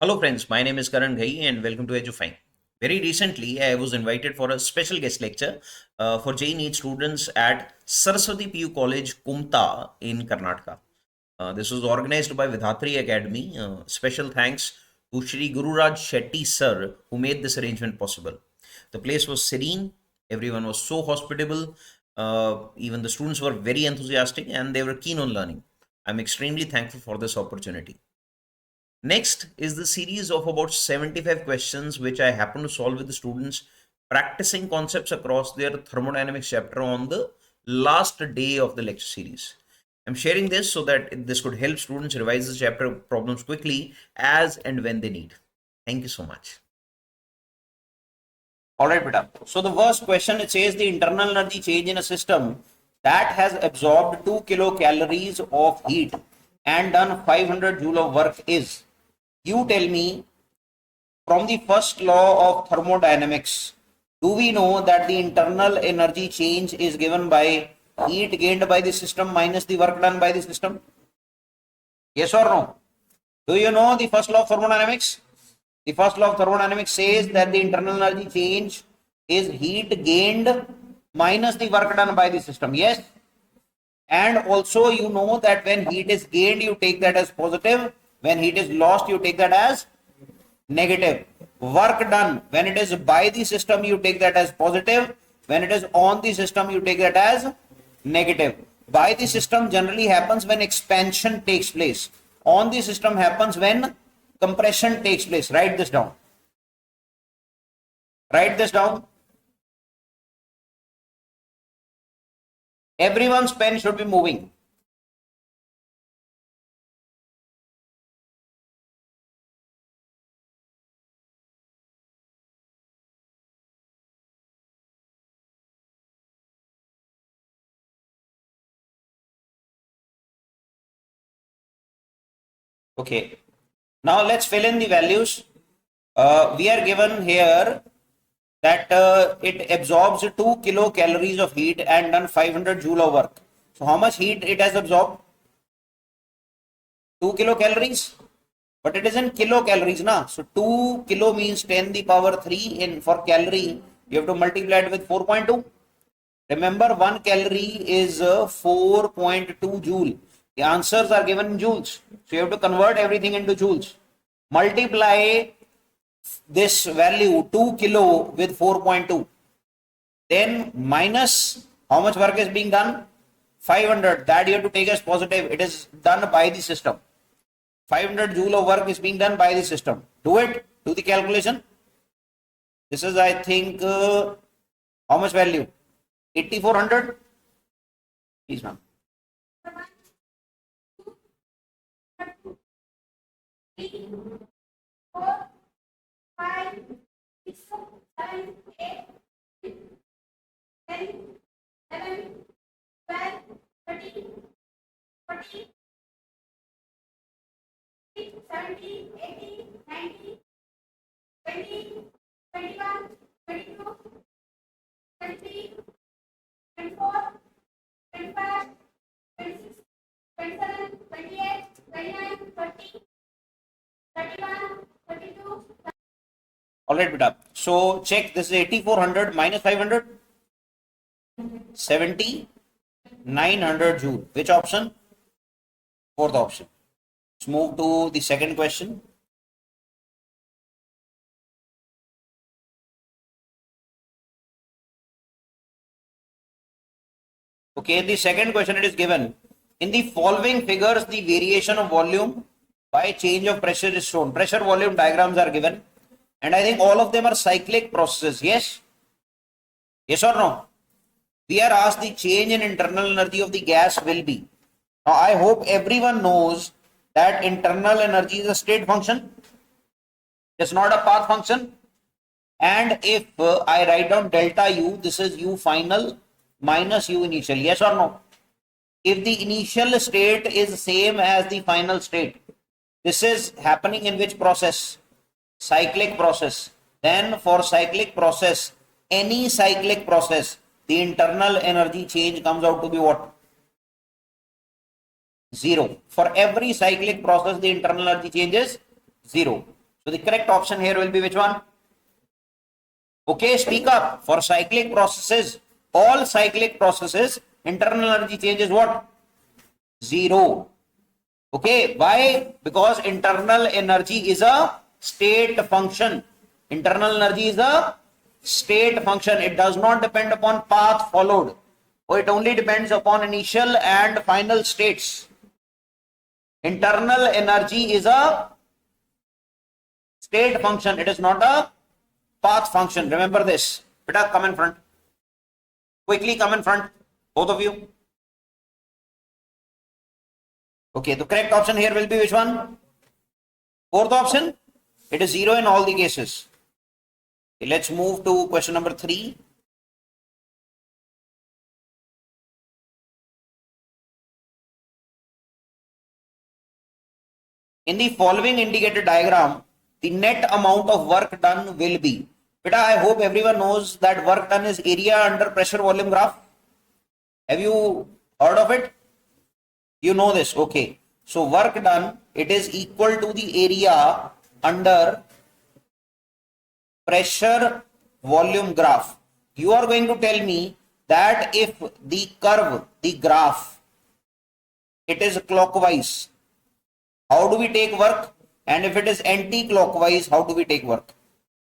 Hello friends, my name is Karan Ghai and welcome to Edufyng. Very recently, I was invited for a special guest lecture for JEE NEET students at Saraswati PU College, Kumta in Karnataka. This was organized by Vidhatri Academy. Special thanks to Shri Gururaj Shetty sir who made this arrangement possible. The place was serene, everyone was so hospitable, even the students were very enthusiastic and they were keen on learning. I'm extremely thankful for this opportunity. Next is the series of about 75 questions which I happen to solve with the students practicing concepts across their thermodynamics chapter on the last day of the lecture series. I'm sharing this so that this could help students revise the chapter problems quickly as and when they need. Thank you so much. All right, beta. So the first question, it says the internal energy change in a system that has absorbed 2 kilocalories of heat and done 500 joule of work is. You tell me, from the first law of thermodynamics, do we know that the internal energy change is given by heat gained by the system minus the work done by the system? Yes or no? Do you know the first law of thermodynamics? The first law of thermodynamics says that the internal energy change is heat gained minus the work done by the system. Yes? And also you know that when heat is gained, you take that as positive. When heat is lost, you take that as negative. Work done, when it is by the system, you take that as positive. When it is on the system, you take that as negative. By the system generally happens when expansion takes place. On the system happens when compression takes place. Write this down. Write this down. Everyone's pen should be moving. Okay. Now let's fill in the values. We are given here that it absorbs 2 kilocalories of heat and done 500 joule of work. So how much heat it has absorbed? 2 kilocalories. But it is in kilocalories, na? So 2 kilo means 10 the power 3 in for calorie. You have to multiply it with 4.2. Remember, 1 calorie is 4.2 joule. The answers are given in joules. So you have to convert everything into joules. Multiply this value 2 kilo with 4.2. Then minus how much work is being done? 500. That you have to take as positive. It is done by the system. 500 joule of work is being done by the system. Do it. Do the calculation. This is, I think, how much value? 8400. Please, ma'am. 3, 4, 5, 6, 7, 8, 10, 11, 12, 13, 14, 17, 18, 19, 20, 21, 22, 23, 24, 25, 26, 27, 28, 29, 30, 31, 32. All right, beta. So check, this is 8400 minus 500. 7900 joule. Which option? Fourth option. Let's move to the second question. Okay, the second question, it is given. In the following figures, the variation of volume by change of pressure is shown. Pressure volume diagrams are given. And I think all of them are cyclic processes. Yes? Yes or no? We are asked the change in internal energy of the gas will be. Now, I hope everyone knows that internal energy is a state function. It's not a path function. And if I write down delta U, this is U final minus U initial. Yes or no? If the initial state is same as the final state, this is happening in which process? Cyclic process. Then for cyclic process, any cyclic process, the internal energy change comes out to be what? 0. For every cyclic process, the internal energy change is 0. So the correct option here will be which one? Okay, speak up. For cyclic processes, all cyclic processes, internal energy change is what? Zero. Okay, why? Because internal energy is a state function. Internal energy is a state function. It does not depend upon path followed. Or it only depends upon initial and final states. Internal energy is a state function. It is not a path function. Remember this. Beta, come in front. Quickly come in front. Both of you. Okay, the correct option here will be which one? Fourth option. It is zero in all the cases. Okay, let's move to question number 3. In the following indicated diagram, the net amount of work done will be. Beta, I hope everyone knows that work done is area under pressure volume graph. Have you heard of it? You know this, okay. So work done, it is equal to the area under pressure volume graph. You are going to tell me that if the curve, the graph, it is clockwise, how do we take work? And if it is anti-clockwise, how do we take work?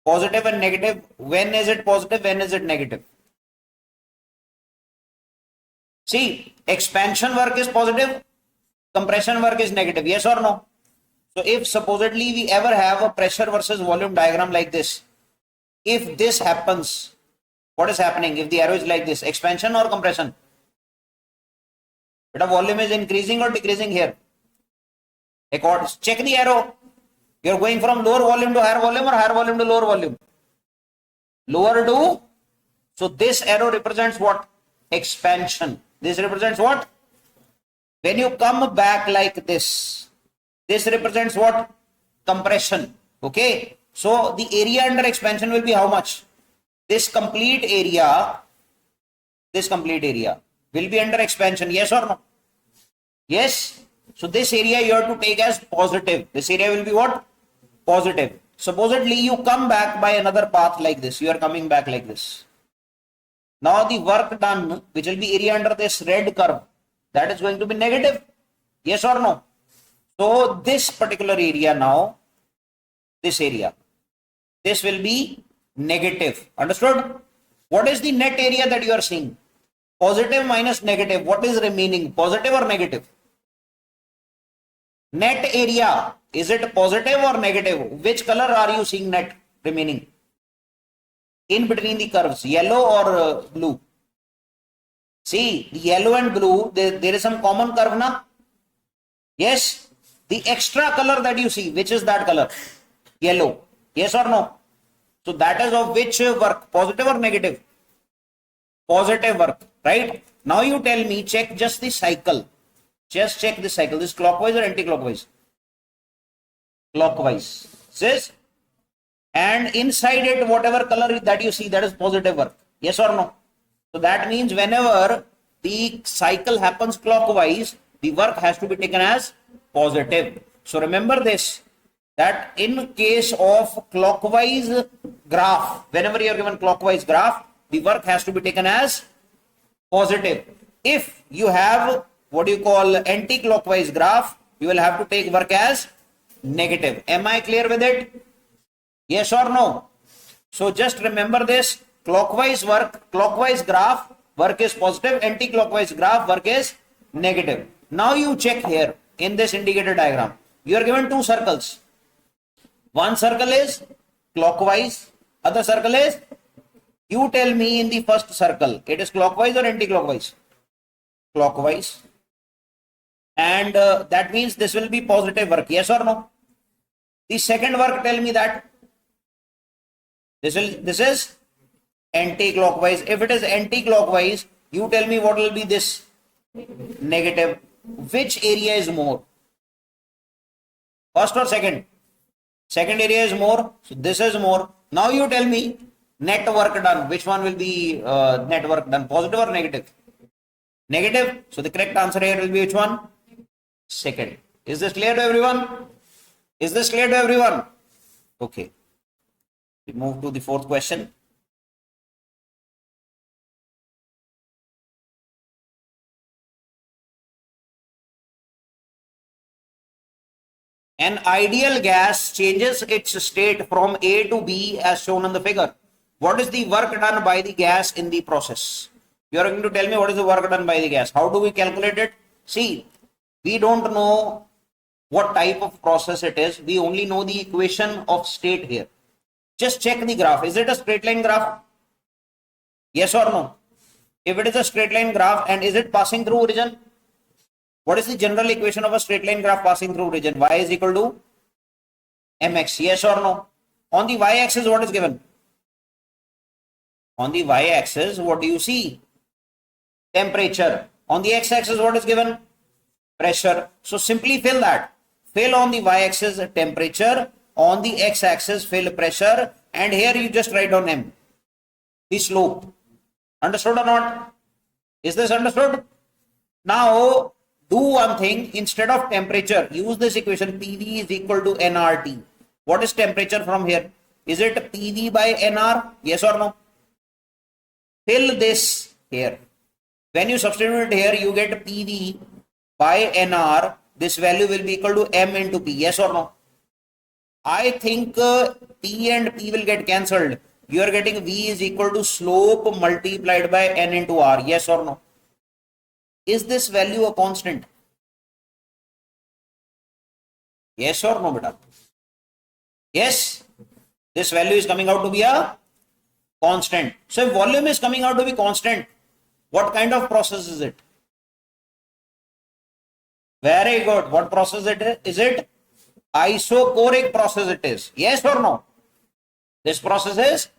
Positive and negative. When is it positive? When is it negative? See, expansion work is positive, compression work is negative. Yes or no? So if supposedly we ever have a pressure versus volume diagram like this, if this happens, what is happening? If the arrow is like this, expansion or compression? But volume is increasing or decreasing here? Check the arrow. You're going from lower volume to higher volume or higher volume to lower volume? Lower to, so this arrow represents what? Expansion. This represents what? When you come back like this, this represents what? Compression. Okay. So the area under expansion will be how much? This complete area will be under expansion. Yes or no? Yes. So this area you have to take as positive. This area will be what? Positive. Supposedly you come back by another path like this. You are coming back like this. Now the work done, which will be area under this red curve, that is going to be negative. Yes or no? So this particular area now, this area, this will be negative. Understood? What is the net area that you are seeing? Positive minus negative. What is remaining? Positive or negative? Net area, is it positive or negative? Which color are you seeing net remaining? In between the curves, yellow or blue? See, the yellow and blue, there is some common curve na? Yes. The extra color that you see, which is that color? Yellow. Yes or no? So that is of which work? Positive or negative? Positive work, right? Now you tell me, check just the cycle. Just check the cycle. This clockwise or anti-clockwise? Clockwise. Says, and inside it, whatever color that you see, that is positive work. Yes or no? So that means whenever the cycle happens clockwise, the work has to be taken as positive. So remember this, that in case of clockwise graph, whenever you are given clockwise graph, the work has to be taken as positive. If you have what you call anti-clockwise graph, you will have to take work as negative. Am I clear with it? Yes or no? So just remember this, clockwise work, clockwise graph, work is positive, anti-clockwise graph, work is negative. Now you check here in this indicator diagram. You are given two circles. One circle is clockwise, other circle is, you tell me in the first circle, it is clockwise or anti-clockwise? Clockwise. And that means this will be positive work. Yes or no? The second work, tell me that this is anti-clockwise. If it is anti-clockwise, you tell me what will be this? Negative. Which area is more? First or second? Second area is more. So this is more. Now you tell me net work done. Which one will be net work done? Positive or negative? Negative. So the correct answer here will be which one? Second. Is this clear to everyone? Is this clear to everyone? Okay, we move to the fourth question. An ideal gas changes its state from A to B as shown in the figure. What is the work done by the gas in the process? You are going to tell me what is the work done by the gas. How do we calculate it? See, we don't know what type of process it is. We only know the equation of state here. Just check the graph. Is it a straight line graph? Yes or no? If it is a straight line graph, and is it passing through origin? What is the general equation of a straight line graph passing through origin? Y is equal to mx. Yes or no? On the y-axis, what is given? On the y-axis, what do you see? Temperature. On the x-axis, what is given? Pressure. So simply fill that. Fill on the y-axis temperature, on the x-axis fill pressure, and here you just write down m, the slope. Understood or not? Is this understood? Now do one thing. Instead of temperature, use this equation. PV is equal to nRT. What is temperature from here? Is it PV by nR? Yes or no? Fill this here. When you substitute it here, you get PV by nR. This value will be equal to m into P. Yes or no? I think P and P will get cancelled. You are getting V is equal to slope multiplied by n into R. Yes or no? Is this value a constant? Yes or no, beta? Yes. This value is coming out to be a constant. So if volume is coming out to be constant, what kind of process is it? Very good. What process it is? Is it isochoric process it is? Yes or no? This process is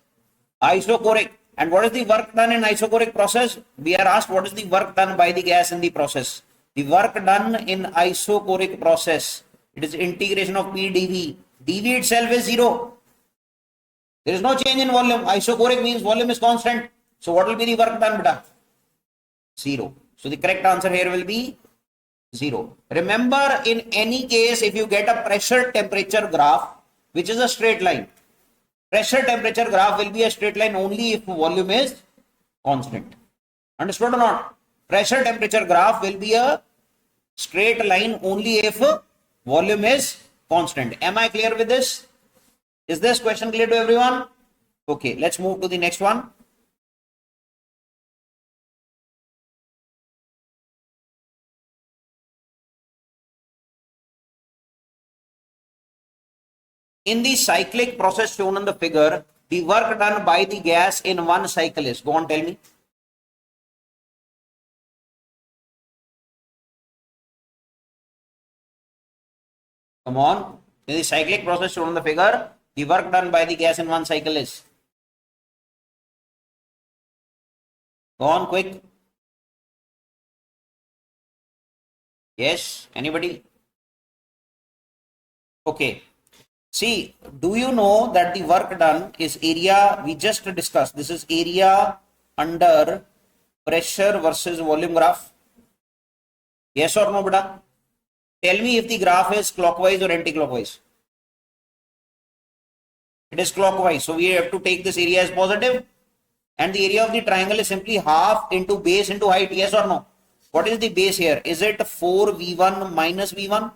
isochoric. And what is the work done in isochoric process? We are asked what is the work done by the gas in the process. The work done in isochoric process, it is integration of P dV. dV itself is 0. There is no change in volume. Isochoric means volume is constant. So what will be the work done, beta? 0. So the correct answer here will be 0. Remember, in any case, if you get a pressure temperature graph, which is a straight line, pressure temperature graph will be a straight line only if volume is constant. Understood or not? Pressure temperature graph will be a straight line only if volume is constant. Am I clear with this? Is this question clear to everyone? Okay, let's move to the next one. In the cyclic process shown in the figure, the work done by the gas in one cycle is, go on, tell me. Come on. In the cyclic process shown in the figure, the work done by the gas in one cycle is. Go on, quick. Yes, anybody? Okay. See, do you know that the work done is area we just discussed? This is area under pressure versus volume graph. Yes or no, beta? Tell me if the graph is clockwise or anti-clockwise. It is clockwise. So we have to take this area as positive. And the area of the triangle is simply half into base into height. Yes or no? What is the base here? Is it 4v1 minus v1?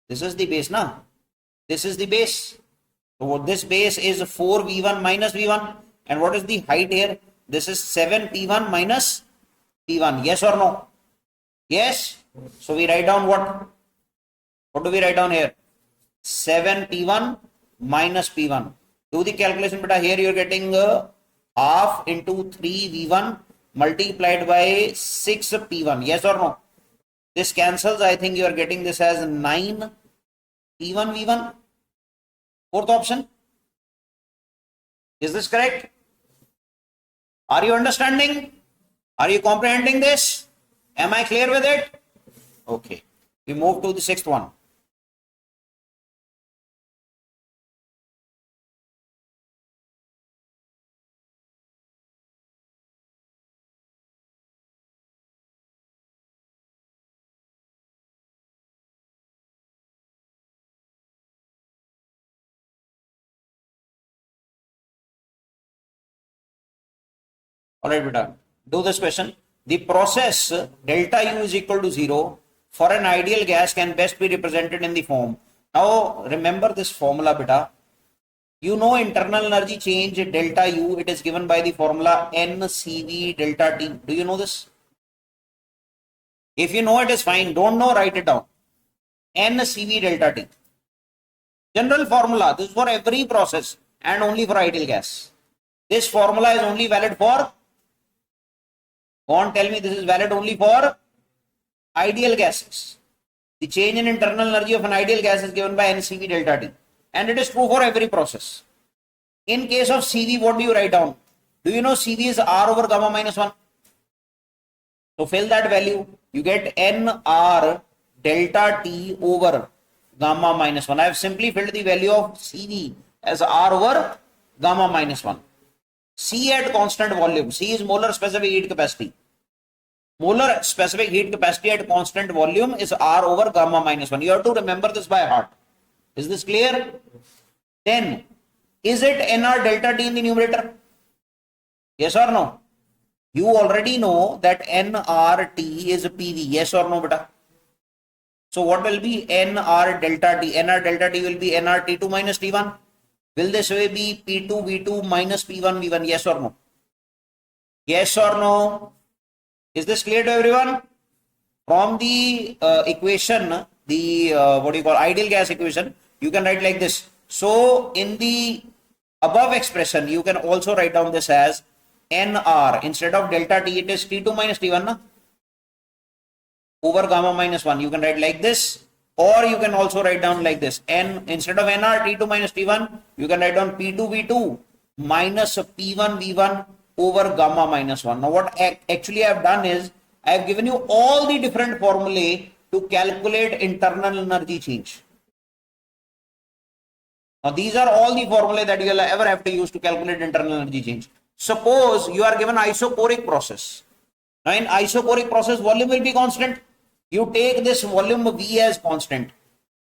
This is the base, na? This is the base. So this base is 4v1 minus v1. And what is the height here? This is 7p1 minus p1. Yes or no? Yes. So we write down what? What do we write down here? 7p1 minus p1. Do the calculation, beta. Here you are getting half into 3v1 multiplied by 6p1. Yes or no? This cancels. I think you are getting this as 9p1 v1. Fourth option. Is this correct? Are you understanding? Are you comprehending this? Am I clear with it? Okay. We move to the sixth one. All right, beta. Do this question. The process delta U is equal to 0 for an ideal gas can best be represented in the form. Now, remember this formula, beta. You know internal energy change delta U, it is given by the formula NCV delta T. Do you know this? If you know it is fine. Don't know, write it down. NCV delta T. General formula. This is for every process and only for ideal gas. This formula is only valid for, go on, tell me, this is valid only for ideal gases. The change in internal energy of an ideal gas is given by NCV delta T. And it is true for every process. In case of CV, what do you write down? Do you know CV is R over gamma minus 1? So fill that value. You get NR delta T over gamma minus 1. I have simply filled the value of CV as R over gamma minus 1. C at constant volume. C is molar specific heat capacity. Molar specific heat capacity at constant volume is R over gamma minus 1. You have to remember this by heart. Is this clear? Then, is it NR delta T in the numerator? Yes or no? You already know that nRT is PV. Yes or no, beta? So what will be NR delta T? NR delta T will be NR T2 minus T1. Will this way be P2 V2 minus P1 V1? Yes or no? Yes or no? Is this clear to everyone? From the equation, the what do you call ideal gas equation, you can write like this. So in the above expression, you can also write down this as NR. Instead of delta T, it is T2 minus T1 na? Over gamma minus 1. You can write like this, or you can also write down like this. N instead of NR T2 minus T1, you can write down P2 V2 minus P1 V1 over gamma minus 1. Now what actually I have done is I have given you all the different formulae to calculate internal energy change. Now these are all the formulae that you will ever have to use to calculate internal energy change. Suppose you are given isochoric process. Now in isochoric process, volume will be constant. You take this volume V as constant.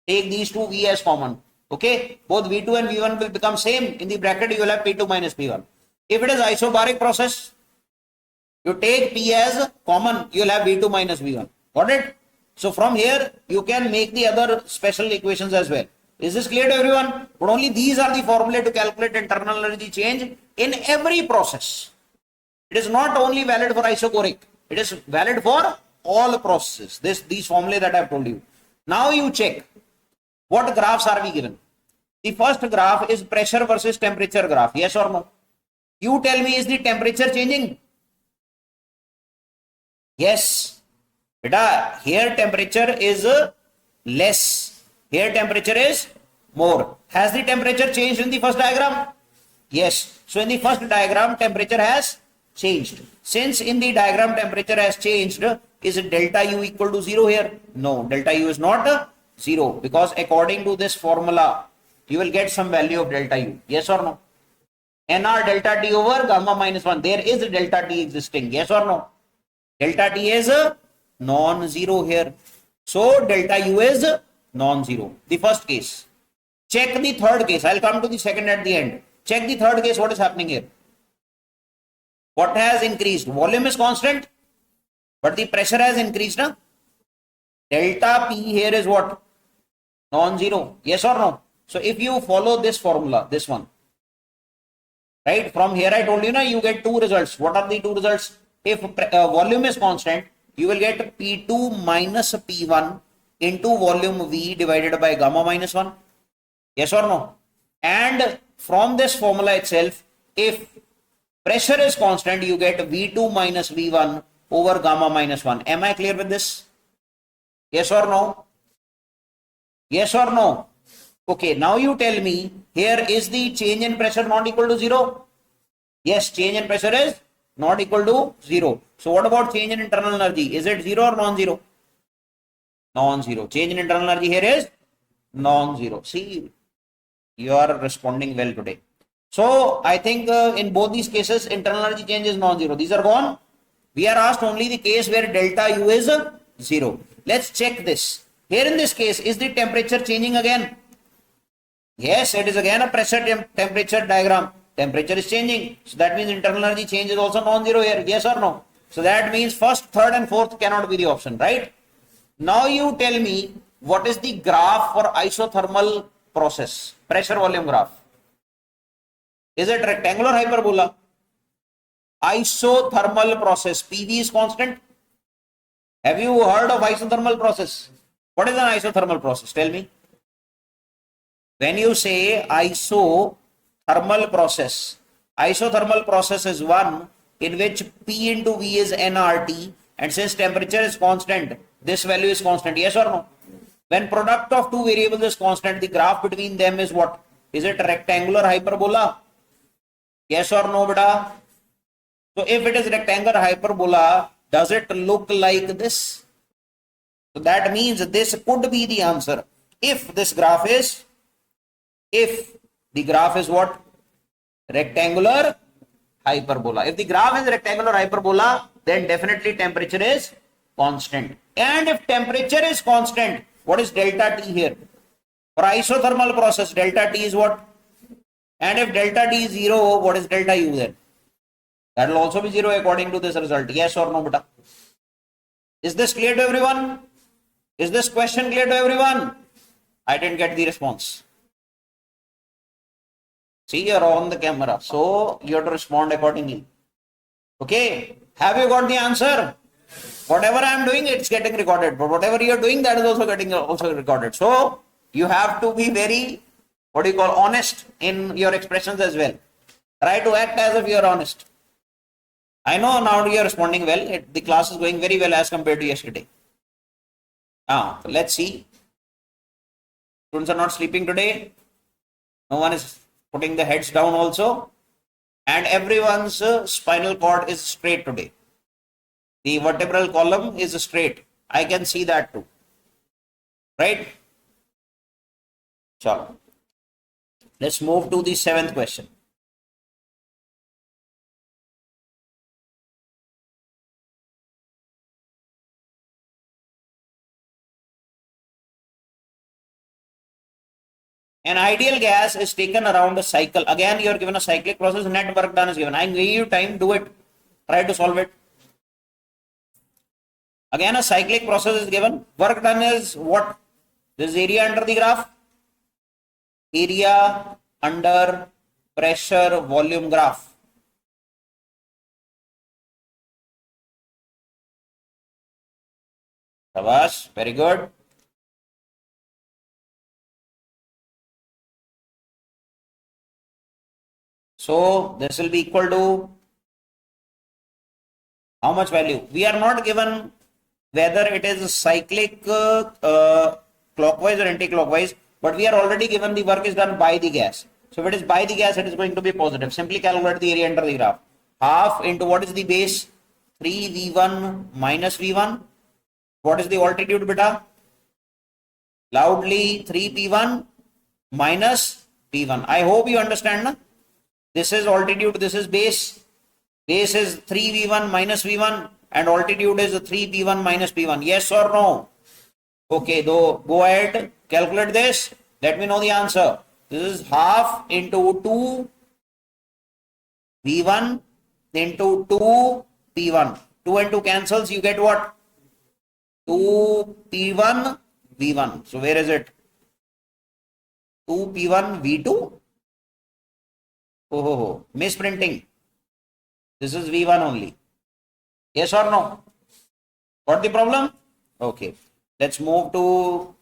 Take these two V as common. Okay, both V2 and V1 will become same. In the bracket you will have P2 minus P1. If it is isobaric process, you take P as common, you will have V2 minus V1. Got it? So from here, you can make the other special equations as well. Is this clear to everyone? But only these are the formulae to calculate internal energy change in every process. It is not only valid for isochoric. It is valid for all processes. These formulae that I have told you. Now you check. What graphs are we given? The first graph is pressure versus temperature graph. Yes or no? You tell me, is the temperature changing? Yes. Beta, here temperature is less. Here temperature is more. Has the temperature changed in the first diagram? Yes. So in the first diagram, temperature has changed. Since in the diagram temperature has changed, is delta U equal to 0 here? No, delta U is not 0, because according to this formula, you will get some value of delta U. Yes or no? NR delta T over gamma minus 1. There is a delta T existing. Yes or no? Delta T is non-zero here. So delta U is non-zero. The first case. Check the third case. I'll come to the second at the end. Check the third case. What is happening here? What has increased? Volume is constant, but the pressure has increased. Na? Delta P here is what? Non-zero. Yes or no? So if you follow this formula, this one, right? From here I told you, you get two results. What are the two results? If volume is constant, you will get P2 minus P1 into volume V divided by gamma minus 1. Yes or no? And from this formula itself, if pressure is constant, you get V2 minus V1 over gamma minus 1. Am I clear with this? Yes or no? Yes or no? Okay, now you tell me, here is the change in pressure not equal to 0? Yes, change in pressure is not equal to 0. So what about change in internal energy? Is it 0 or non-zero? Non-zero. Change in internal energy here is non-zero. See, you are responding well today. So I think in both these cases, internal energy change is non-zero. These are gone. We are asked only the case where delta U is 0. Let's check this. Here in this case, is the temperature changing again? Yes, it is again a pressure temperature diagram. Temperature is changing. So that means internal energy change is also non-zero here. Yes or no? So that means first, third and fourth cannot be the option, right? Now you tell me what is the graph for isothermal process, pressure volume graph. Is it rectangular hyperbola? Isothermal process, PV is constant. Have you heard of isothermal process? What is an isothermal process? Tell me. When you say isothermal process is one in which P into V is nRT, and since temperature is constant, this value is constant. Yes or no? When product of two variables is constant, the graph between them is what? Is it rectangular hyperbola? Yes or no, beta? So if it is rectangular hyperbola, does it look like this? So that means this could be the answer. If the graph is what? Rectangular hyperbola. If the graph is rectangular hyperbola, then definitely temperature is constant. And if temperature is constant, what is delta T here? For isothermal process, delta T is what? And if delta T is 0, what is delta U then? That will also be 0 according to this result. Yes or no, beta? Is this clear to everyone? Is this question clear to everyone? I didn't get the response. See, you're on the camera, so you have to respond accordingly. Okay, have you got the answer? Whatever I am doing, it's getting recorded, but whatever you are doing, that is also getting recorded. So you have to be very, honest in your expressions as well. Try to act as if you are honest. I know now you are responding well. The class is going very well as compared to yesterday. Let's see. Students are not sleeping today. No one is putting the heads down also. And everyone's spinal cord is straight today. The vertebral column is straight. I can see that too. Right? So, let's move to the 7th question. An ideal gas is taken around a cycle. Again, you are given a cyclic process, net work done is given. I give you time, do it. Try to solve it. Again, a cyclic process is given. Work done is what? This is area under the graph. Area under pressure volume graph. Shabash, very good. So this will be equal to how much value? We are not given whether it is cyclic clockwise or anti-clockwise, but we are already given the work is done by the gas. So if it is by the gas, it is going to be positive. Simply calculate the area under the graph. Half into what is the base? 3V1 minus V1. What is the altitude, beta? Loudly 3P1 minus P1. I hope you understand. Na? This is altitude, this is base. Base is 3V1 minus V1 and altitude is 3P1 minus P1. Yes or no? Okay, though, go ahead, calculate this. Let me know the answer. This is half into 2V1 into 2P1. 2 and 2 cancels, you get what? 2P1 V1. So where is it? 2P1 V2? Misprinting. This is V1 only. Yes or no? Got the problem? Okay. Let's move to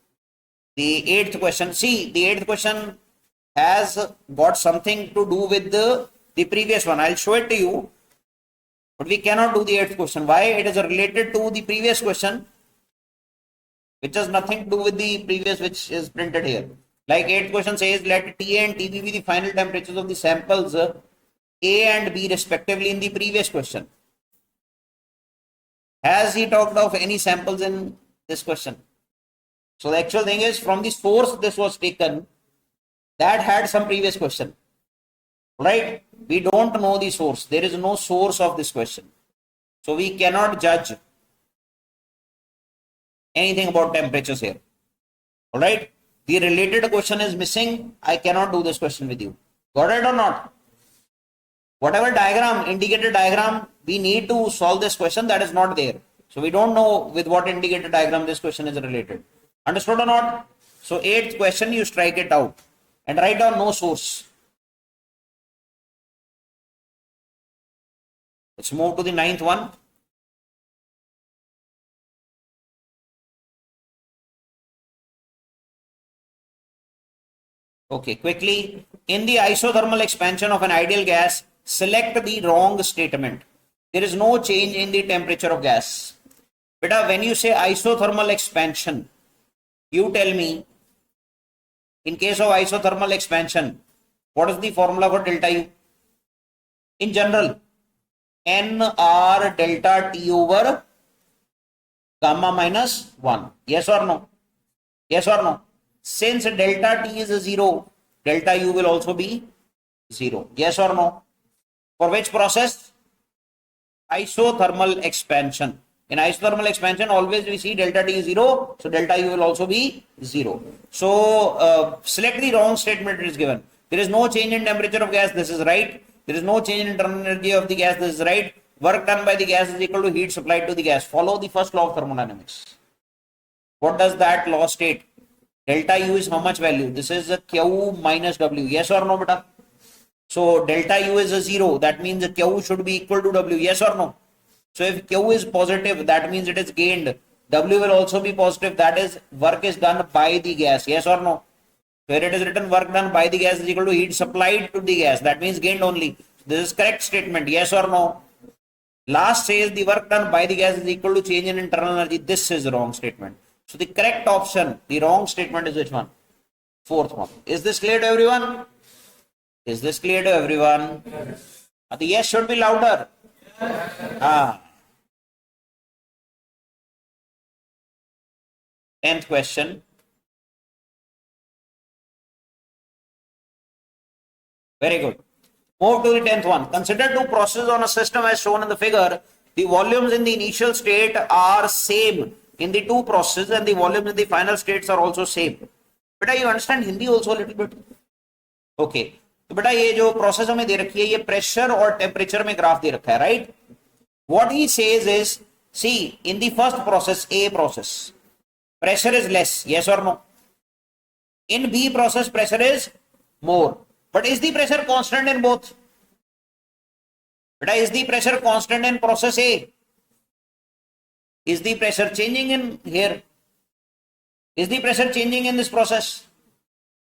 the 8th question. See, the 8th question has got something to do with the previous one. I'll show it to you. But we cannot do the 8th question. Why? It is related to the previous question, which has nothing to do with the previous, which is printed here. Like 8th question says, let TA and TB be the final temperatures of the samples A and B respectively in the previous question. Has he talked of any samples in this question? So the actual thing is, from the source this was taken, that had some previous question. Right? We don't know the source. There is no source of this question. So we cannot judge anything about temperatures here. Alright? The related question is missing. I cannot do this question with you. Got it or not? Whatever diagram, indicator diagram, we need to solve this question, that is not there. So we don't know with what indicator diagram this question is related. Understood or not? So 8th question, you strike it out and write down no source. Let's move to the 9th one. Okay, quickly. In the isothermal expansion of an ideal gas, select the wrong statement. There is no change in the temperature of gas. Beta, when you say isothermal expansion, you tell me, in case of isothermal expansion, what is the formula for delta U? In general, NR delta T over gamma minus 1. Yes or no? Yes or no? Since delta T is a 0, delta U will also be 0. Yes or no? For which process? Isothermal expansion. In isothermal expansion, always we see delta T is 0, so delta U will also be 0. So, select the wrong statement it is given. There is no change in temperature of gas, this is right. There is no change in internal energy of the gas, this is right. Work done by the gas is equal to heat supplied to the gas. Follow the first law of thermodynamics. What does that law state? Delta U is how much value? This is a Q minus W. Yes or no, beta? So delta U is a 0. That means Q should be equal to W. Yes or no? So if Q is positive, that means it is gained. W will also be positive. That is, work is done by the gas. Yes or no? Where it is written work done by the gas is equal to heat supplied to the gas. That means gained only. This is correct statement. Yes or no? Last says the work done by the gas is equal to change in internal energy. This is the wrong statement. So the correct option, the wrong statement is which one? 4th one. Is this clear to everyone? Is this clear to everyone? The yes should be louder. 10th question. Very good. Move to the 10th one. Consider two processes on a system as shown in the figure. The volumes in the initial state are same in the two processes and the volumes in the final states are also same. Beta, you understand Hindi also a little bit? Okay. तो बेटा ये जो process हमें दे रखी है ये pressure और temperature में ग्राफ दे रखा है, right? What he says is, see in the first process, a process, pressure is less, yes or no? In B process pressure is more, but is the pressure constant in both? But is the pressure constant in process A? Is the pressure changing in here? Is the pressure changing in this process?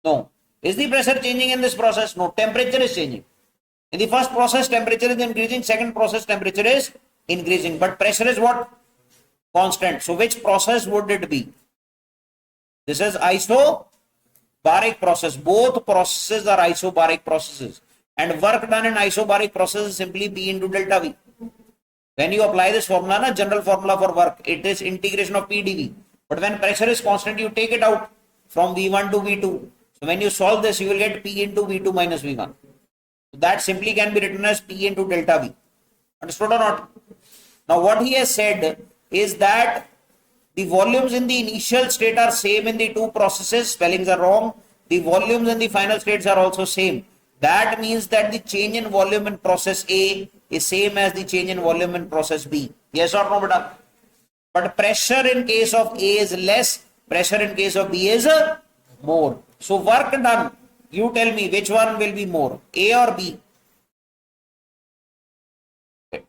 No. Is the pressure changing in this process? No. Temperature is changing. In the first process temperature is increasing, second process temperature is increasing, but pressure is what? Constant. So which process would it be? This is isobaric process. Both processes are isobaric processes, and work done in isobaric process is simply P into delta V. When you apply this formula, na, general formula for work, it is integration of P dV. But when pressure is constant, you take it out from V1 to V2. So when you solve this, you will get P into V2 minus V1. So that simply can be written as P into delta V. Understood or not? Now what he has said is that the volumes in the initial state are same in the two processes. Spellings are wrong. The volumes in the final states are also same. That means that the change in volume in process A is same as the change in volume in process B. Yes or no, beta? But pressure in case of A is less, pressure in case of B is more. So work done, you tell me which one will be more, A or B?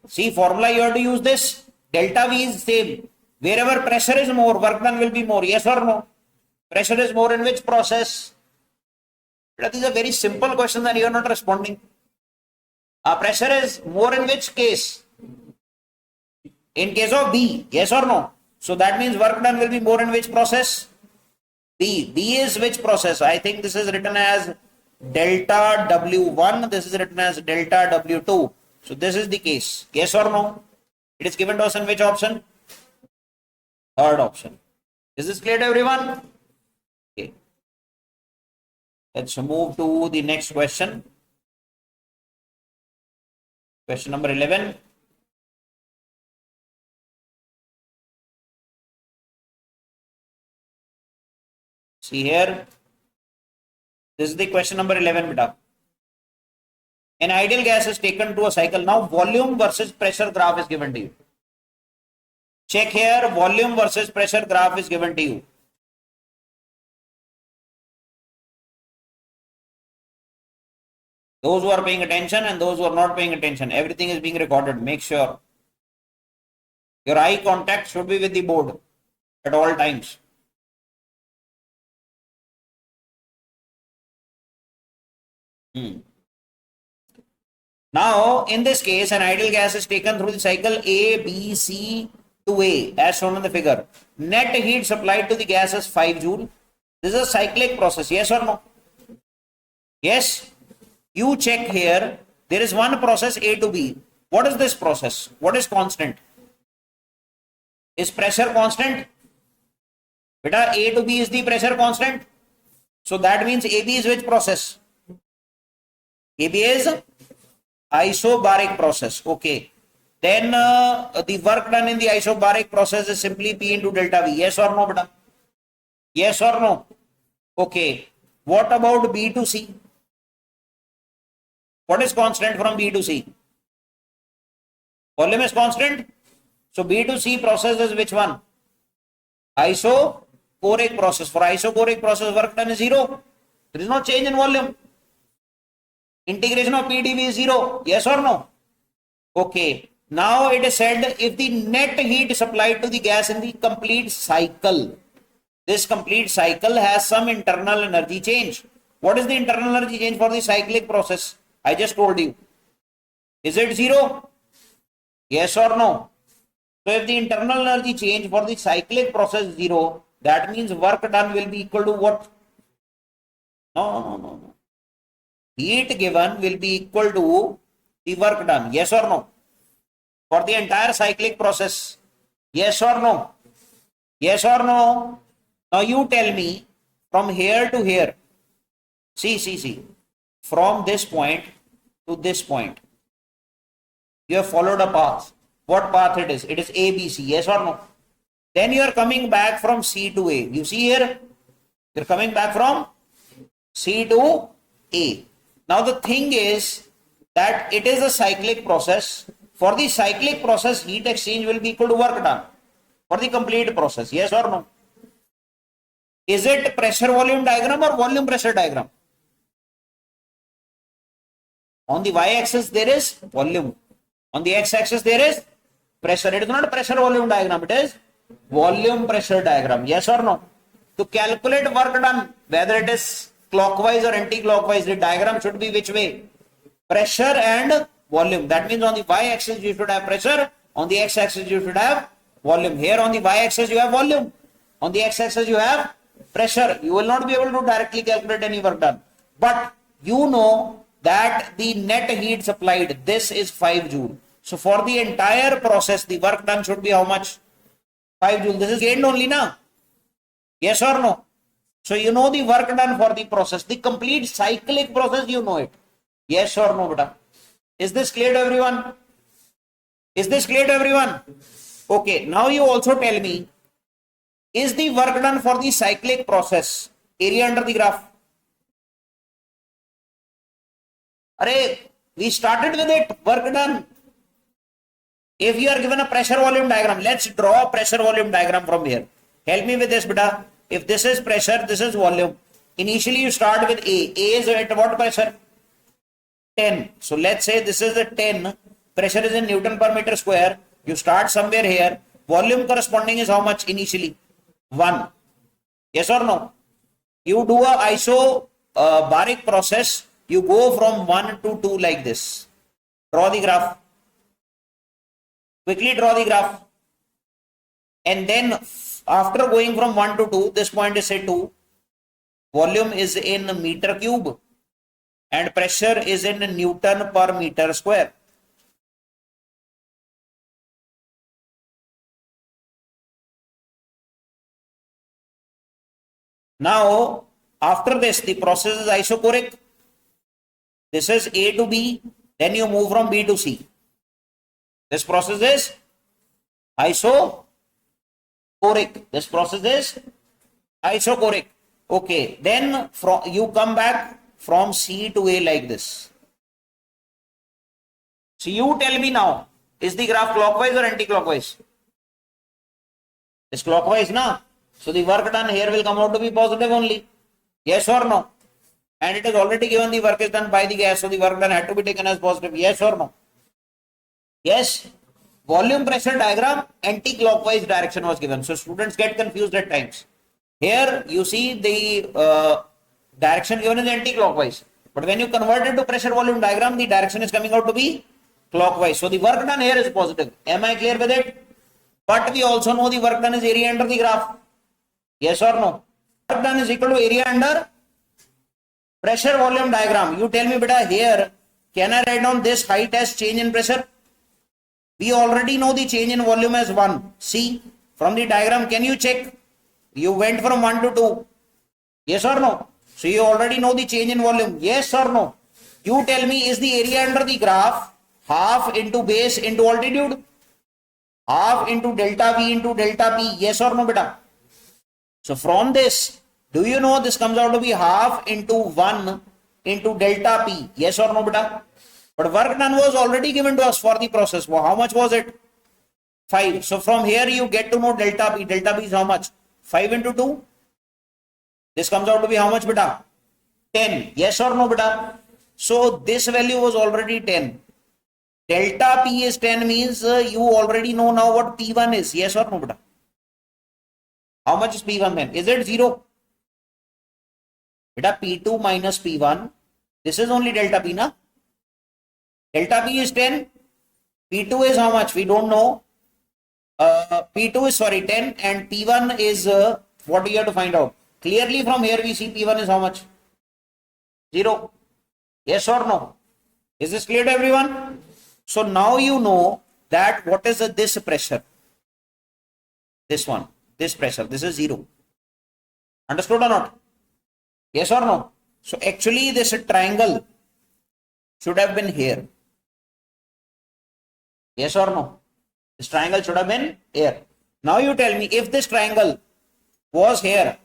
See, formula you have to use this. Delta V is same. Wherever pressure is more, work done will be more. Yes or no? Pressure is more in which process? That is a very simple question and you are not responding. Pressure is more in which case? In case of B. Yes or no? So that means work done will be more in which process? B. B is which process? I think this is written as delta W1. This is written as delta W2. So this is the case. Yes or no? It is given to us in which option? Third option. Is this clear to everyone? Okay. Let's move to the next question. Question number 11. See here. This is the question number 11, beta. An ideal gas is taken to a cycle. Now volume versus pressure graph is given to you. Check here, volume versus pressure graph is given to you. Those who are paying attention and those who are not paying attention, everything is being recorded. Make sure your eye contact should be with the board at all times. Now, in this case, an ideal gas is taken through the cycle A, B, C to A, as shown in the figure. Net heat supplied to the gas is 5 joule. This is a cyclic process, yes or no? Yes. You check here, there is one process A to B. What is this process? What is constant? Is pressure constant? Beta, A to B is the pressure constant. So that means AB is which process? AB is isobaric process. Okay. Then the work done in the isobaric process is simply P into delta V. Yes or no, beta? Yes or no? Okay. What about B to C? What is constant from B to C? Volume is constant. So B to C process is which one? Isochoric process. For isochoric process, work done is 0. There is no change in volume. Integration of P dV is 0. Yes or no? Okay. Now it is said if the net heat supplied to the gas in the complete cycle, this complete cycle has some internal energy change. What is the internal energy change for the cyclic process? I just told you. Is it 0? Yes or no? So if the internal energy change for the cyclic process is 0, that means work done will be equal to what? No. Heat given will be equal to the work done. Yes or no? For the entire cyclic process. Yes or no? Yes or no? Now you tell me from here to here. See. From this point to this point. You have followed a path. What path it is? It is A, B, C. Yes or no? Then you are coming back from C to A. You see here? You are coming back from C to A. Now the thing is that it is a cyclic process. For the cyclic process, heat exchange will be equal to work done. For the complete process. Yes or no? Is it pressure volume diagram or volume pressure diagram? On the y-axis there is volume. On the x-axis there is pressure. It is not a pressure volume diagram. It is volume pressure diagram. Yes or no? To calculate work done, whether it is clockwise or anti-clockwise, the diagram should be which way? Pressure and volume. That means on the y-axis you should have pressure. On the x-axis you should have volume. Here on the y-axis you have volume. On the x-axis you have pressure. You will not be able to directly calculate any work done. But you know that the net heat supplied, this is 5 joule. So for the entire process, the work done should be how much? 5 joule. This is gained only now. Yes or no? So you know the work done for the process. The complete cyclic process, you know it. Yes or no, beta? Is this clear to everyone? Is this clear to everyone? Okay, now you also tell me, is the work done for the cyclic process area under the graph? Array, we started with it, work done. If you are given a pressure volume diagram, let's draw a pressure volume diagram from here. Help me with this, beta. If this is pressure, this is volume. Initially you start with A. A is at what pressure? 10. So let's say this is a 10. Pressure is in Newton per meter square. You start somewhere here. Volume corresponding is how much initially? 1. Yes or no? You do a isobaric process. You go from 1 to 2 like this. Draw the graph. Quickly draw the graph. And then after going from 1 to 2, this point is say 2. Volume is in meter cube. And pressure is in Newton per meter square. Now, after this, the process is isochoric. This is A to B. Then you move from B to C. This process is isochoric. This process is isochoric. Okay. Then you come back from C to A like this. So you tell me now, is the graph clockwise or anti-clockwise? It's clockwise, na? So the work done here will come out to be positive only. Yes or no? And it is already given the work is done by the gas, so the work done had to be taken as positive. Yes or no? Yes. Volume pressure diagram, anti-clockwise direction was given. So students get confused at times. Here you see the direction given is anti-clockwise. But when you convert it to pressure volume diagram, the direction is coming out to be clockwise. So the work done here is positive. Am I clear with it? But we also know the work done is area under the graph. Yes or no? Work done is equal to area under pressure volume diagram. You tell me, beta, here, can I write down this height as change in pressure? We already know the change in volume as 1. See, from the diagram, can you check? You went from 1 to 2. Yes or no? So you already know the change in volume. Yes or no? You tell me, is the area under the graph half into base into altitude? Half into delta V into delta P. Yes or no, beta? So from this, do you know this comes out to be half into 1 into delta P? Yes or no, beta? But work done was already given to us for the process. Well, how much was it? 5. So from here you get to know delta P. Delta P is how much? 5 into 2. This comes out to be how much, beta? 10. Yes or no, beta? So this value was already 10. Delta P is 10 means you already know now what P1 is. Yes or no, beta? How much is P1 then? Is it 0? Beta, P2 minus P1. This is only delta P, na? Delta P is 10. P2 is how much? We don't know. P2 is 10 and P1 is what we have to find out. Clearly from here we see P1 is how much? 0. Yes or no? Is this clear to everyone? So now you know that what is this pressure? This one. This pressure. This is 0. Understood or not? Yes or no? So actually this triangle should have been here. Yes or no? This triangle should have been here. Now you tell me, if this triangle was here,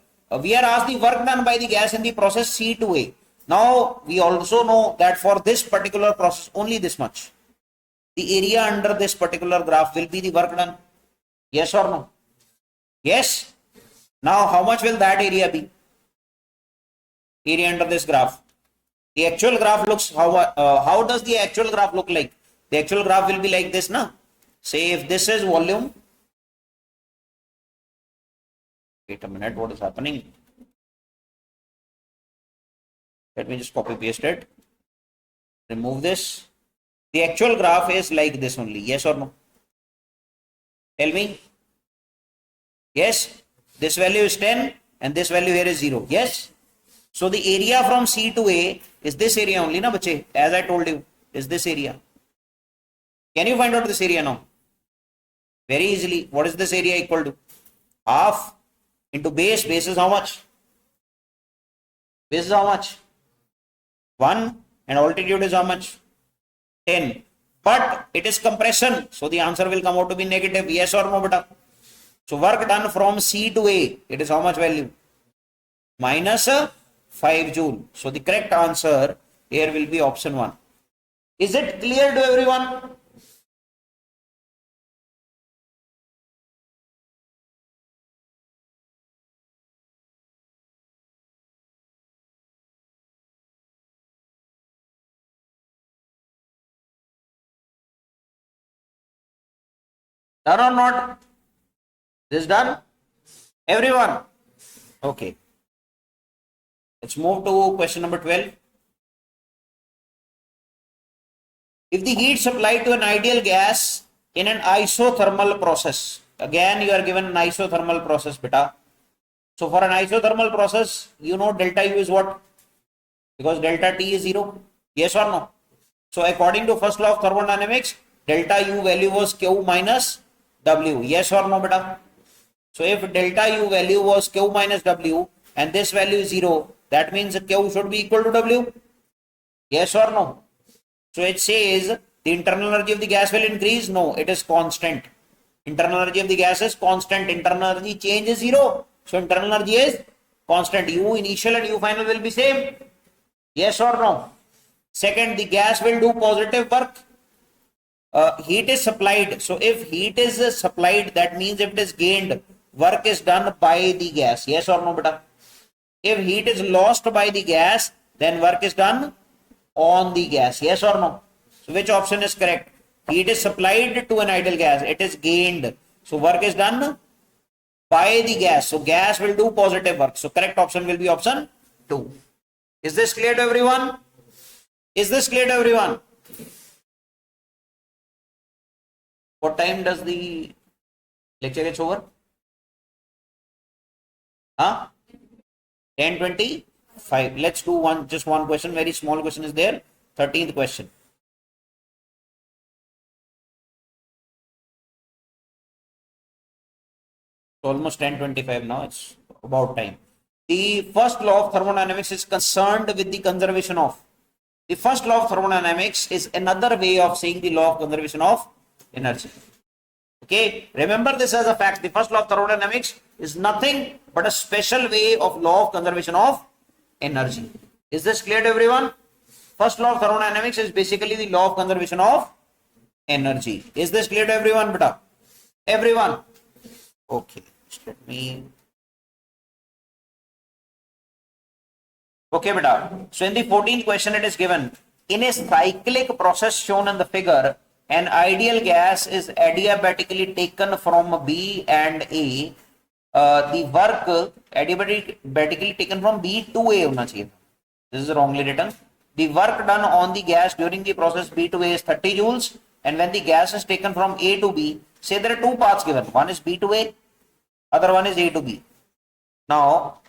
we are asked the work done by the gas in the process C to A. Now we also know that for this particular process only this much. The area under this particular graph will be the work done. Yes or no? Yes. Now how much will that area be? Area under this graph. The actual graph looks, how does the actual graph look like? The actual graph will be like this, na? Say if this is volume. Wait a minute, what is happening? Let me just copy paste it. Remove this. The actual graph is like this only. Yes or no? Tell me. Yes. This value is 10 and this value here is 0. Yes. So the area from C to A is this area only, na bache? As I told you, is this area. Can you find out this area now? Very easily. What is this area equal to? Half into base. Base is how much? Base is how much? 1 and altitude is how much? 10. But it is compression. So the answer will come out to be negative. Yes or no, beta? So work done from C to A. It is how much value? Minus 5 joule. So the correct answer here will be option 1. Is it clear to everyone? Done or not? This done? Everyone? Okay. Let's move to question number 12. If the heat supplied to an ideal gas in an isothermal process, again you are given an isothermal process, beta. So for an isothermal process, you know delta U is what? Because delta T is 0. Yes or no? So according to first law of thermodynamics, delta U value was Q minus W. Yes or no, beta? So if delta U value was Q minus W and this value is 0, that means Q should be equal to W. Yes or no? So it says the internal energy of the gas will increase. No, it is constant. Internal energy of the gas is constant. Internal energy change is 0. So internal energy is constant. U initial and U final will be same. Yes or no? Second, the gas will do positive work. heat is supplied. So if heat is supplied, that means if it is gained, work is done by the gas. Yes or no, beta? If heat is lost by the gas, then work is done on the gas. Yes or no? So which option is correct? Heat is supplied to an ideal gas. It is gained. So work is done by the gas. So gas will do positive work. So correct option will be option 2. Is this clear to everyone? Is this clear to everyone? What time does the lecture get over? Huh? 10:25. Let's do just one question. Very small question is there. 13th question. Almost 10:25 now. It's about time. The first law of thermodynamics is concerned with the conservation of. The first law of thermodynamics is another way of saying the law of conservation of energy. Okay, remember this as a fact. The first law of thermodynamics is nothing but a special way of law of conservation of energy. Is this clear to everyone? First law of thermodynamics is basically the law of conservation of energy. Is this clear to everyone, beta? Everyone? Okay, let me. Okay, beta. So in the 14th question, it is given in a cyclic process shown in the figure. An ideal gas is adiabatically taken from B and A. The work adiabatically taken from B to A होना चाहिए. This is wrongly written. The work done on the gas during the process B to A is 30 joules, and when the gas is taken from A to B, say there are two paths given. One is B to A, other one is A to B. Now,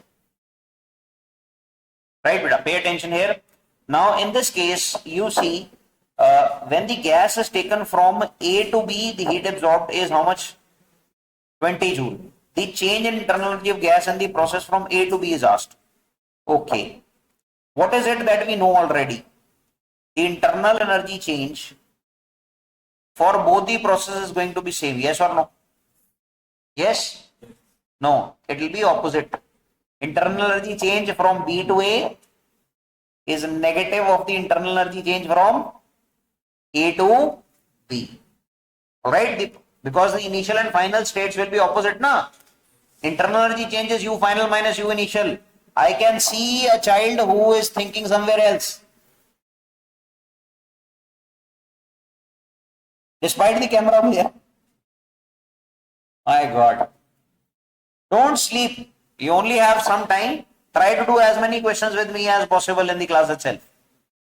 right, beta, pay attention here. Now, in this case, you see. When the gas is taken from A to B, the heat absorbed is how much? 20 joule. The change in internal energy of gas in the process from A to B is asked. Okay. What is it that we know already? The internal energy change for both the processes is going to be same. Yes or no? Yes? No. It will be opposite. Internal energy change from B to A is negative of the internal energy change from A to B. Alright? Because the initial and final states will be opposite, na? Internal energy change is U final minus U initial. I can see a child who is thinking somewhere else. Despite the camera here. My God. Don't sleep. You only have some time. Try to do as many questions with me as possible in the class itself.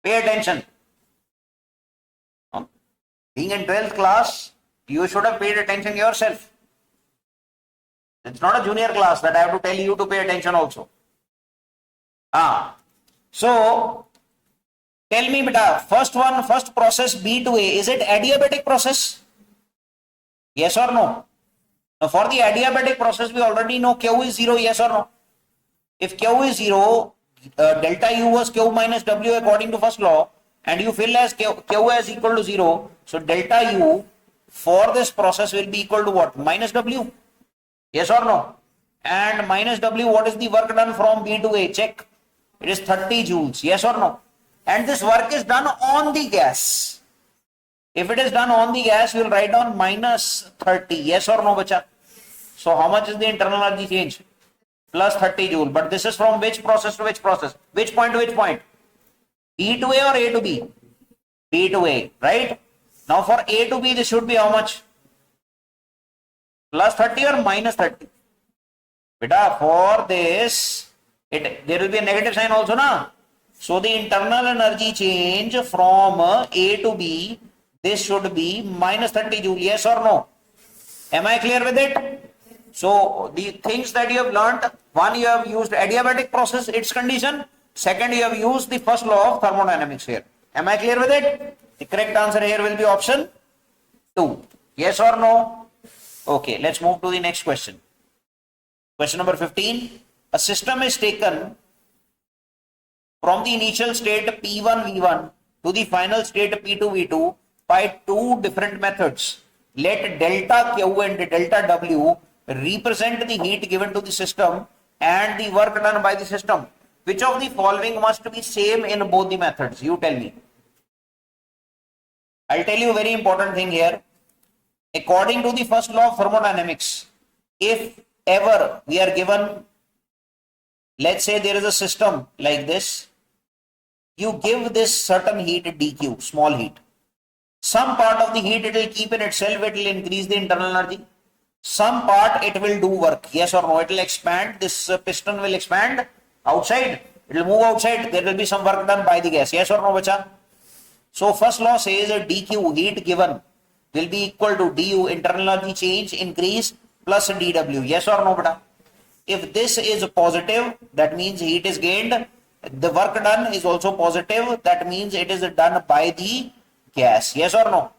Pay attention. Being in 12th class, you should have paid attention yourself. It's not a junior class that I have to tell you to pay attention also. So, tell me, beta, first process B to A, is it adiabatic process? Yes or no? Now, for the adiabatic process, we already know Q is 0, yes or no? If Q is 0, delta U was Q minus W according to first law, and you fill as Q as equal to 0, so delta U for this process will be equal to what? Minus W. Yes or no? And minus W, what is the work done from B to A? Check. It is 30 joules. Yes or no? And this work is done on the gas. If it is done on the gas, we will write down minus 30. Yes or no, bacha? So how much is the internal energy change? Plus 30 joule. But this is from which process to which process? Which point to which point? B to A or A to B? B to A, right? Now for A to B, this should be how much? Plus 30 or minus 30? Beta, for this, there will be a negative sign also, na? So the internal energy change from A to B, this should be minus 30 joule, yes or no? Am I clear with it? So the things that you have learnt, one, you have used adiabatic process, its condition. Second, you have used the first law of thermodynamics here. Am I clear with it? The correct answer here will be option 2. Yes or no? Okay, let's move to the next question. Question number 15. A system is taken from the initial state P1 V1 to the final state P2 V2 by two different methods. Let delta Q and delta W represent the heat given to the system and the work done by the system. Which of the following must be same in both the methods? You tell me. I'll tell you a very important thing here. According to the first law of thermodynamics, if ever we are given, let's say there is a system like this, you give this certain heat dq, small heat. Some part of the heat it will keep in itself, it will increase the internal energy. Some part it will do work, yes or no, it will expand, this piston will expand outside, it will move outside, there will be some work done by the gas, yes or no bacha? So first law says dq, heat given, will be equal to du, internal energy change increase, plus dw, yes or no beta? If this is positive, that means heat is gained, the work done is also positive, that means it is done by the gas, yes or no?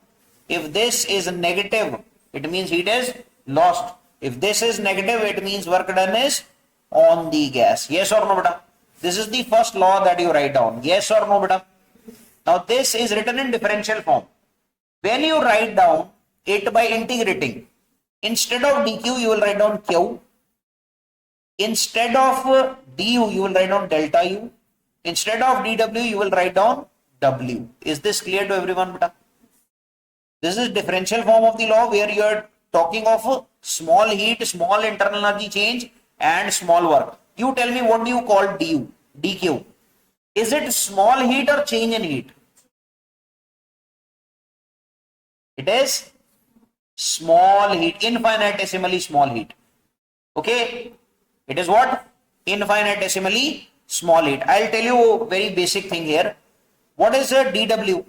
If this is negative, it means heat is lost. If this is negative, it means work done is on the gas, yes or no beta? This is the first law that you write down, yes or no beta? Now this is written in differential form. When you write down it by integrating, instead of dq you will write down q, instead of du you will write down delta u, instead of dw you will write down w. Is this clear to everyone beta? This is differential form of the law where you are talking of small heat, small internal energy change and small work. You tell me, what do you call du, dq? Is it small heat or change in heat? It is small heat, infinitesimally small heat. Okay, it is what? Infinitesimally small heat. I'll tell you a very basic thing here. What is a dw?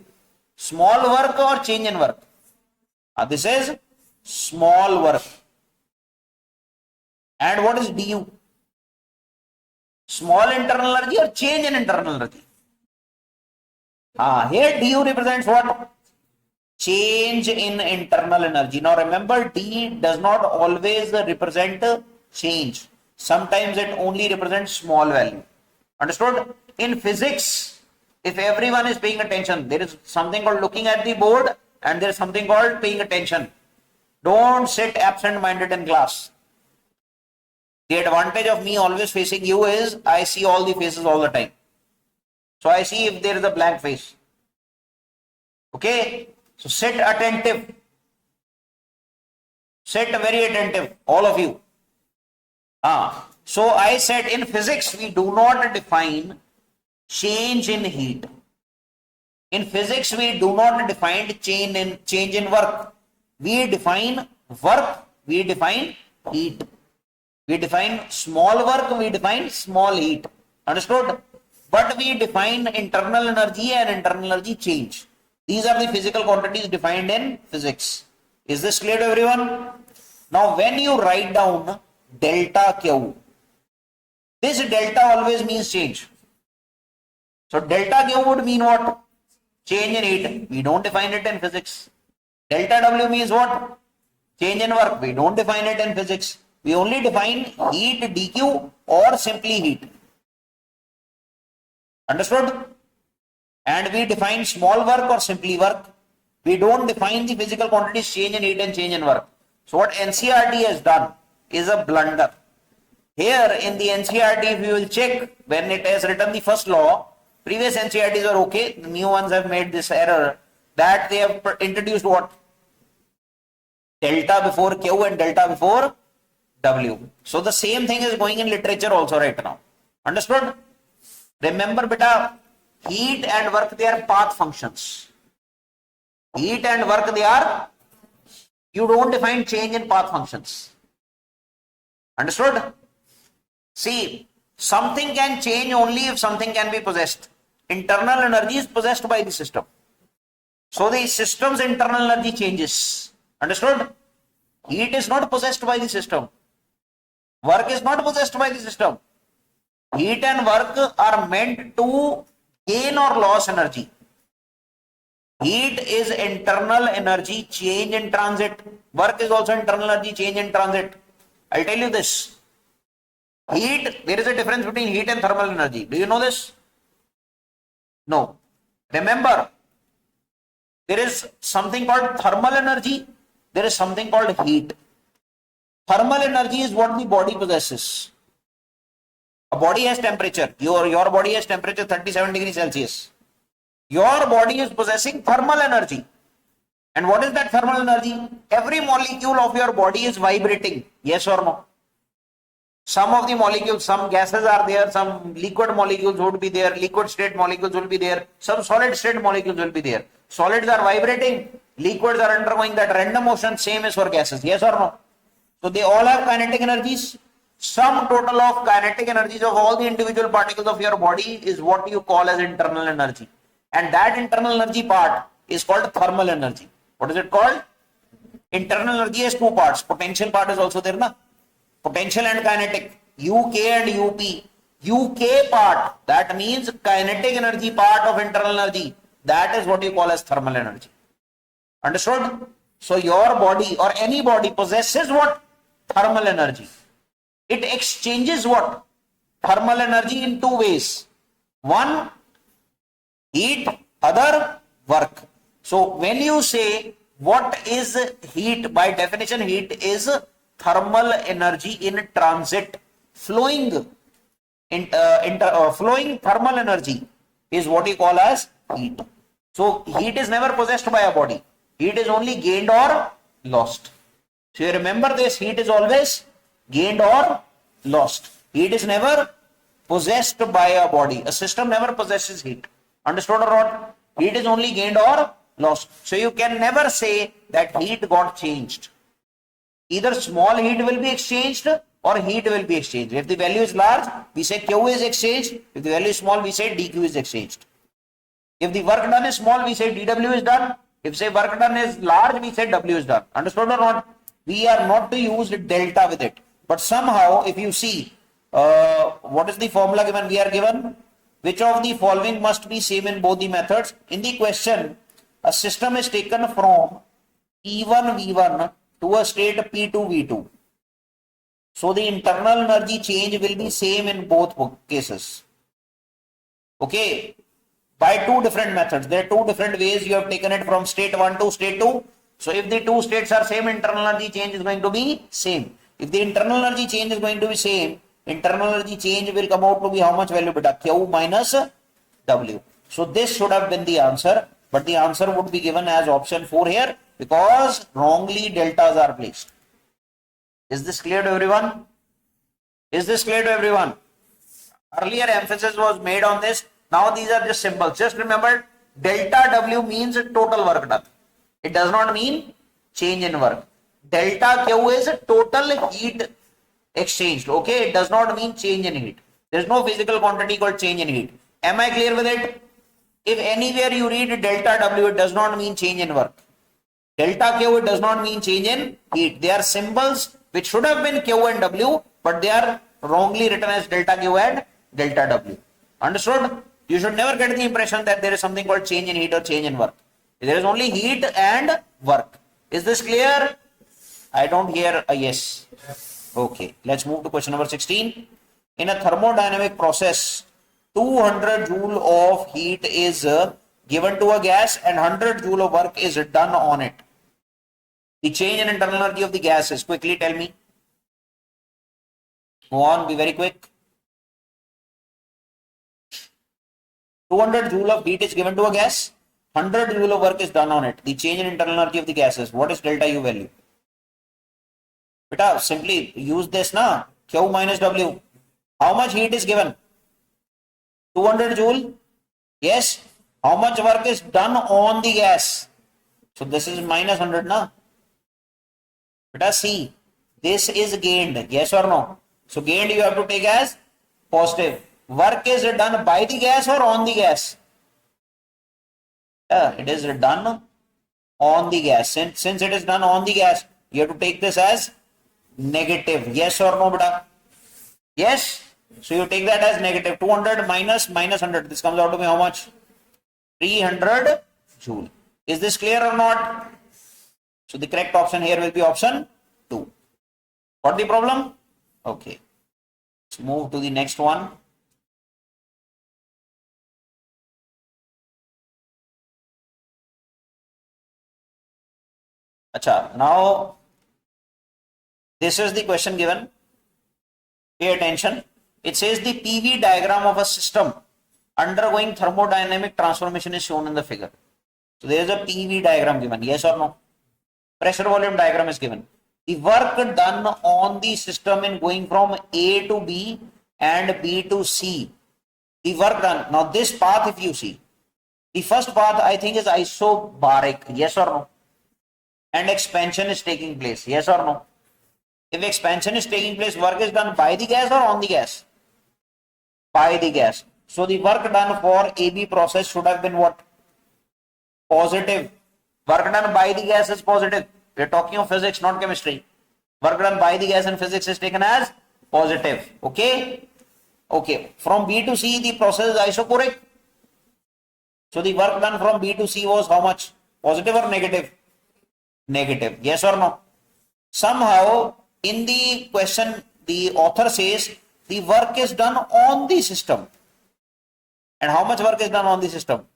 Small work or change in work? This is small work. And what is du? Small internal energy or change in internal energy? Here du represents what? Change in internal energy. Now remember, d does not always represent change. Sometimes it only represents small value. Understood? In physics, if everyone is paying attention, there is something called looking at the board and there is something called paying attention. Don't sit absent-minded in class. The advantage of me always facing you is I see all the faces all the time. So I see if there is a blank face. Okay? So sit attentive. Sit very attentive, all of you. So I said in physics we do not define change in heat. In physics we do not define change in work. We define work, we define heat. We define small work, we define small heat. Understood? But we define internal energy and internal energy change. These are the physical quantities defined in physics. Is this clear to everyone? Now when you write down delta Q, this delta always means change. So delta Q would mean what? Change in heat. We don't define it in physics. Delta W means what? Change in work. We don't define it in physics. We only define heat dq or simply heat. Understood? And we define small work or simply work. We don't define the physical quantities change in heat and change in work. So what NCERT has done is a blunder. Here in the NCERT, if you will check when it has written the first law, previous NCERTs are okay. The new ones have made this error that they have introduced what? Delta before Q and delta before W. So the same thing is going in literature also right now. Understood? Remember beta, heat and work, they are path functions. Heat and work, they are, you don't define change in path functions. Understood? See, something can change only if something can be possessed. Internal energy is possessed by the system. So the system's internal energy changes. Understood? Heat is not possessed by the system. Work is not possessed by the system. Heat and work are meant to gain or loss energy. Heat is internal energy change in transit. Work is also internal energy change in transit. I'll tell you this. Heat, there is a difference between heat and thermal energy. Do you know this? No. Remember, there is something called thermal energy. There is something called heat. Thermal energy is what the body possesses. A body has temperature. Your body has temperature 37 degrees Celsius. Your body is possessing thermal energy. And what is that thermal energy? Every molecule of your body is vibrating. Yes or no? Some of the molecules, some gases are there, some liquid molecules would be there, liquid state molecules will be there, some solid state molecules will be there. Solids are vibrating, liquids are undergoing that random motion, same as for gases. Yes or no? So they all have kinetic energies. Sum total of kinetic energies of all the individual particles of your body is what you call as internal energy. And that internal energy part is called thermal energy. What is it called? Internal energy has two parts. Potential part is also there, na? Potential and kinetic. UK and UP. UK part, that means kinetic energy part of internal energy. That is what you call as thermal energy. Understood? So your body or any body possesses what? Thermal energy. It exchanges what? Thermal energy in two ways. One, heat, other, work. So when you say what is heat, by definition heat is thermal energy in transit. Flowing flowing thermal energy is what you call as heat. So heat is never possessed by a body. Heat is only gained or lost. So you remember this, heat is always gained or lost. Heat is never possessed by a body. A system never possesses heat. Understood or not? Heat is only gained or lost. So you can never say that heat got changed. Either small heat will be exchanged or heat will be exchanged. If the value is large, we say Q is exchanged. If the value is small, we say dQ is exchanged. If the work done is small, we say dW is done. If say work done is large, we say W is done. Understood or not? We are not to use delta with it. But somehow, if you see, what is the formula given? We are given, which of the following must be same in both the methods? In the question, a system is taken from P1 V1 to a state P2 V2. So the internal energy change will be same in both cases. Okay. By two different methods. There are two different ways you have taken it from state 1 to state 2. So if the two states are same, internal energy change is going to be same. If the internal energy change is going to be same, internal energy change will come out to be how much value, beta? Q minus W. So this should have been the answer, but the answer would be given as option 4 here because wrongly deltas are placed. Is this clear to everyone? Is this clear to everyone? Earlier emphasis was made on this. Now these are just symbols. Just remember, delta W means total work done. It does not mean change in work. Delta Q is total heat exchanged. Okay, it does not mean change in heat. There is no physical quantity called change in heat. Am I clear with it? If anywhere you read delta W, it does not mean change in work. Delta Q, it does not mean change in heat. They are symbols which should have been Q and W, but they are wrongly written as delta Q and delta W. Understood? You should never get the impression that there is something called change in heat or change in work. There is only heat and work. Is this clear? I don't hear a yes. Okay, let's move to question number 16. In a thermodynamic process, 200 joule of heat is given to a gas and 100 joule of work is done on it. The change in internal energy of the gas is, quickly tell me. Go on, be very quick. 200 joule of heat is given to a gas, 100 joule of work is done on it. The change in internal energy of the gases, what is delta U value? Beta, simply use this na, Q minus W. How much heat is given? 200 joule. Yes. How much work is done on the gas? So this is minus 100 na. Beta, see, this is gained. Yes or no? So gained you have to take as positive. Work is done by the gas or on the gas? It is done on the gas. Since it is done on the gas, you have to take this as negative. Yes or no, beta? Yes. So you take that as negative. 200 minus 100. This comes out to be how much? 300 joule. Is this clear or not? So the correct option here will be option 2. Got the problem? Okay. Let's move to the next one. Acha, now this is the question given. Pay attention. It says the PV diagram of a system undergoing thermodynamic transformation is shown in the figure. So there is a PV diagram given, yes or no? Pressure volume diagram is given. The work done on the system in going from A to B and B to C. The work done. Now this path, if you see, the first path I think is isobaric, yes or no? And expansion is taking place, yes or no? If expansion is taking place, work is done by the gas or on the gas? By the gas. So the work done for AB process should have been what? Positive. Work done by the gas is positive. We are talking of physics, not chemistry. Work done by the gas in physics is taken as positive. Okay? Okay. From B to C, the process is isochoric. So the work done from B to C was how much? Positive or negative? Negative. Yes or no? Somehow, in the question, the author says the work is done on the system. And how much work is done on the system?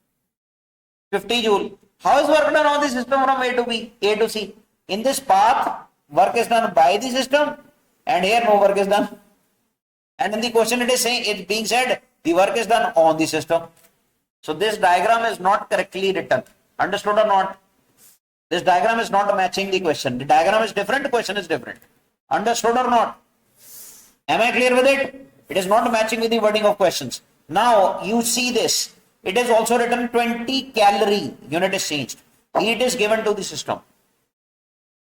50 joule. How is work done on the system from A to B, A to C? In this path, work is done by the system, and here no work is done. And in the question it is saying, it's being said, the work is done on the system. So this diagram is not correctly written. Understood or not? This diagram is not matching the question. The diagram is different, the question is different. Understood or not? Am I clear with it? It is not matching with the wording of questions. Now you see this. It is also written 20 calorie unit is changed. Heat is given to the system.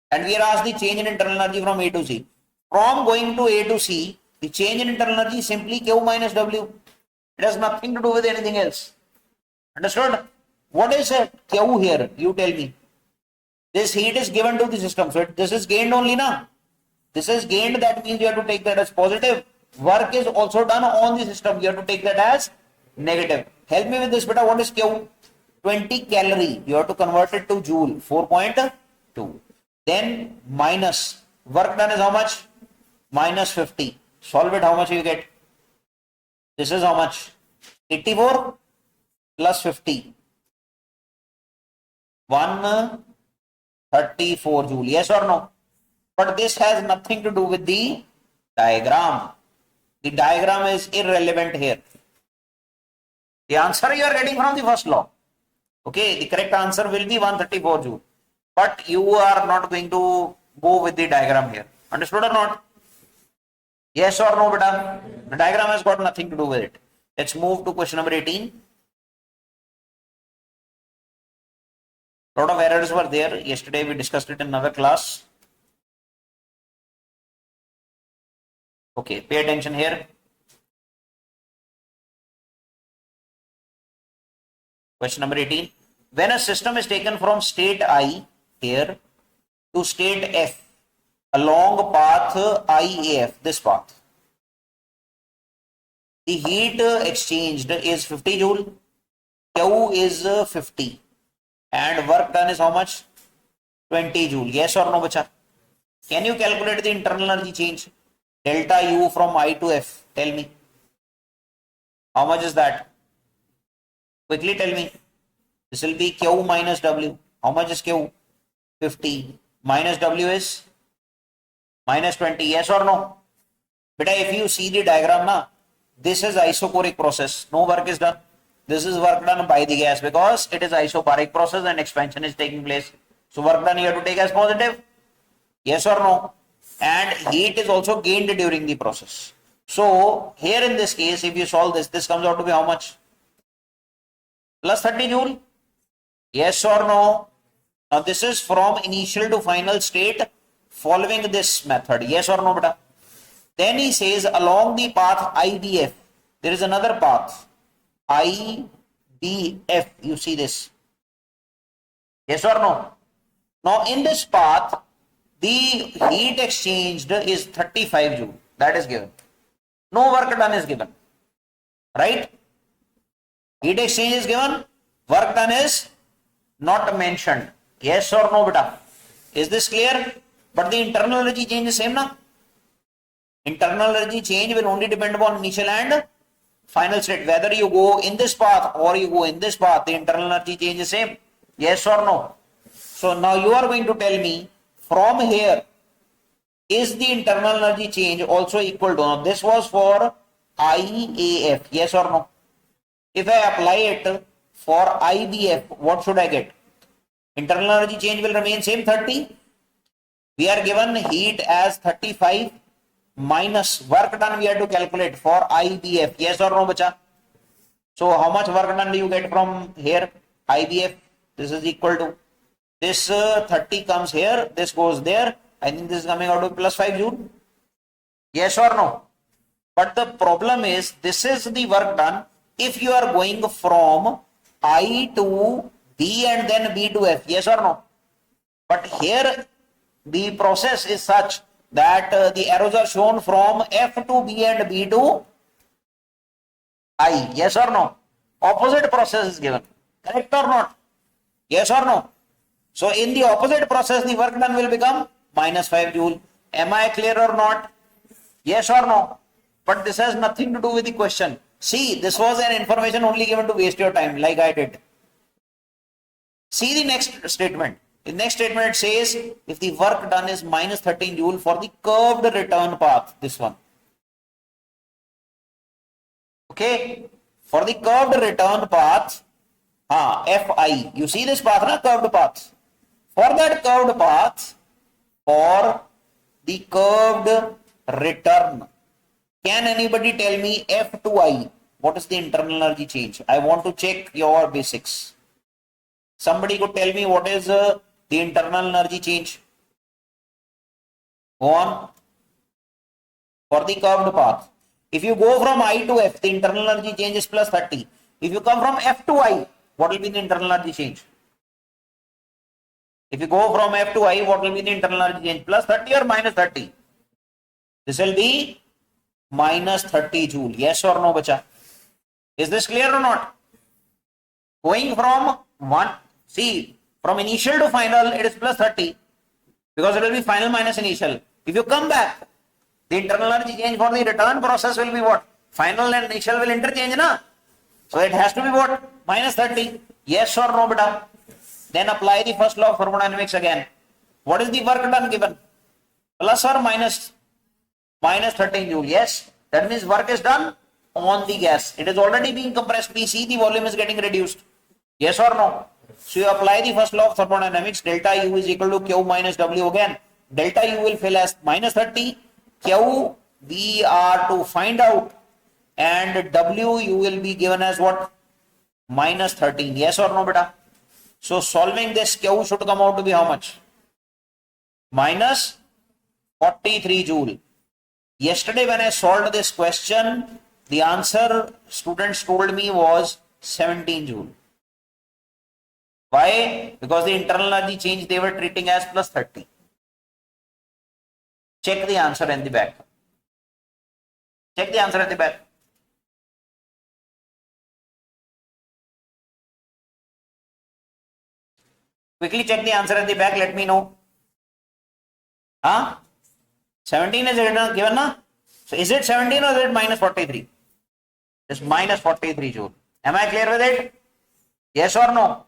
And we are asked the change in internal energy from A to C. From going to A to C, the change in internal energy is simply Q minus W. It has nothing to do with anything else. Understood? What is Q here? You tell me. This heat is given to the system. So this is gained only now. This is gained, that means you have to take that as positive. Work is also done on the system. You have to take that as negative. Help me with this, beta. What is Q? 20 calorie. You have to convert it to joule. 4.2. Then minus. Work done is how much? Minus 50. Solve it. How much you get? This is how much? 84 plus 50. 134 joule. Yes or no? But this has nothing to do with the diagram. The diagram is irrelevant here. The answer you are getting from the first law. Okay, the correct answer will be 134 joule. But you are not going to go with the diagram here. Understood or not? Yes or no, beta? The diagram has got nothing to do with it. Let's move to question number 18. A lot of errors were there. Yesterday we discussed it in another class. Okay, pay attention here. Question number 18. When a system is taken from state I here to state F along path IAF, this path, the heat exchanged is 50 joule, Q is 50, and work done is how much? 20 joule. Yes or no, bacha? Can you calculate the internal energy change? Delta U from I to F. Tell me. How much is that? Quickly tell me. This will be Q minus W. How much is Q? 50. Minus W is minus 20. Yes or no? Beta, if you see the diagram now, this is isochoric process. No work is done. This is work done by the gas because it is isobaric process and expansion is taking place. So work done you have to take as positive. Yes or no? And heat is also gained during the process. So here in this case, if you solve this, this comes out to be how much? Plus 30 joule. Yes or no? Now this is from initial to final state following this method. Yes or no, beta? Then he says along the path IBF, there is another path. IBF, you see this. Yes or no? Now in this path, the heat exchanged is 35 joule. That is given. No work done is given. Right? Heat exchange is given. Work done is not mentioned. Yes or no, beta? Is this clear? But the internal energy change is same now. Internal energy change will only depend upon initial and final state. Whether you go in this path or you go in this path, the internal energy change is same. Yes or no? So now you are going to tell me from here, is the internal energy change also equal to, now this was for IAF, yes or no? If I apply it for IBF, what should I get? Internal energy change will remain same 30. We are given heat as 35 minus work done we have to calculate for IBF. Yes or no, bacha? So how much work done do you get from here? IBF, this is equal to this 30 comes here, this goes there. I think this is coming out to plus 5 joule. Yes or no? But the problem is, this is the work done if you are going from I to B and then B to F. Yes or no? But here the process is such that the arrows are shown from F to B and B to I. Yes or no? Opposite process is given. Correct or not? Yes or no? So in the opposite process, the work done will become minus 5 joule. Am I clear or not? Yes or no? But this has nothing to do with the question. See, this was an information only given to waste your time, like I did. See the next statement. In the next statement, it says if the work done is minus 13 joule for the curved return path, this one. Okay, for the curved return path, Fi, you see this path, na? Curved path. For that curved path, for the curved return, can anybody tell me F to I? What is the internal energy change? I want to check your basics. Somebody could tell me what is the internal energy change. Go on. For the curved path. If you go from I to F, the internal energy change is plus 30. If you come from F to I, what will be the internal energy change? If you go from F to I, what will be the internal energy change? Plus 30 or minus 30? This will be minus 30 joule. Yes or no, bacha? Is this clear or not? Going from one, see, from initial to final, it is plus 30 because it will be final minus initial. If you come back, the internal energy change for the return process will be what? Final and initial will interchange, na? So it has to be what? Minus 30. Yes or no, beta? Then apply the first law of thermodynamics again. What is the work done given? Plus or minus? Minus 13 joule. Yes. That means work is done on the gas. It is already being compressed. We see the volume is getting reduced. Yes or no? So you apply the first law of thermodynamics. Delta U is equal to Q minus W again. Delta U will fill as minus 30. Q we are to find out. And W you will be given as what? Minus 13. Yes or no, beta? So solving this, Q should come out to be how much? Minus 43 joule. Yesterday when I solved this question, the answer students told me was 17 joule. Why? Because the internal energy change they were treating as plus 30. Check the answer in the back. Check the answer at the back. Quickly check the answer at the back, let me know. 17 is given, na? So is it 17 or is it minus 43? It's minus 43 joule. Am I clear with it? Yes or no?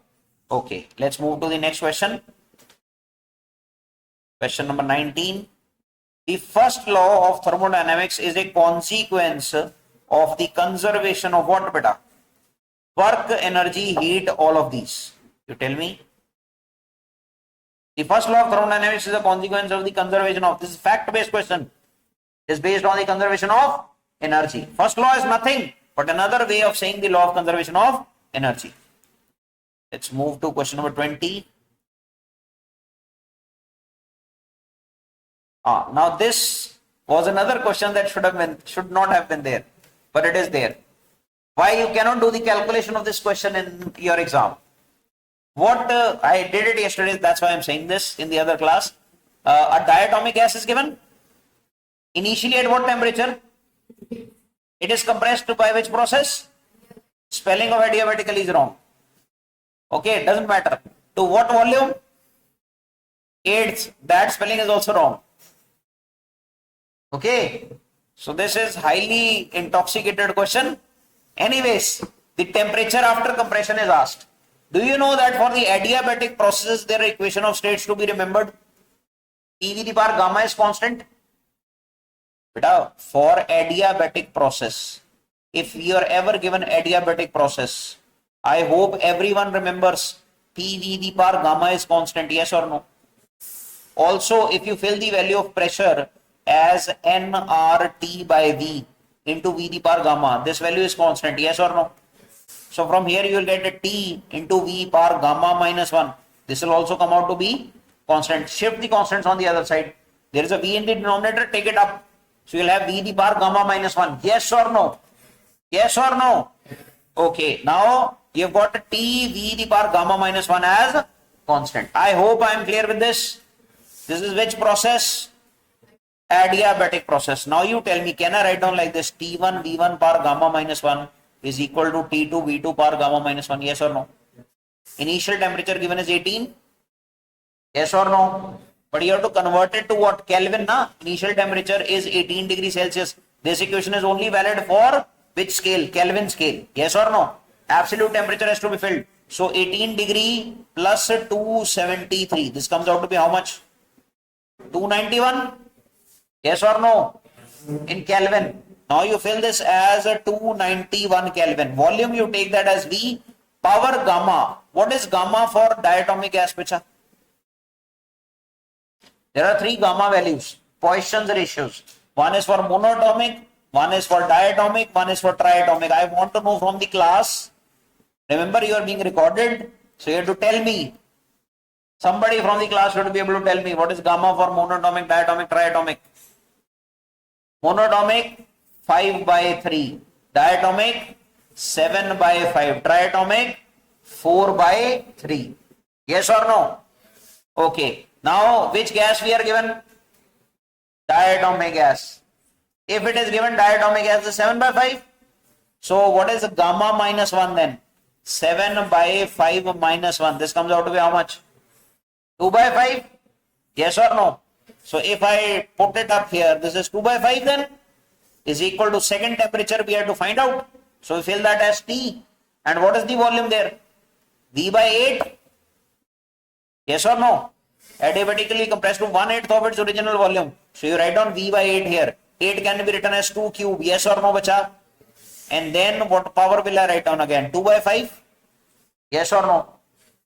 Okay, let's move to the next question. Question number 19. The first law of thermodynamics is a consequence of the conservation of what, beta? Work, energy, heat, all of these. You tell me. The first law of thermodynamics is a consequence of the conservation of, this is fact-based question. It is based on the conservation of energy. First law is nothing but another way of saying the law of conservation of energy. Let's move to question number 20. Now this was another question that should not have been there, but it is there. Why you cannot do the calculation of this question in your exam? What I did it yesterday, that's why I'm saying this in the other class. A diatomic gas is given. Initially at what temperature? It is compressed by which process? Spelling of adiabatically is wrong. Okay, it doesn't matter. To what volume? 8th. That spelling is also wrong. Okay, so this is highly intoxicated question. Anyways, the temperature after compression is asked. Do you know that for the adiabatic processes, their equation of states to be remembered? E to the power gamma is constant. Beta, for adiabatic process, if you are ever given adiabatic process, I hope everyone remembers T V the power gamma is constant, yes or no? Also, if you fill the value of pressure as nRT by V into V the power gamma, this value is constant, yes or no? So from here you will get a T into V power gamma minus 1. This will also come out to be constant. Shift the constants on the other side. There is a V in the denominator, take it up. So you will have V the power gamma minus 1. Yes or no? Yes or no? Okay, now you have got T V the power gamma minus 1 as constant. I hope I am clear with this. This is which process? Adiabatic process. Now you tell me, can I write down like this? T1 V1 power gamma minus 1 is equal to T2 V2 power gamma minus 1. Yes or no? Initial temperature given is 18. Yes or no? But you have to convert it to what? Kelvin, na? Initial temperature is 18 degrees Celsius. This equation is only valid for which scale? Kelvin scale. Yes or no? Absolute temperature has to be filled. So 18 degree plus 273. This comes out to be how much? 291. Yes or no? In Kelvin. Now you fill this as a 291 Kelvin. Volume, you take that as V. Power gamma. What is gamma for diatomic gas, Picha? There are three gamma values. Poisson's ratios. One is for monatomic, one is for diatomic, one is for triatomic. I want to know from the class. Remember, you are being recorded. So you have to tell me. Somebody from the class should be able to tell me what is gamma for monatomic, diatomic, triatomic. Monatomic 5 by 3. Diatomic 7 by 5. Triatomic 4 by 3. Yes or no? Okay. Now, which gas we are given? Diatomic gas. If it is given diatomic gas is 7 by 5. So, what is gamma minus 1 then? 7 by 5 minus 1. This comes out to be how much? 2 by 5. Yes or no? So, if I put it up here, this is 2 by 5 then is equal to second temperature we have to find out. So, we fill that as T. And what is the volume there? V by 8. Yes or no? Adiabatically compressed to 1/8 of its original volume. So you write down V by 8 here. 8 can be written as 2 cube. Yes or no, bacha? And then what power will I write down again? 2 by 5? Yes or no?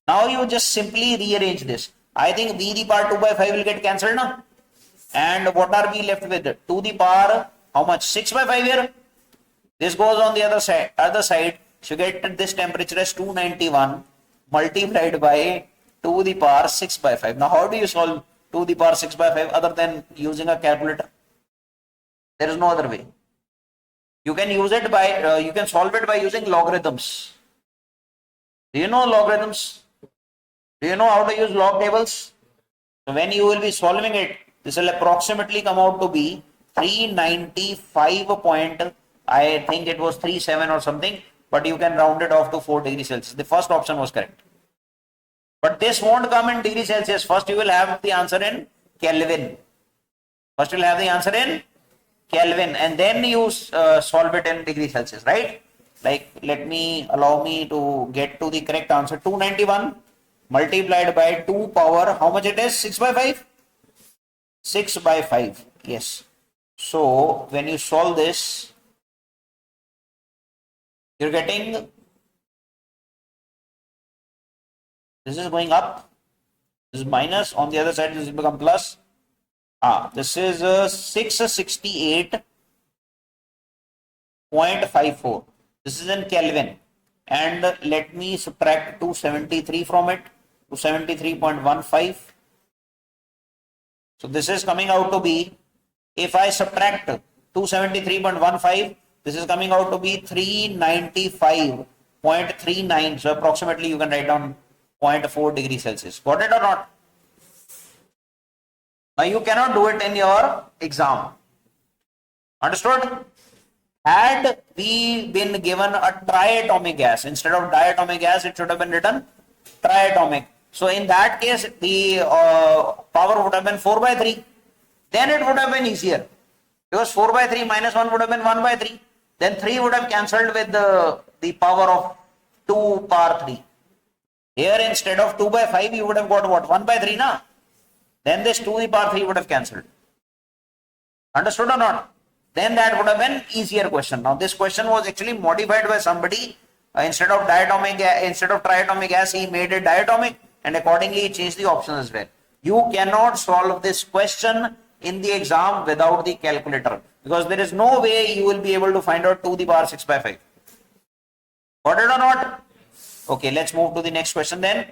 Now you just simply rearrange this. I think V the power 2 by 5 will get cancelled now. And what are we left with? 2 the power, how much? 6 by 5 here. This goes on the other side. So you get this temperature as 291 multiplied by 2 the power 6 by 5. Now, how do you solve 2 the power 6 by 5 other than using a calculator? There is no other way. You can use it by, you can solve it by using logarithms. Do you know logarithms? Do you know how to use log tables? So, when you will be solving it, this will approximately come out to be 395 point, I think it was 37 or something, but you can round it off to 4 degrees Celsius. The first option was correct. But this won't come in degrees Celsius. First you will have the answer in Kelvin. First you will have the answer in Kelvin and then you solve it in degrees Celsius, right? Like allow me to get to the correct answer. 291 multiplied by 2 power, how much it is? 6 by 5? 6 by 5, yes. So when you solve this, you're getting, this is going up, this is minus, on the other side this will become plus. This is 668.54. This is in Kelvin. And let me subtract 273 from it, 273.15. So this is coming out to be, if I subtract 273.15, this is coming out to be 395.39. So approximately you can write down 0.4 degrees Celsius. Got it or not? Now you cannot do it in your exam. Understood? Had we been given a triatomic gas, instead of diatomic gas, it should have been written triatomic. So in that case, the power would have been 4 by 3. Then it would have been easier. Because 4 by 3 minus 1 would have been 1 by 3. Then 3 would have cancelled with the power of 2 power 3. Here instead of 2 by 5, you would have got what? 1 by 3, na? Then this 2 to the power 3 would have cancelled. Understood or not? Then that would have been easier question. Now this question was actually modified by somebody Instead of triatomic gas, he made it diatomic, and accordingly he changed the options as well. You cannot solve this question in the exam without the calculator, because there is no way you will be able to find out 2 to the power 6 by 5. Got it or not? Okay, let's move to the next question then.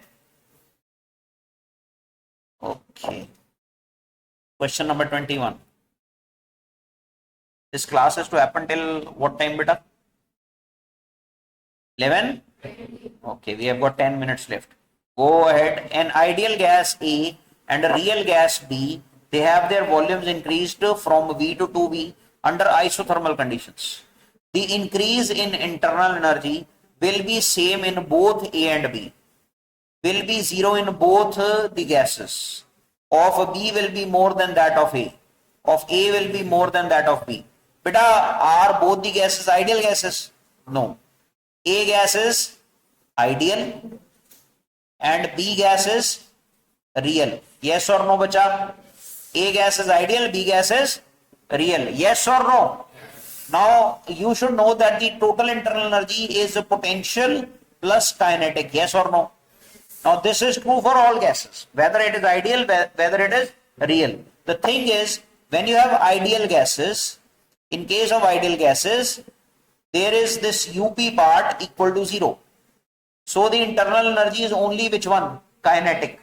Okay. Question number 21. This class is to happen till what time, beta? 11? Okay, we have got 10 minutes left. Go ahead. An ideal gas A and a real gas B, they have their volumes increased from V to 2V under isothermal conditions. The increase in internal energy will be same in both A and B. Will be zero in both the gases. Of B will be more than that of A. Of A will be more than that of B. Beta, are both the gases ideal gases? No. A gas is ideal and B gas is real. Yes or no, bacha? A gas is ideal, B gas is real. Yes or no? Now, you should know that the total internal energy is potential plus kinetic. Yes or no? Now, this is true for all gases, whether it is ideal, whether it is real. The thing is, when you have ideal gases, in case of ideal gases, there is this UP part equal to 0. So, the internal energy is only which one? Kinetic.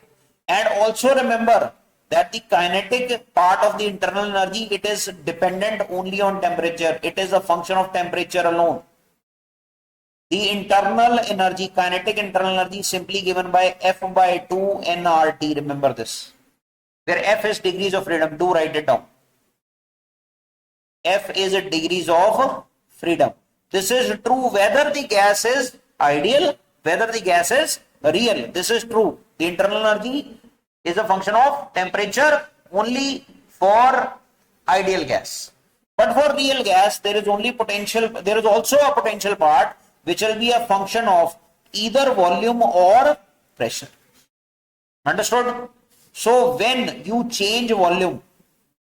And also remember that the kinetic part of the internal energy, it is dependent only on temperature. It is a function of temperature alone. The internal energy, kinetic internal energy, is simply given by F by 2 nRT. Remember this. Where F is degrees of freedom. Do write it down. F is degrees of freedom. This is true whether the gas is ideal, whether the gas is real. This is true. The internal energy is a function of temperature only for ideal gas. But for real gas, there is only potential. There is also a potential part which will be a function of either volume or pressure. Understood? So when you change volume,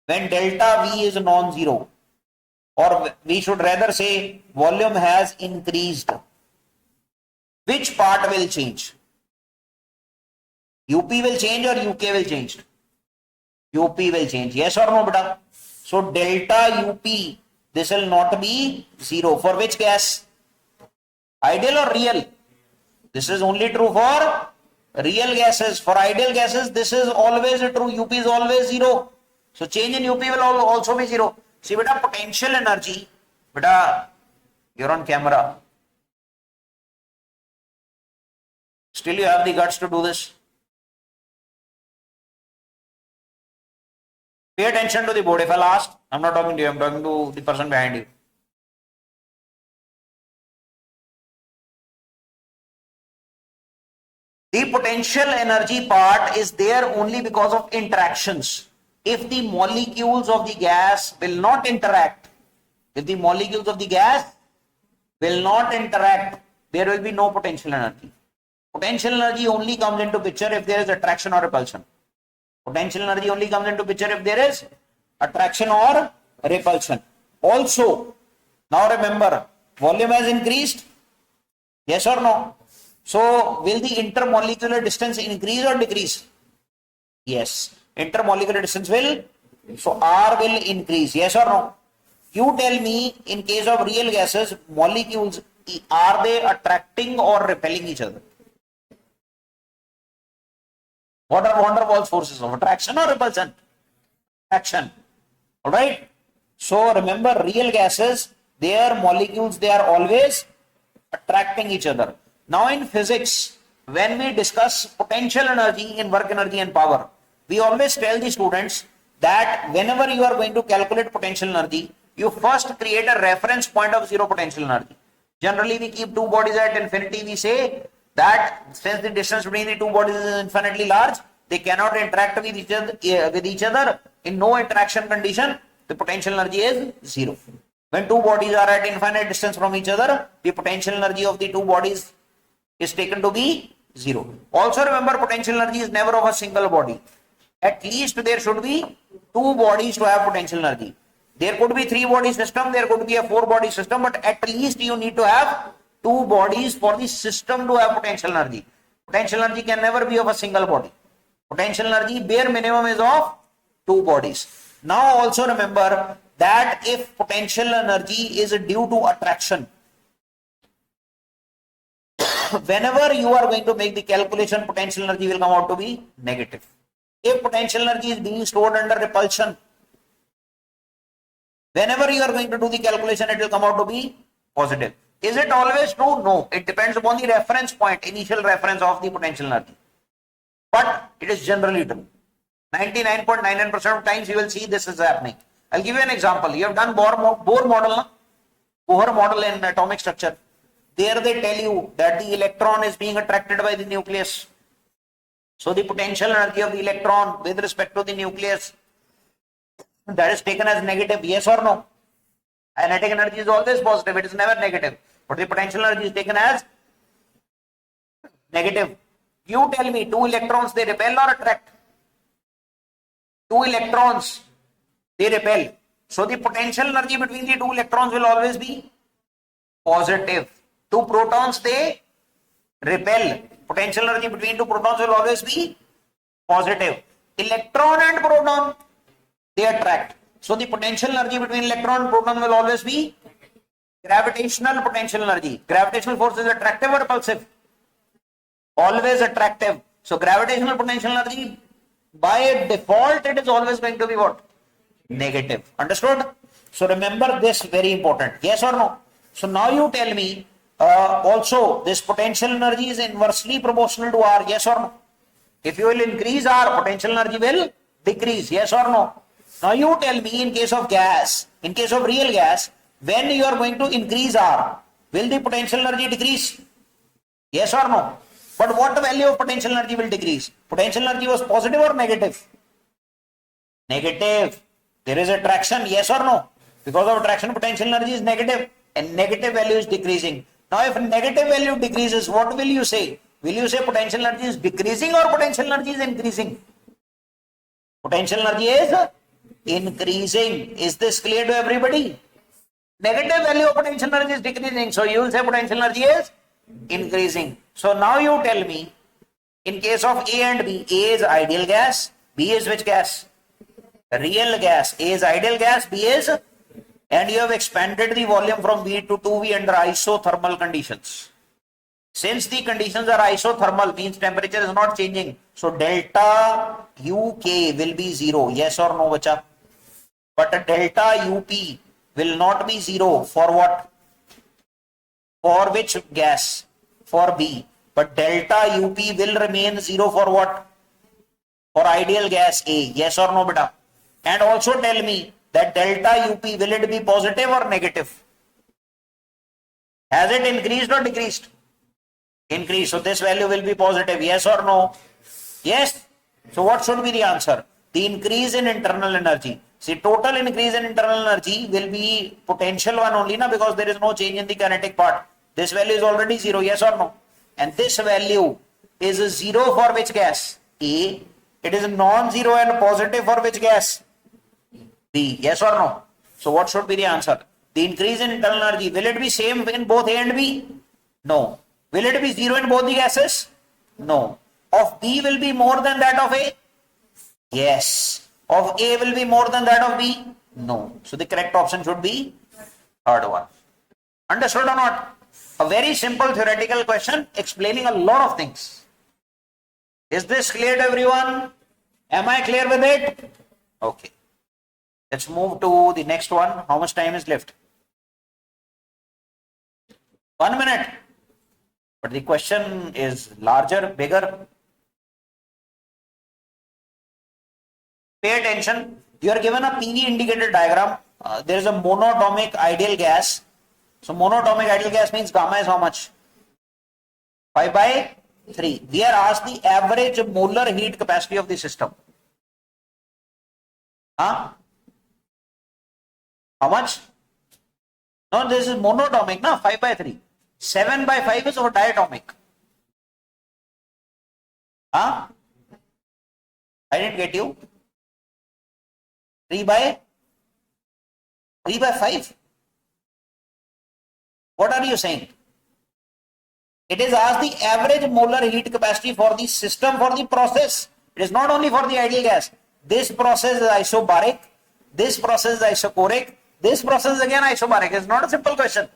when delta V is non-zero, or we should rather say volume has increased, which part will change? UP will change or UK will change? UP will change. Yes or no, beta? So delta UP, this will not be zero. For which gas? Ideal or real? This is only true for real gases. For ideal gases, this is always true. UP is always zero. So change in UP will also be zero. See, beta, potential energy, beta, you're on camera. Still you have the guts to do this. Pay attention to the board. If I'll ask, I'm not talking to you, I'm talking to the person behind you. The potential energy part is there only because of interactions. If the molecules of the gas will not interact, if the molecules of the gas will not interact, there will be no potential energy. Potential energy only comes into picture if there is attraction or repulsion. Potential energy only comes into picture if there is attraction or repulsion. Also, now remember, volume has increased. Yes or no? So, will the intermolecular distance increase or decrease? Yes. Intermolecular distance will, so R will increase. Yes or no? You tell me, in case of real gases, molecules, are they attracting or repelling each other? What are van der Waals forces of attraction or repulsion? Action. Alright? So remember, real gases, their molecules, they are always attracting each other. Now in physics, when we discuss potential energy in work energy and power, we always tell the students that whenever you are going to calculate potential energy, you first create a reference point of zero potential energy. Generally, we keep two bodies at infinity. We say that since the distance between the two bodies is infinitely large, they cannot interact with each other. In no interaction condition, the potential energy is zero. When two bodies are at infinite distance from each other, the potential energy of the two bodies is taken to be zero. Also remember, potential energy is never of a single body. At least there should be two bodies to have potential energy. There could be 3-body system, there could be a 4-body system, but at least you need to have two bodies for the system to have potential energy. Potential energy can never be of a single body. Potential energy bare minimum is of two bodies. Now also remember that if potential energy is due to attraction, whenever you are going to make the calculation, potential energy will come out to be negative. If potential energy is being stored under repulsion, whenever you are going to do the calculation, it will come out to be positive. Is it always true? No. It depends upon the reference point, initial reference of the potential energy. But it is generally true. 99.99% of times you will see this is happening. I'll give you an example. You have done Bohr model, Bohr model in atomic structure. There they tell you that the electron is being attracted by the nucleus. So the potential energy of the electron with respect to the nucleus, that is taken as negative, yes or no? Kinetic energy is always positive, it is never negative. But the potential energy is taken as negative. You tell me, two electrons, they repel or attract? Two electrons, they repel. So the potential energy between the two electrons will always be positive. Two protons, they repel. Potential energy between two protons will always be positive. Electron and proton, they attract. So the potential energy between electron and proton will always be gravitational potential energy. Gravitational force is attractive or repulsive? Always attractive. So gravitational potential energy by default it is always going to be what? Negative. Understood? So remember this, very important. Yes or no? So now you tell me also this potential energy is inversely proportional to R. Yes or no? If you will increase R, potential energy will decrease. Yes or no? Now you tell me, in case of gas, in case of real gas, when you are going to increase R, will the potential energy decrease? Yes or no? But what value of potential energy will decrease? Potential energy was positive or negative? Negative. There is attraction, yes or no? Because of attraction, potential energy is negative and negative value is decreasing. Now if negative value decreases, what will you say? Will you say potential energy is decreasing or potential energy is increasing? Potential energy is increasing. Is this clear to everybody? Negative value of potential energy is decreasing. So you will say potential energy is increasing. So now you tell me, in case of A and B, A is ideal gas, B is which gas? Real gas. A is ideal gas, B is, and you have expanded the volume from B to 2V under isothermal conditions. Since the conditions are isothermal, means temperature is not changing. So delta UK will be 0. Yes or no, bacha? But delta UP will not be 0 for what? For which gas? For B. But delta UP will remain 0 for what? For ideal gas A. Yes or no, beta? And also tell me that delta UP, will it be positive or negative? Has it increased or decreased? Increased. So this value will be positive. Yes or no? Yes. So what should be the answer? The increase in internal energy. See, total increase in internal energy will be potential one only, na, because there is no change in the kinetic part. This value is already 0. Yes or no? And this value is 0 for which gas? A. It is non-zero and positive for which gas? B. Yes or no? So what should be the answer? The increase in internal energy, will it be same in both A and B? No. Will it be 0 in both the gases? No. Of B will be more than that of A? Yes. Of A will be more than that of B? No. So the correct option should be third one. Understood or not? A very simple theoretical question explaining a lot of things. Is this clear to everyone? Am I clear with it? Okay. Let's move to the next one. How much time is left? 1 minute. But the question is larger, bigger. Pay attention. You are given a PV indicator diagram. There is a monatomic ideal gas. So monatomic ideal gas means gamma is how much? 5/3. We are asked the average molar heat capacity of the system. Huh? How much? No, this is monatomic, na? 5/3. 7/5 is for diatomic. Huh? I didn't get you. 3/5? What are you saying? It is asked the average molar heat capacity for the system for the process. It is not only for the ideal gas. This process is isobaric. This process is isochoric. This process is again isobaric. It's not a simple question.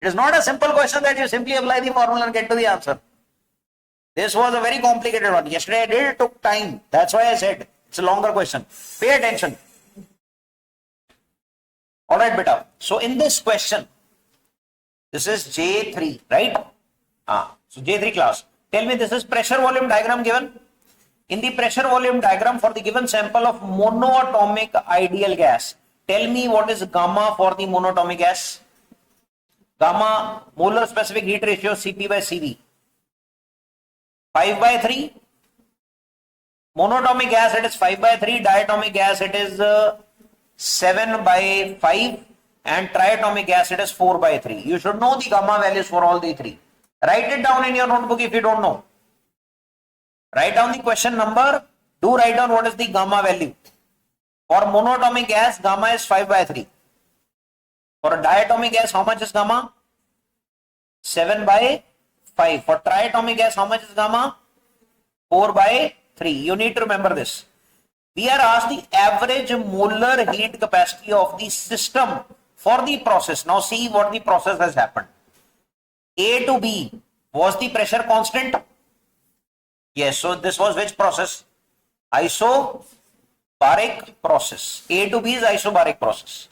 It is not a simple question that you simply apply the formula and get to the answer. This was a very complicated one. Yesterday I did, it took time. That's why I said it's a longer question. Pay attention. Alright, beta. So in this question, this is J3, right? So J3 class. Tell me, this is pressure volume diagram given. In the pressure volume diagram for the given sample of monoatomic ideal gas, tell me what is gamma for the monoatomic gas? Gamma, molar specific heat ratio, Cp by Cv. 5 by 3. Monatomic gas, it is 5 by 3. Diatomic gas, it is 7 by 5. And triatomic gas, it is 4 by 3. You should know the gamma values for all the three. Write it down in your notebook if you don't know. Write down the question number. Do write down what is the gamma value. For monatomic gas, gamma is 5 by 3. For a diatomic gas, how much is gamma? 7 by 5. For triatomic gas, how much is gamma? 4 by 3. You need to remember this. We are asked the average molar heat capacity of the system for the process. Now see what the process has happened. A to B, was the pressure constant? Yes, so this was which process? Isobaric process. A to B is isobaric process.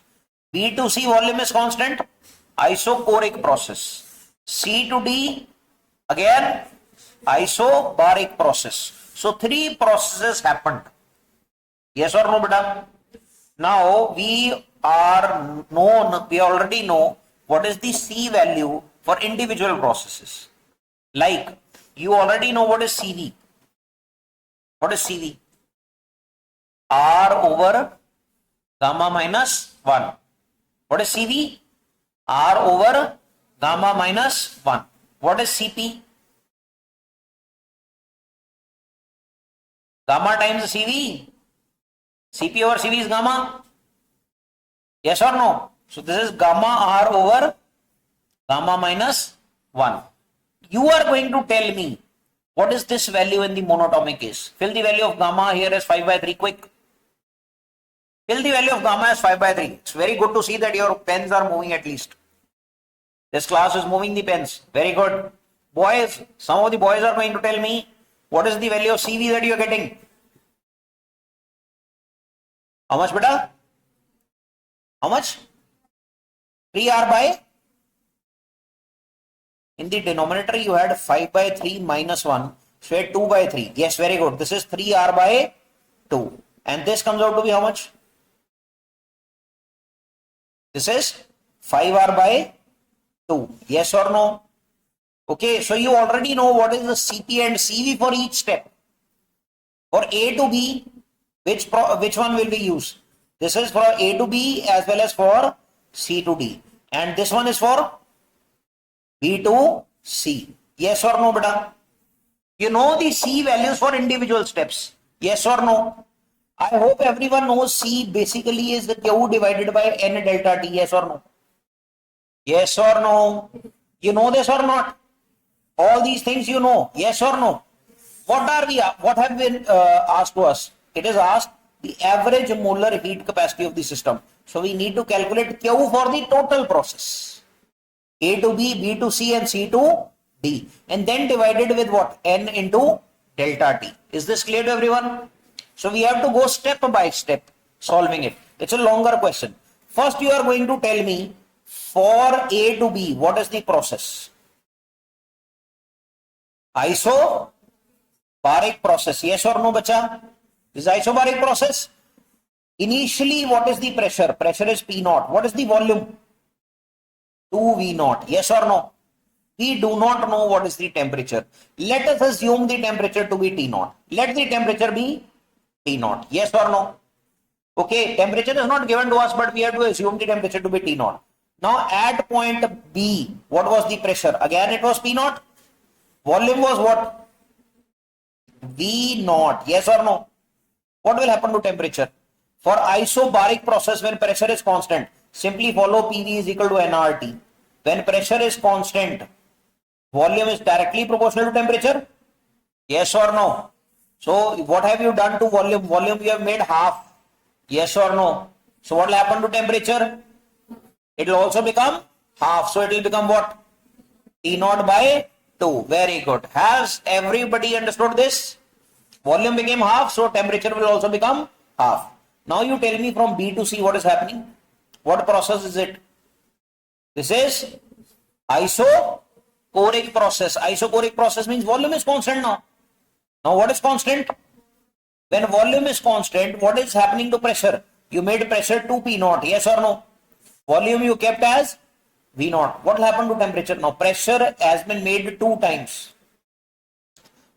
B to C volume is constant, isochoric process. C to D, again, isobaric process. So three processes happened. Yes or no, beta? Now we already know what is the C value for individual processes. Like, you already know what is CV. What is CV? R over gamma minus 1. What is CV? R over gamma minus 1. What is CP? Gamma times CV. CP over CV is gamma. Yes or no? So this is gamma R over gamma minus 1. You are going to tell me what is this value in the monatomic case. Fill the value of gamma here as 5 by 3 quick. Fill the value of gamma as 5 by 3. It's very good to see that your pens are moving at least. This class is moving the pens. Very good. Boys, some of the boys are going to tell me what is the value of CV that you are getting. How much, beta? How much? 3R by? In the denominator, you had 5 by 3 minus 1. So you had 2 by 3. Yes, very good. This is 3R by 2. And this comes out to be how much? This is 5R by 2. Yes or no? Okay, so you already know what is the CP and CV for each step. For A to B, which one will be used? This is for A to B as well as for C to D. And this one is for B to C. Yes or no, beta? You know the C values for individual steps. Yes or no? I hope everyone knows C basically is the Q divided by N delta T. Yes or no? Yes or no? You know this or not? All these things you know. Yes or no? What have been asked to us? It is asked the average molar heat capacity of the system. So we need to calculate Q for the total process. A to B, B to C and C to D. And then divided with what? N into delta T. Is this clear to everyone? So we have to go step by step solving it. It's a longer question. First you are going to tell me for A to B, what is the process? Isobaric process. Yes or no, bacha? This is isobaric process. Initially, what is the pressure? Pressure is P naught. What is the volume? 2V naught. Yes or no? We do not know what is the temperature. Let us assume the temperature to be T naught. Let the temperature be T naught. Yes or no? Okay, temperature is not given to us, but we have to assume the temperature to be T naught. Now at point B, what was the pressure? Again, it was P naught. Volume was what? V naught. Yes or no? What will happen to temperature? For isobaric process, when pressure is constant, simply follow PV is equal to nRT. when pressure is constant, volume is directly proportional to temperature? Yes or no? So what have you done to volume? Volume you have made half. Yes or no? So what will happen to temperature? It will also become half. So it will become what? T naught by 2. Very good. Has everybody understood this? Volume became half, so temperature will also become half. Now you tell me from B to C what is happening. What process is it? This is isochoric process. Isochoric process means volume is constant now. Now what is constant? When volume is constant, what is happening to pressure? You made pressure to P naught, yes or no? Volume you kept as V naught. What will happen to temperature? Now pressure has been made 2 times.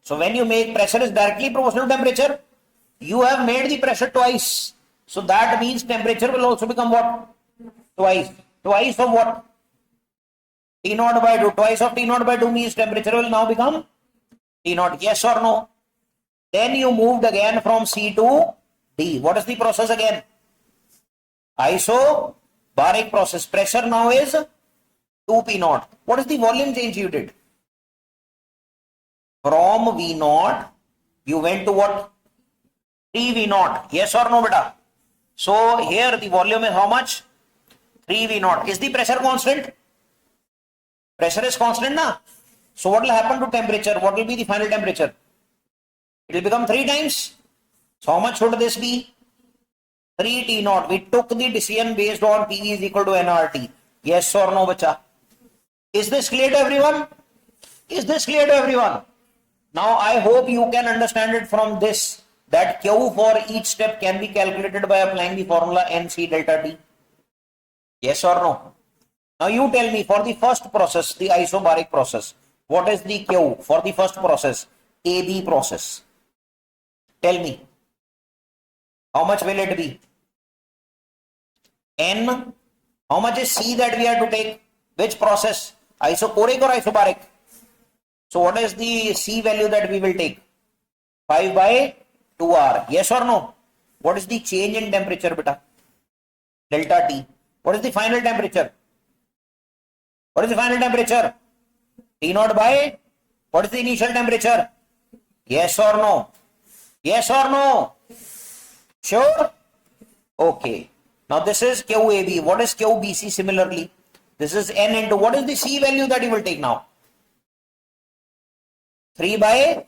So when you make pressure is directly proportional to temperature, you have made the pressure twice. So that means temperature will also become what? Twice. Twice of what? T naught by 2. Twice of T naught by 2 means temperature will now become T naught. Yes or no? Then you moved again from C to D. What is the process again? Isobaric process. Pressure now is 2 P naught. What is the volume change you did? From V naught, you went to what? 3 V naught. Yes or no, beta? So here the volume is how much? 3 V naught. Is the pressure constant? Pressure is constant, na? So what will happen to temperature? What will be the final temperature? It will become 3 times. So how much should this be? 3 T naught. We took the decision based on PV is equal to nRT. Yes or no, bacha? Is this clear to everyone? Is this clear to everyone? Now I hope you can understand it from this, that Q for each step can be calculated by applying the formula NC delta T. Yes or no? Now you tell me, for the first process, the isobaric process, what is the Q for the first process, AB process? Tell me. How much will it be? N. How much is C that we have to take? Which process? Isochoric or isobaric? So what is the C value that we will take? 5 by 2R. Yes or no? What is the change in temperature, beta? Delta T. What is the final temperature? What is the final temperature? T naught by, what is the initial temperature? Yes or no? Yes or no? Sure? Okay. Now this is QAB. What is QBC similarly? This is N into, what is the C value that you will take now? 3 by,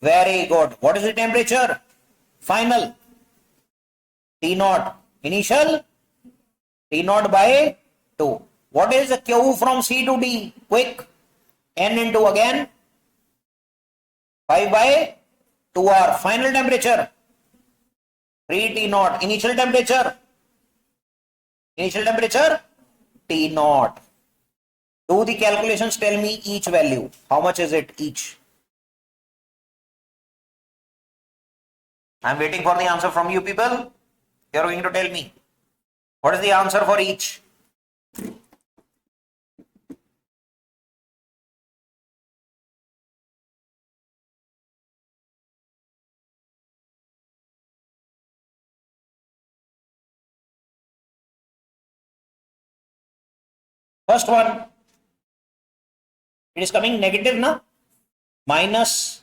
very good. What is the temperature? Final. T naught. Initial. T naught by 2. What is the Q from C to D? Quick. N into again 5 by 2R. Final temperature 3 T naught. Initial temperature T naught. Do the calculations, tell me each value. How much is it each? I am waiting for the answer from you people. You are going to tell me. What is the answer for each? First one, it is coming negative, na? Minus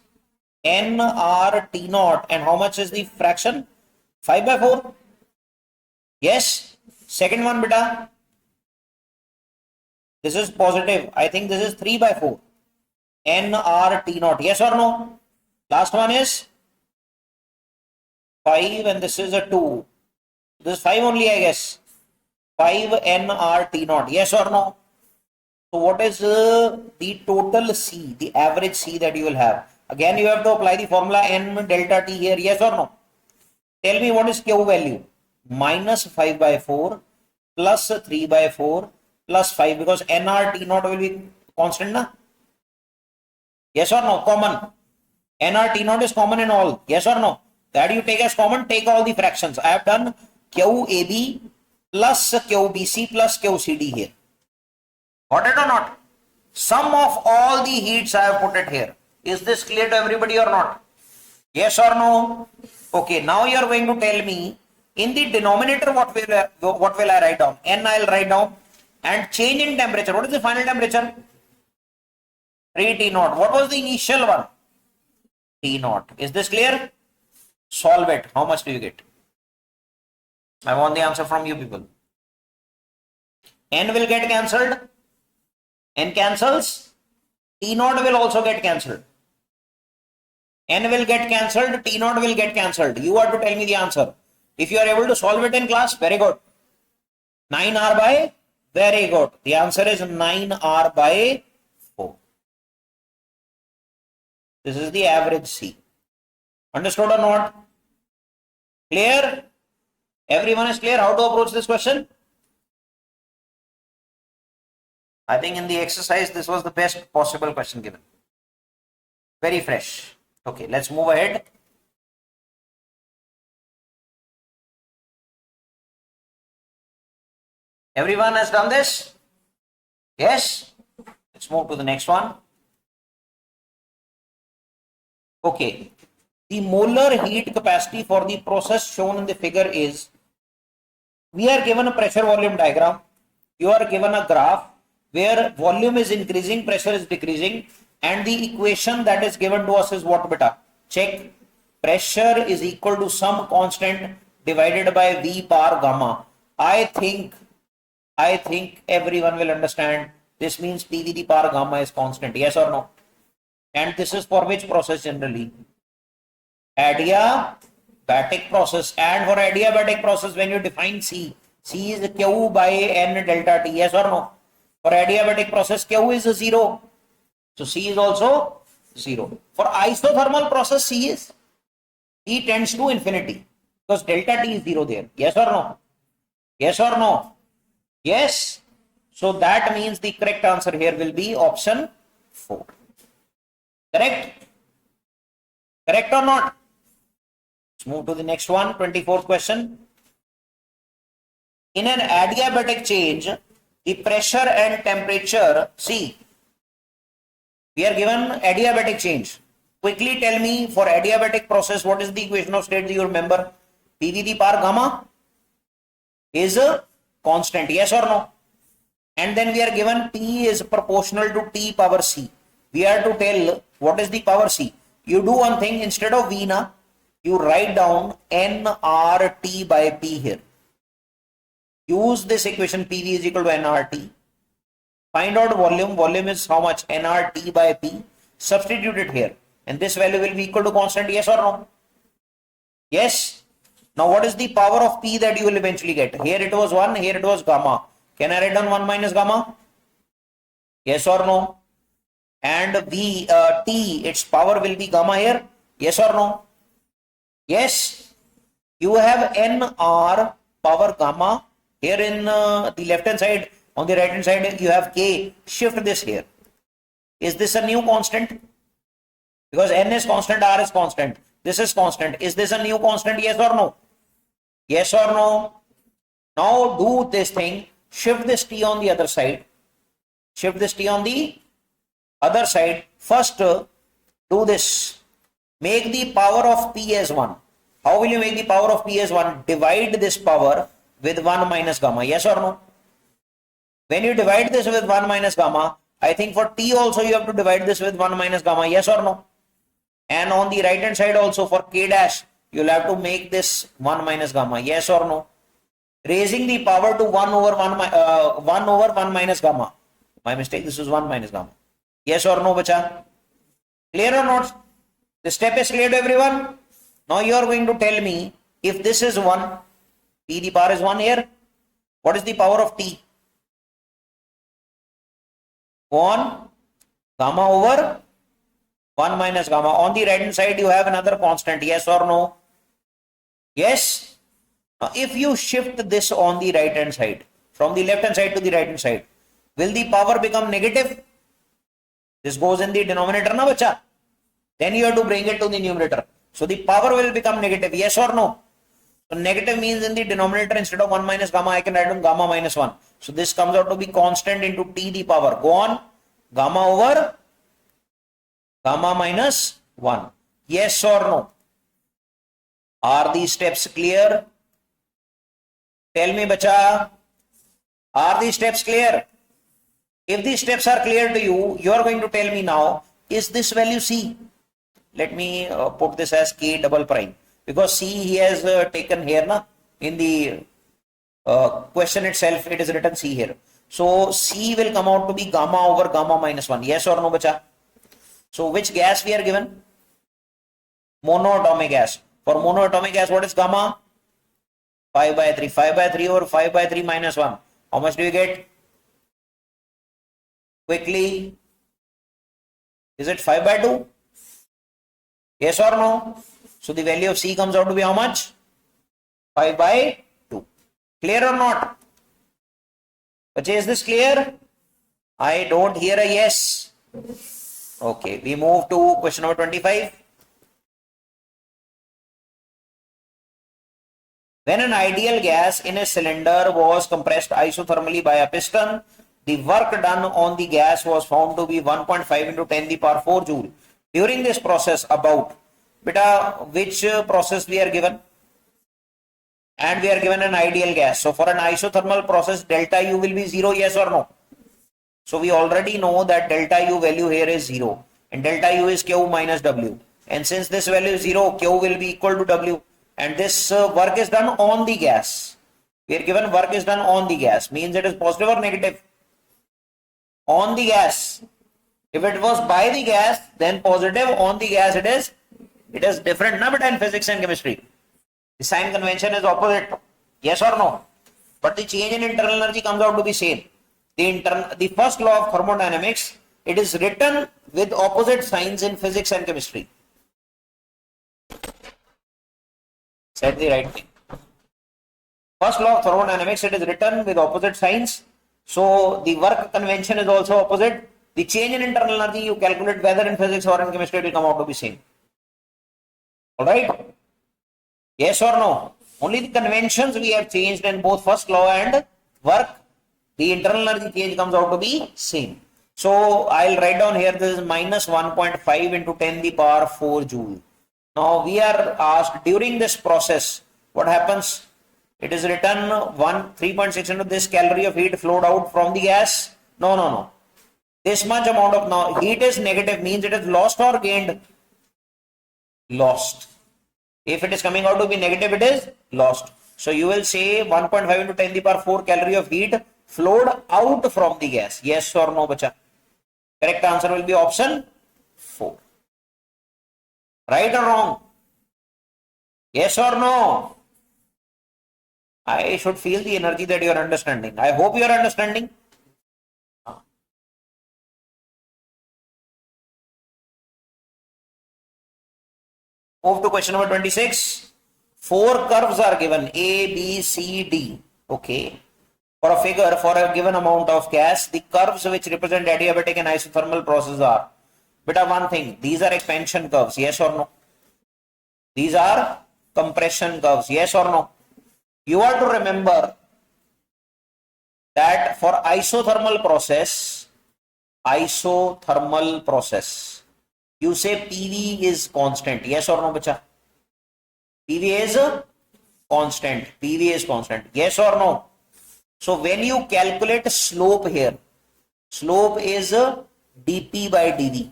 NR T naught, and how much is the fraction? 5 by 4. Yes. Second one, beta. This is positive. I think this is 3 by 4. NR T naught. Yes or no? Last one is 5 and this is a 2. This is 5 only, I guess. 5 NR T naught. Yes or no? So what is the total C, the average C that you will have? Again, you have to apply the formula N delta T here. Yes or no? Tell me what is Q value? Minus 5 by 4 plus 3 by 4 plus 5, because NR T naught will be constant, na? Yes or no? Common. NR T naught is common in all. Yes or no? That you take as common, take all the fractions. I have done QAB plus QBC plus QCD here. Got it or not? Sum of all the heats I have put it here. Is this clear to everybody or not? Yes or no? Okay, now you are going to tell me in the denominator what will I write down? N I will write down and change in temperature. What is the final temperature? 3 T naught. What was the initial one? T naught. Is this clear? Solve it. How much do you get? I want the answer from you people. N will get cancelled. N cancels. T naught will also get cancelled. N will get cancelled. T naught will get cancelled. You are to tell me the answer. If you are able to solve it in class, very good. 9R by, very good. The answer is 9R by 4. This is the average C. Understood or not? Clear? Everyone is clear how to approach this question? I think in the exercise, this was the best possible question given. Very fresh. Okay, let's move ahead. Everyone has done this? Yes? Let's move to the next one. Okay. The molar heat capacity for the process shown in the figure is, we are given a pressure volume diagram. You are given a graph where volume is increasing, pressure is decreasing, and the equation that is given to us is what, beta? Check. Pressure is equal to some constant divided by V bar gamma. I think everyone will understand this means PV the power gamma is constant. Yes or no? And this is for which process generally? Adiabatic process. And for adiabatic process, when you define C is Q by N delta T. Yes or no? For adiabatic process, Q is 0. So C is also 0. For isothermal process, C tends to infinity because delta T is 0 there. Yes or no? Yes or no? Yes. So that means the correct answer here will be option 4. Correct? Correct or not? Let's move to the next one, 24th question. In an adiabatic change, the pressure and temperature, see, we are given adiabatic change. Quickly tell me for adiabatic process, what is the equation of state? Do you remember? PV the power gamma is a constant. Yes or no? And then we are given P is proportional to T power C. We are to tell what is the power C. You do one thing, instead of V na, you write down nRT by P here. Use this equation, PV is equal to nRT. Find out volume. Volume is how much? nRT by P. Substitute it here. And this value will be equal to constant. Yes or no? Yes. Now what is the power of P that you will eventually get? Here it was 1, here it was gamma. Can I write down 1 minus gamma? Yes or no? And T, its power will be gamma here. Yes or no? Yes. You have NR power gamma. Here in the left hand side, on the right hand side, you have K. Shift this here. Is this a new constant? Because N is constant, R is constant. This is constant. Is this a new constant? Yes or no? Yes or no? Now do this thing. Shift this T on the other side. Shift this T on the other side. First, do this. Make the power of P as 1. How will you make the power of P as 1? Divide this power with 1 minus gamma. Yes or no? When you divide this with 1 minus gamma, I think for T also you have to divide this with 1 minus gamma. Yes or no? And on the right hand side also for K dash, you'll have to make this 1 minus gamma. Yes or no? Raising the power to 1 over 1 minus gamma. My mistake, this is 1 minus gamma. Yes or no, bacha? Clear or not? The step is clear to everyone? Now you are going to tell me if this is 1, T the power is 1 here. What is the power of T? 1 gamma over 1 minus gamma. On the right hand side, you have another constant. Yes or no? Yes. Now, if you shift this on the right hand side, from the left hand side to the right hand side, will the power become negative? This goes in the denominator, na bacha? Then you have to bring it to the numerator. So the power will become negative. Yes or no? So negative means in the denominator, instead of 1 minus gamma, I can write down gamma minus 1. So this comes out to be constant into T the power. Go on. Gamma over gamma minus 1. Yes or no? Are these steps clear? Tell me, bacha. Are these steps clear? If these steps are clear to you, you are going to tell me now, is this value C? Let me put this as K double prime, because C he has taken here na, in the question itself, it is written C here. So C will come out to be gamma over gamma minus 1. Yes or no, bacha? So which gas we are given? Monoatomic gas. For monoatomic gas, what is gamma? 5 by 3. 5 by 3 over 5 by 3 minus 1. How much do you get? Quickly. Is it 5 by 2? Yes or no? So the value of C comes out to be how much? 5 by 2. Clear or not? But is this clear? I don't hear a yes. Okay, we move to question number 25. When an ideal gas in a cylinder was compressed isothermally by a piston, the work done on the gas was found to be 1.5 into 10 the power 4 joule. During this process, about, beta, which process we are given? And we are given an ideal gas. So for an isothermal process, delta U will be 0, yes or no? So we already know that delta U value here is 0. And delta U is Q minus W. And since this value is 0, Q will be equal to W. And this work is done on the gas. We are given work is done on the gas. Means it is positive or negative? On the gas. If it was by the gas, then positive. On the gas it is different. Now, but in physics and chemistry, the sign convention is opposite. Yes or no? But the change in internal energy comes out to be same. The first law of thermodynamics, it is written with opposite signs in physics and chemistry. Said the right thing. First law of thermodynamics, it is written with opposite signs. So the work convention is also opposite. The change in internal energy you calculate whether in physics or in chemistry, it will come out to be same. Alright? Yes or no? Only the conventions we have changed in both first law and work. The internal energy change comes out to be same. So I'll write down here this is minus 1.5 into 10 the power 4 joule. Now we are asked during this process, what happens? It is written 3.6 into this calorie of heat flowed out from the gas. No. This much amount of now heat is negative, means it is lost or gained? Lost. If it is coming out to be negative, it is lost. So you will say 1.5 into 10 the power 4 calorie of heat flowed out from the gas. Yes or no, bacha? Correct answer will be option 4. Right or wrong? Yes or no? I should feel the energy that you are understanding. I hope you are understanding. Move to question number 26. 4 curves are given A, B, C, D. Okay. For a figure for a given amount of gas, the curves which represent adiabatic and isothermal processes are. Beta, one thing, these are expansion curves, yes or no? These are compression curves, yes or no? You are to remember that for isothermal process, you say PV is constant, yes or no, bacha? PV is constant, yes or no? So when you calculate slope here, slope is dP by dV.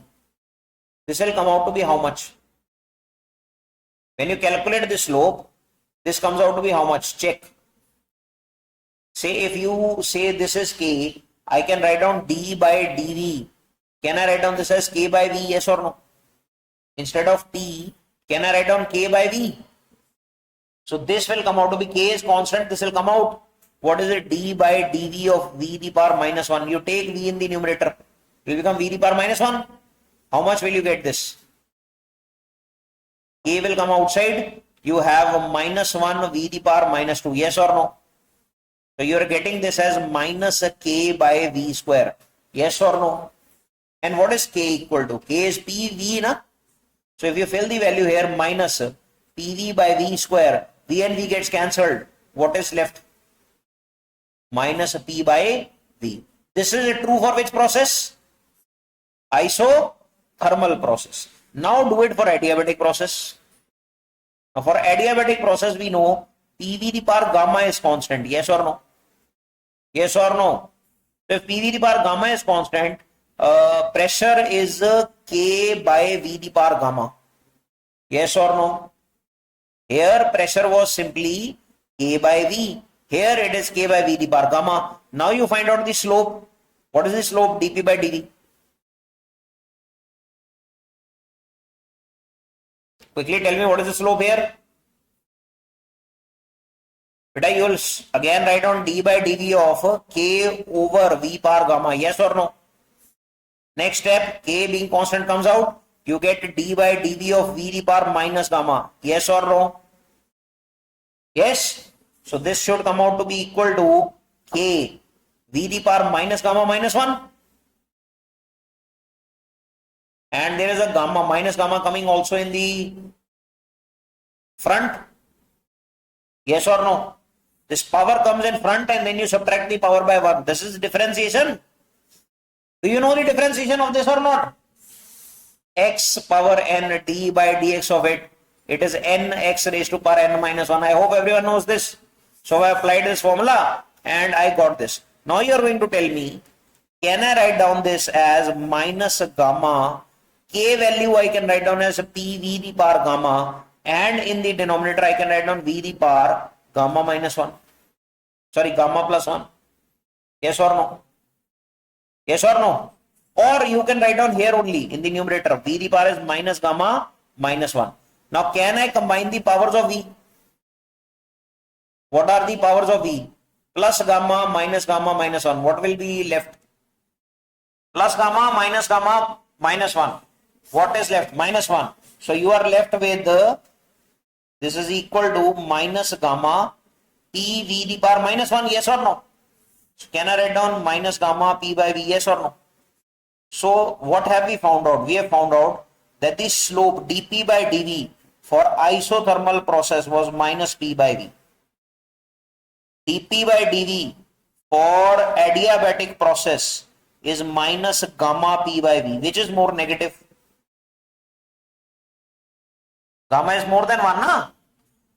This will come out to be how much? When you calculate the slope, this comes out to be how much? Check. Say if you say this is K, I can write down D by dV. Can I write down this as K by V? Yes or no? Instead of T, can I write down K by V? So this will come out to be K is constant. This will come out. What is it? D by dV of V the power minus 1. You take V in the numerator. It will become V the power minus 1. How much will you get this? K will come outside. You have minus 1 V the power minus 2. Yes or no? So you are getting this as minus K by V square. Yes or no? And what is K equal to? K is PV, na? So if you fill the value here, minus PV by V square, V and V gets cancelled. What is left? Minus P by V. This is true for which process? Isothermal process. Now do it for adiabatic process. Now for adiabatic process, we know PV the power gamma is constant. Yes or no? Yes or no? So if P V the power gamma is constant, pressure is K by V the power gamma. Yes or no? Here pressure was simply K by V. Here it is K by V the power gamma. Now you find out the slope. What is the slope? dP by dV. Quickly tell me what is the slope here? Beta, you will again write on d by dv of K over V power gamma. Yes or no? Next step, K being constant comes out. You get d by dv of V the power minus gamma. Yes or no? Yes. So this should come out to be equal to K V the power minus gamma minus 1. And there is a gamma minus gamma coming also in the front. Yes or no? This power comes in front and then you subtract the power by 1. This is differentiation. Do you know the differentiation of this or not? X power n d by dx of it. It is n x raised to power n minus 1. I hope everyone knows this. So I applied this formula and I got this. Now you are going to tell me, can I write down this as minus gamma? K value I can write down as P V the power gamma, and in the denominator I can write down V the power gamma minus 1. Sorry, gamma plus 1. Yes or no? Yes or no? Or you can write down here only in the numerator. V the power is minus gamma minus 1. Now can I combine the powers of V? What are the powers of V? Plus gamma minus 1. What will be left? Plus gamma minus 1. What is left? Minus 1. So you are left with this is equal to minus gamma P V the power minus 1. Yes or no? So can I write down minus gamma P by V? Yes or no? So what have we found out? We have found out that the slope dP by dV for isothermal process was minus P by V. dP by dV for adiabatic process is minus gamma P by V. Which is more negative? Gamma is more than 1, na?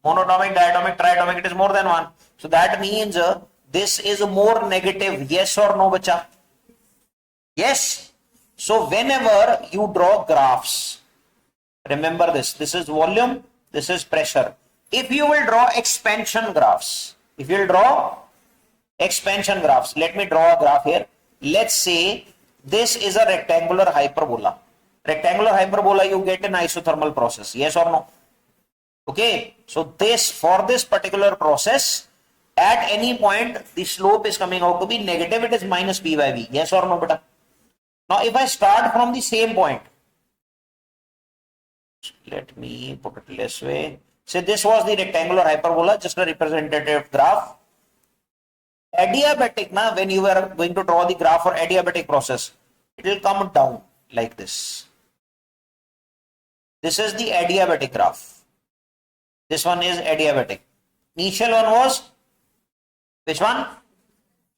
Monatomic, diatomic, triatomic, it is more than 1. So that means this is more negative. Yes or no, bacha? Yes. So whenever you draw graphs, remember this. This is volume, this is pressure. If you will draw expansion graphs, let me draw a graph here. Let's say this is a rectangular hyperbola. Rectangular hyperbola you get in isothermal process. Yes or no? Okay. So for this particular process, at any point the slope is coming out to be negative. It is minus P by V. Yes or no, beta? Now if I start from the same point, let me put it this way. Say this was the rectangular hyperbola, just a representative graph. Adiabatic, na, when you are going to draw the graph for adiabatic process, it will come down like this. This is the adiabatic graph. This one is adiabatic. Initial one was which one?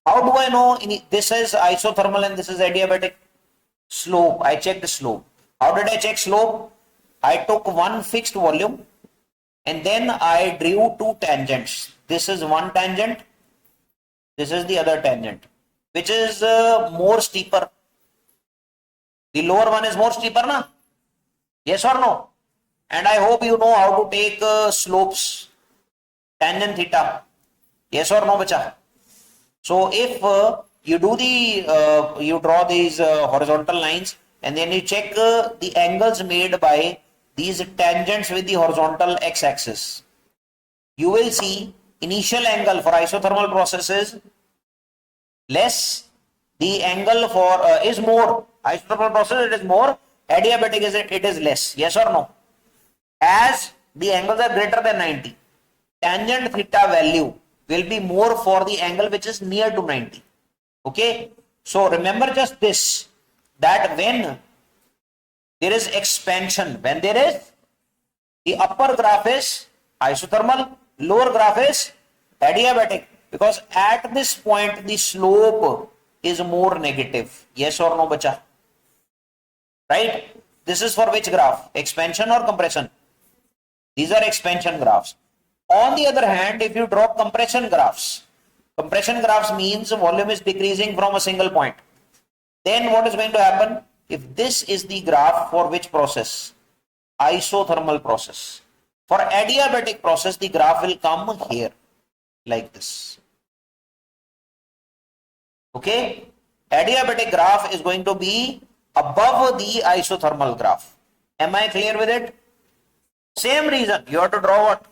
How do I know this is isothermal and this is adiabatic? Slope. I checked the slope. How did I check slope? I took one fixed volume and then I drew two tangents. This is one tangent. This is the other tangent. Which is more steeper? The lower one is more steeper, na? Yes or no? And I hope you know how to take slopes. Tangent theta. Yes or no, bacha? So if you do you draw these horizontal lines and then you check the angles made by these tangents with the horizontal x-axis, you will see initial angle for isothermal process is less. The angle for is more. Isothermal process it is more. Adiabatic it is less. Yes or no? As the angles are greater than 90, tangent theta value will be more for the angle which is near to 90. Okay. So remember just this, that when there is expansion, when there is the upper graph is isothermal, lower graph is adiabatic, because at this point the slope is more negative. Yes or no, bacha? Right? This is for which graph? Expansion or compression? These are expansion graphs. On the other hand, if you draw compression graphs, Compression graphs means volume is decreasing from a single point. Then what is going to happen? If this is the graph for which process? Isothermal process. For adiabatic process, the graph will come here, like this. Okay? Adiabatic graph is going to be above the isothermal graph. Am I clear with it? Same reason, you have to draw what?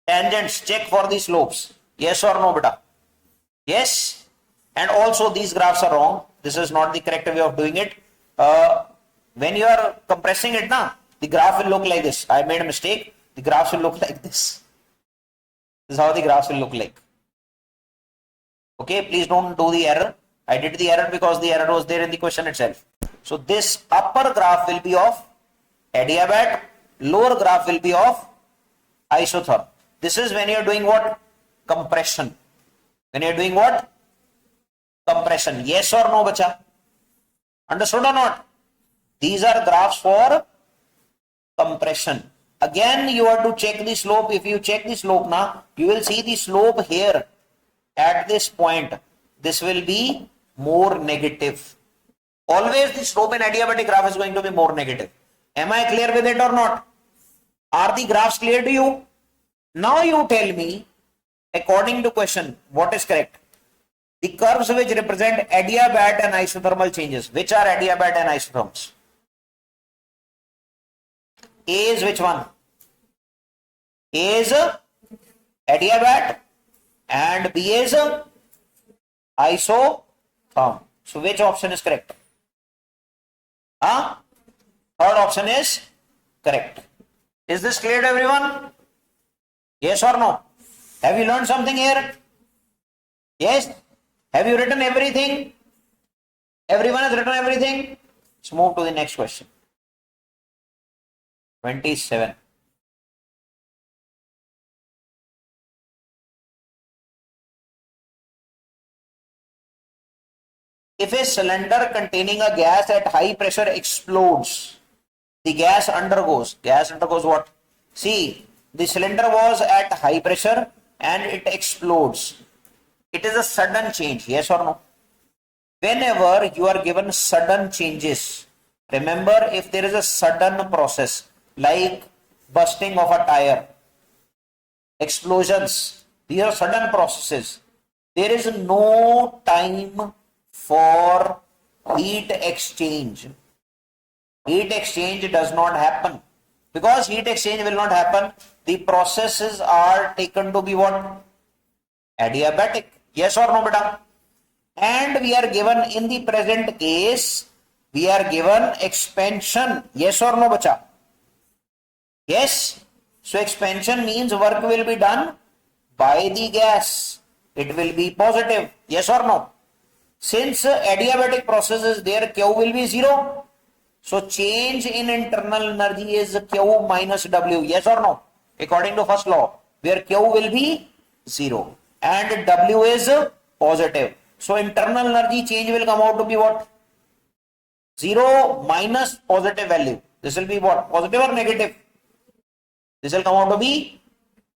Tangents, check for the slopes. Yes or no, beta? Yes. And also these graphs are wrong. This is not the correct way of doing it. When you are compressing it, the graph will look like this. I made a mistake. The graphs will look like this. This is how the graphs will look like. Okay, please don't do the error. I did the error because the error was there in the question itself. So this upper graph will be of adiabat, lower graph will be of isotherm. This is when you are doing what? Compression. When you are doing what? Compression. Yes or no, bacha? Understood or not? These are graphs for compression. Again, you have to check the slope. If you check the slope now, you will see the slope here at this point. This will be more negative. Always the slope in adiabatic graph is going to be more negative. Am I clear with it or not? Are the graphs clear to you? Now you tell me, according to question, what is correct? The curves which represent adiabat and isothermal changes. Which are adiabat and isotherms? A is which one? A is adiabat and B is isotherm. So which option is correct? Third option is correct. Is this clear to everyone? Yes or no? Have you learned something here? Yes? Have you written everything? Everyone has written everything? Let's move to the next question. 27. If a cylinder containing a gas at high pressure explodes, the gas undergoes what? See, the cylinder was at high pressure and it explodes. It is a sudden change, yes or no? Whenever you are given sudden changes, remember, if there is a sudden process like bursting of a tire, explosions, these are sudden processes. There is no time for heat exchange. Heat exchange does not happen. Because heat exchange will not happen, the processes are taken to be what? Adiabatic. Yes or no, beta? And we are given, in the present case, we are given expansion. Yes or no, bacha? Yes. So expansion means work will be done by the gas. It will be positive. Yes or no? Since adiabatic process is there, Q will be 0. So change in internal energy is Q minus W. Yes or no? According to first law, where Q will be 0 and W is positive. So internal energy change will come out to be what? 0 minus positive value. This will be what? Positive or negative? This will come out to be.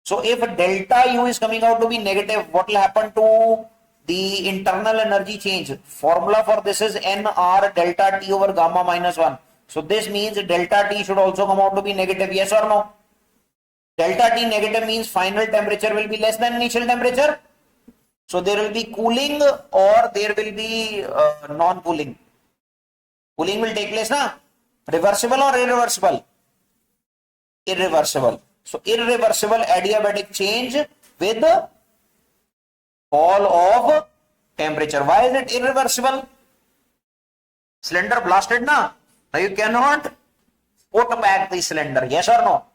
So if delta U is coming out to be negative, what will happen to the internal energy change? Formula for this is NR delta T over gamma minus 1. So this means delta T should also come out to be negative. Yes or no? Delta T negative means final temperature will be less than initial temperature. So there will be cooling or there will be non-cooling. Cooling will take place, na? Reversible or irreversible? Irreversible. So irreversible adiabatic change with fall of temperature. Why is it irreversible? Cylinder blasted, na? Now you cannot put back the cylinder. Yes or no?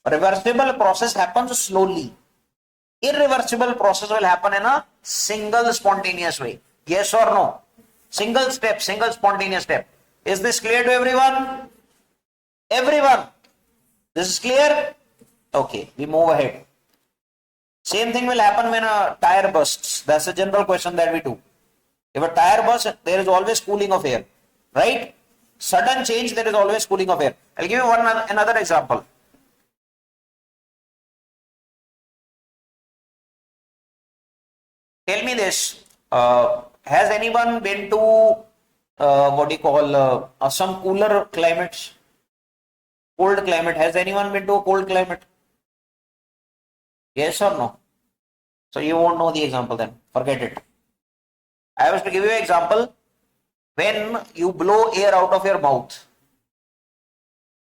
Reversible process happens slowly. Irreversible process will happen in a single spontaneous way. Yes or no? Single step, single spontaneous step. Is this clear to everyone? Everyone? This is clear? Okay, we move ahead. Same thing will happen when a tire bursts. That's a general question that we do. If a tire bursts, there is always cooling of air, right? Sudden change, there is always cooling of air. I'll give you another example. Tell me this. Has anyone been to what do you call some cooler climates? Cold climate. Has anyone been to a cold climate? Yes or no? So you won't know the example then. Forget it. I was to give you an example. When you blow air out of your mouth,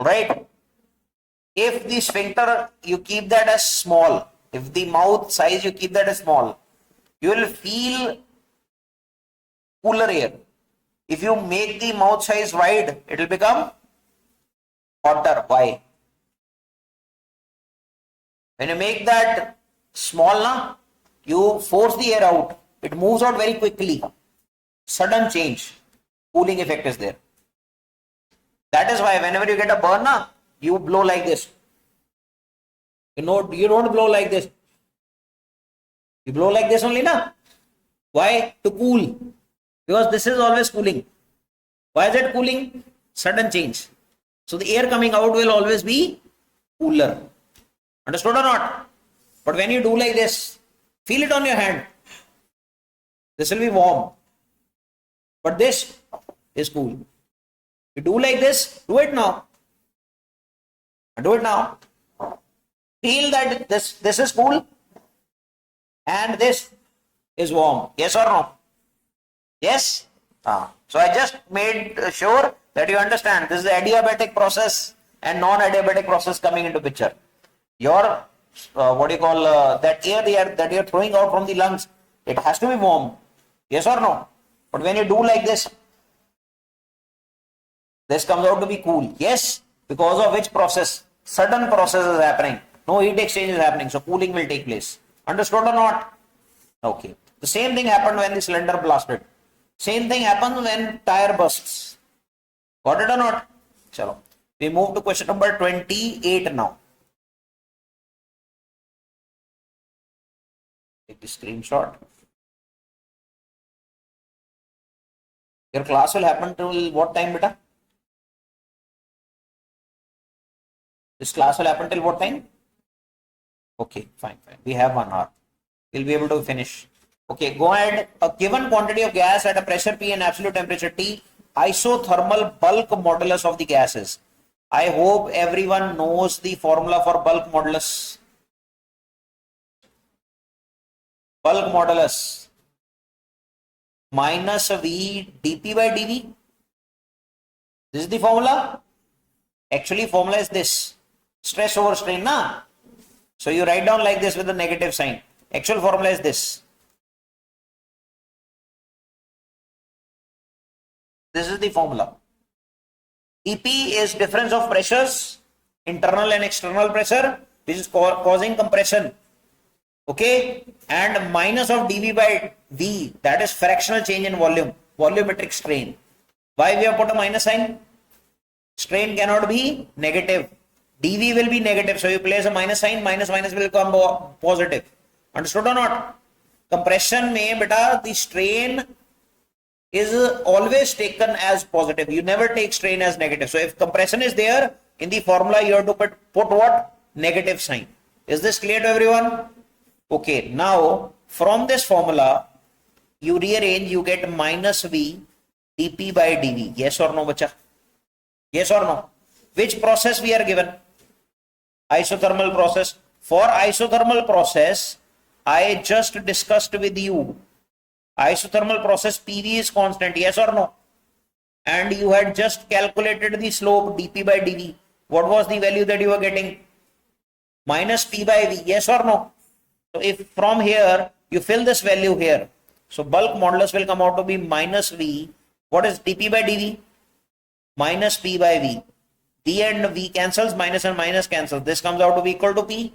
right? If the sphincter, you keep that as small, if the mouth size, you keep that as small, you will feel cooler air. If you make the mouth size wide, it will become hotter. Why? When you make that small, you force the air out, it moves out very quickly. Sudden change, cooling effect is there. That is why whenever you get a burn, you blow like this. You don't blow like this. You blow like this only, na? Why? To cool. Because this is always cooling. Why is it cooling? Sudden change. So the air coming out will always be cooler. Understood or not? But when you do like this, feel it on your hand. This will be warm. But this is cool. You do like this, do it now. Do it now. Feel that this is cool and this is warm. Yes or no? Yes? So I just made sure that you understand this is the adiabatic process and non-adiabatic process coming into picture. Your that air that you're throwing out from the lungs, it has to be warm. Yes or no? But when you do like this comes out to be cool. Yes, because of which process? Sudden process is happening. No heat exchange is happening. So cooling will take place. Understood or not? Okay. The same thing happened when the cylinder blasted. Same thing happens when tire bursts. Got it or not? Chalo. We move to question number 28 now. Take the screenshot. Your class will happen till what time, beta? This class will happen till what time? Okay, fine. We have 1 hour. We'll be able to finish. Okay, go ahead. A given quantity of gas at a pressure P and absolute temperature T, isothermal bulk modulus of the gases. I hope everyone knows the formula for bulk modulus. Bulk modulus minus V dP by dV. This is the formula. Actually, formula is this. Stress over strain, na? So you write down like this with a negative sign. Actual formula is this. This is the formula. EP is difference of pressures, internal and external pressure, which is causing compression. Okay, and minus of dV by V, that is fractional change in volume, volumetric strain. Why we have put a minus sign? Strain cannot be negative. dV will be negative, so you place a minus sign, minus will come positive. Understood or not? Compression mein beta, the strain is always taken as positive. You never take strain as negative. So if compression is there, in the formula you have to put what? Negative sign. Is this clear to everyone? Okay, now from this formula, you rearrange, you get minus V dP by dV. Yes or no, bacha? Yes or no? Which process we are given? Isothermal process. For isothermal process, I just discussed with you. Isothermal process PV is constant. Yes or no? And you had just calculated the slope dP by dV. What was the value that you were getting? Minus P by V. Yes or no? So if from here you fill this value here, so bulk modulus will come out to be minus V. What is dP by dV? Minus P by V. V and V cancels, minus and minus cancels. This comes out to be equal to P.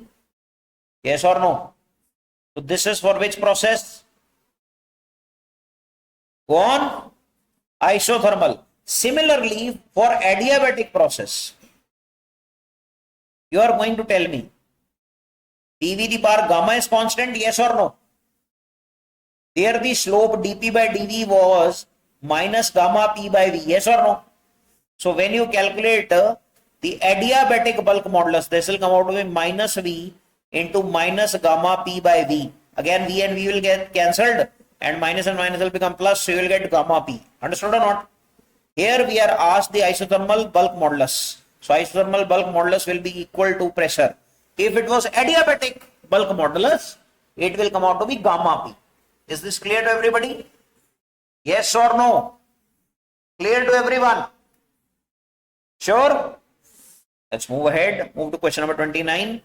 Yes or no? So this is for which process? Go on. Isothermal. Similarly, for adiabatic process, you are going to tell me dV the power gamma is constant, yes or no? There the slope dP by dV was minus gamma P by V, yes or no? So when you calculate the adiabatic bulk modulus, this will come out to be minus V into minus gamma P by V. again V and V will get cancelled and minus will become plus, so you will get gamma P. Understood or not? Here we are asked the isothermal bulk modulus. So isothermal bulk modulus will be equal to pressure. If it was adiabatic bulk modulus, it will come out to be gamma P. Is this clear to everybody? Yes or no? Clear to everyone? Sure? Let's move ahead. Move to question number 29.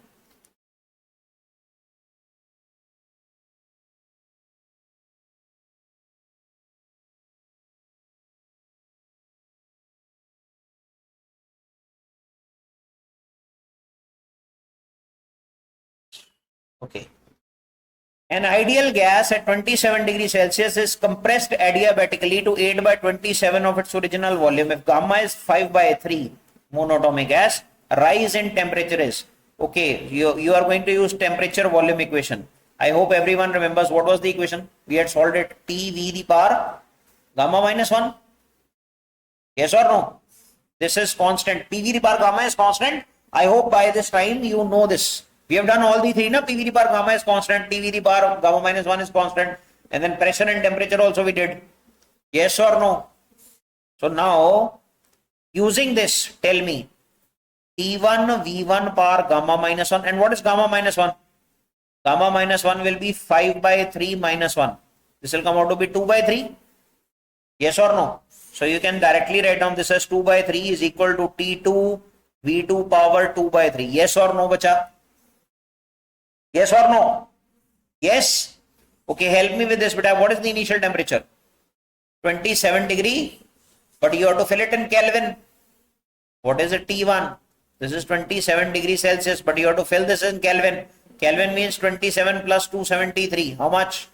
Okay. An ideal gas at 27 degrees Celsius is compressed adiabatically to 8 by 27 of its original volume. If gamma is 5 by 3 monatomic gas, rise in temperature is. Okay, you are going to use temperature volume equation. I hope everyone remembers what was the equation. We had solved it. TV the power gamma minus 1. Yes or no? This is constant. PV the power gamma is constant. I hope by this time you know this. We have done all the three. PV the power gamma is constant. TV the power gamma minus 1 is constant. And then pressure and temperature also we did. Yes or no? So now, using this, tell me. T1 V1 power gamma minus 1. And what is gamma minus 1? Gamma minus 1 will be 5 by 3 minus 1. This will come out to be 2 by 3. Yes or no? So you can directly write down this as 2 by 3 is equal to T2 V2 power 2 by 3. Yes or no, bacha? Yes or no? Yes? Okay, help me with this, beta. What is the initial temperature? 27 degree, but you have to fill it in Kelvin. What is it? T1. This is 27 degrees Celsius, but you have to fill this in Kelvin. Kelvin means 27 plus 273. How much?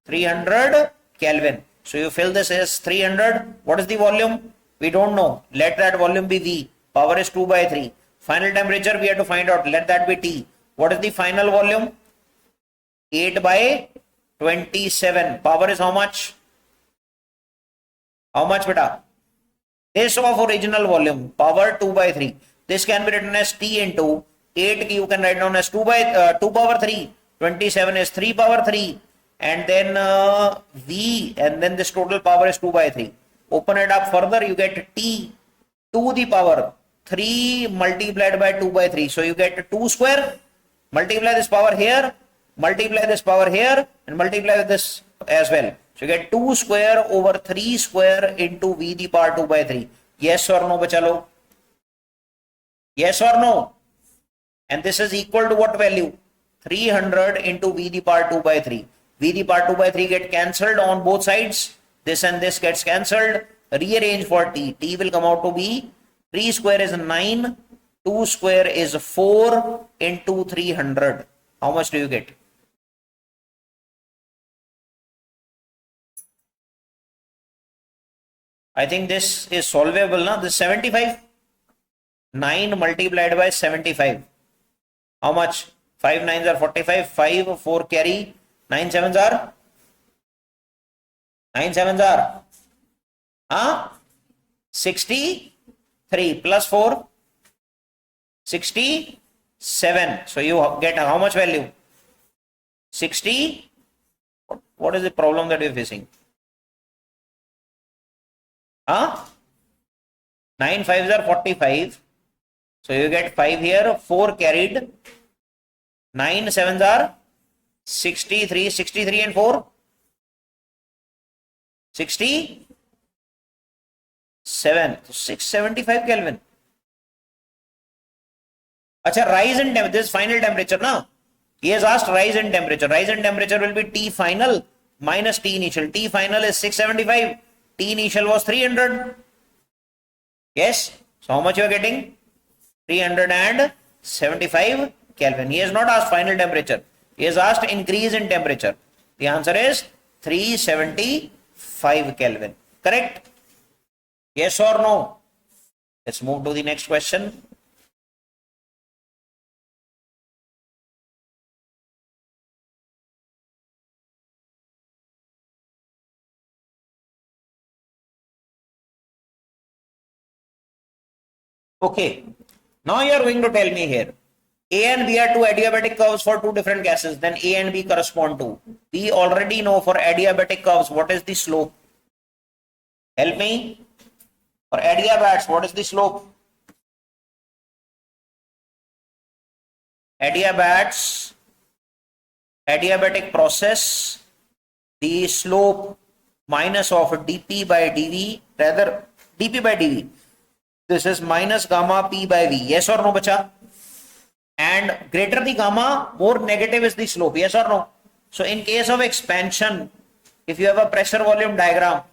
300 Kelvin. So you fill this as 300. What is the volume? We don't know. Let that volume be V. Power is 2 by 3. Final temperature we have to find out. Let that be T. What is the final volume? 8 by 27. Power is how much? How much, beta? This of original volume. Power 2 by 3. This can be written as T into 8. You can write down as 2 power 3. 27 is 3 power 3. And then V. And then this total power is 2 by 3. Open it up further. You get T to the power 3 multiplied by 2 by 3. So you get 2 square. Multiply this power here, multiply this power here, and multiply with this as well. So you get 2 square over 3 square into V the power 2 by 3. Yes or no, bachalo? Yes or no? And this is equal to what value? 300 into V the power 2 by 3. V the power 2 by 3 get cancelled on both sides. This and this gets cancelled. Rearrange for T. T will come out to be 3 square is 9. 2 square is 4 into 300. How much do you get? I think this is solvable, na? This is 75. 9 multiplied by 75. How much? 5 9s are 45. 5, 4 carry. 9 7s are? 9 7s are? 63 plus 4. 67. So you get how much value? 60. What is the problem that you're facing? 9 5s are 45. So you get 5 here, 4 carried. 9 7s are 63. 63 and 4? 67. So 675 Kelvin. Acha, rise in temperature. This is final temperature, na? He has asked rise in temperature. Rise in temperature will be T final minus T initial. T final is 675. T initial was 300. Yes. So how much you are getting? 375 Kelvin. He has not asked final temperature. He has asked increase in temperature. The answer is 375 Kelvin. Correct? Yes or no? Let's move to the next question. Okay, now you are going to tell me here, A and B are two adiabatic curves for two different gases. Then A and B correspond to. We already know for adiabatic curves what is the slope. Help me. For adiabats, what is the slope? Adiabatic process, the slope minus of dP by dV, rather dP by dV. This is minus gamma P by V. Yes or no, bacha? And greater the gamma, more negative is the slope. Yes or no? So in case of expansion, if you have a pressure volume diagram,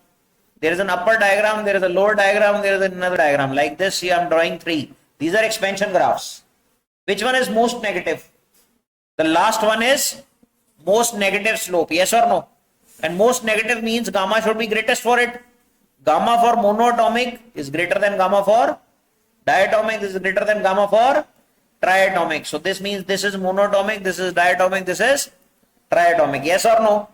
there is an upper diagram, there is a lower diagram, there is another diagram. Like this, here I am drawing three. These are expansion graphs. Which one is most negative? The last one is most negative slope. Yes or no? And most negative means gamma should be greatest for it. Gamma for monatomic is greater than gamma for diatomic. This is greater than gamma for triatomic. So this means this is monatomic, this is diatomic, this is triatomic. Yes or no?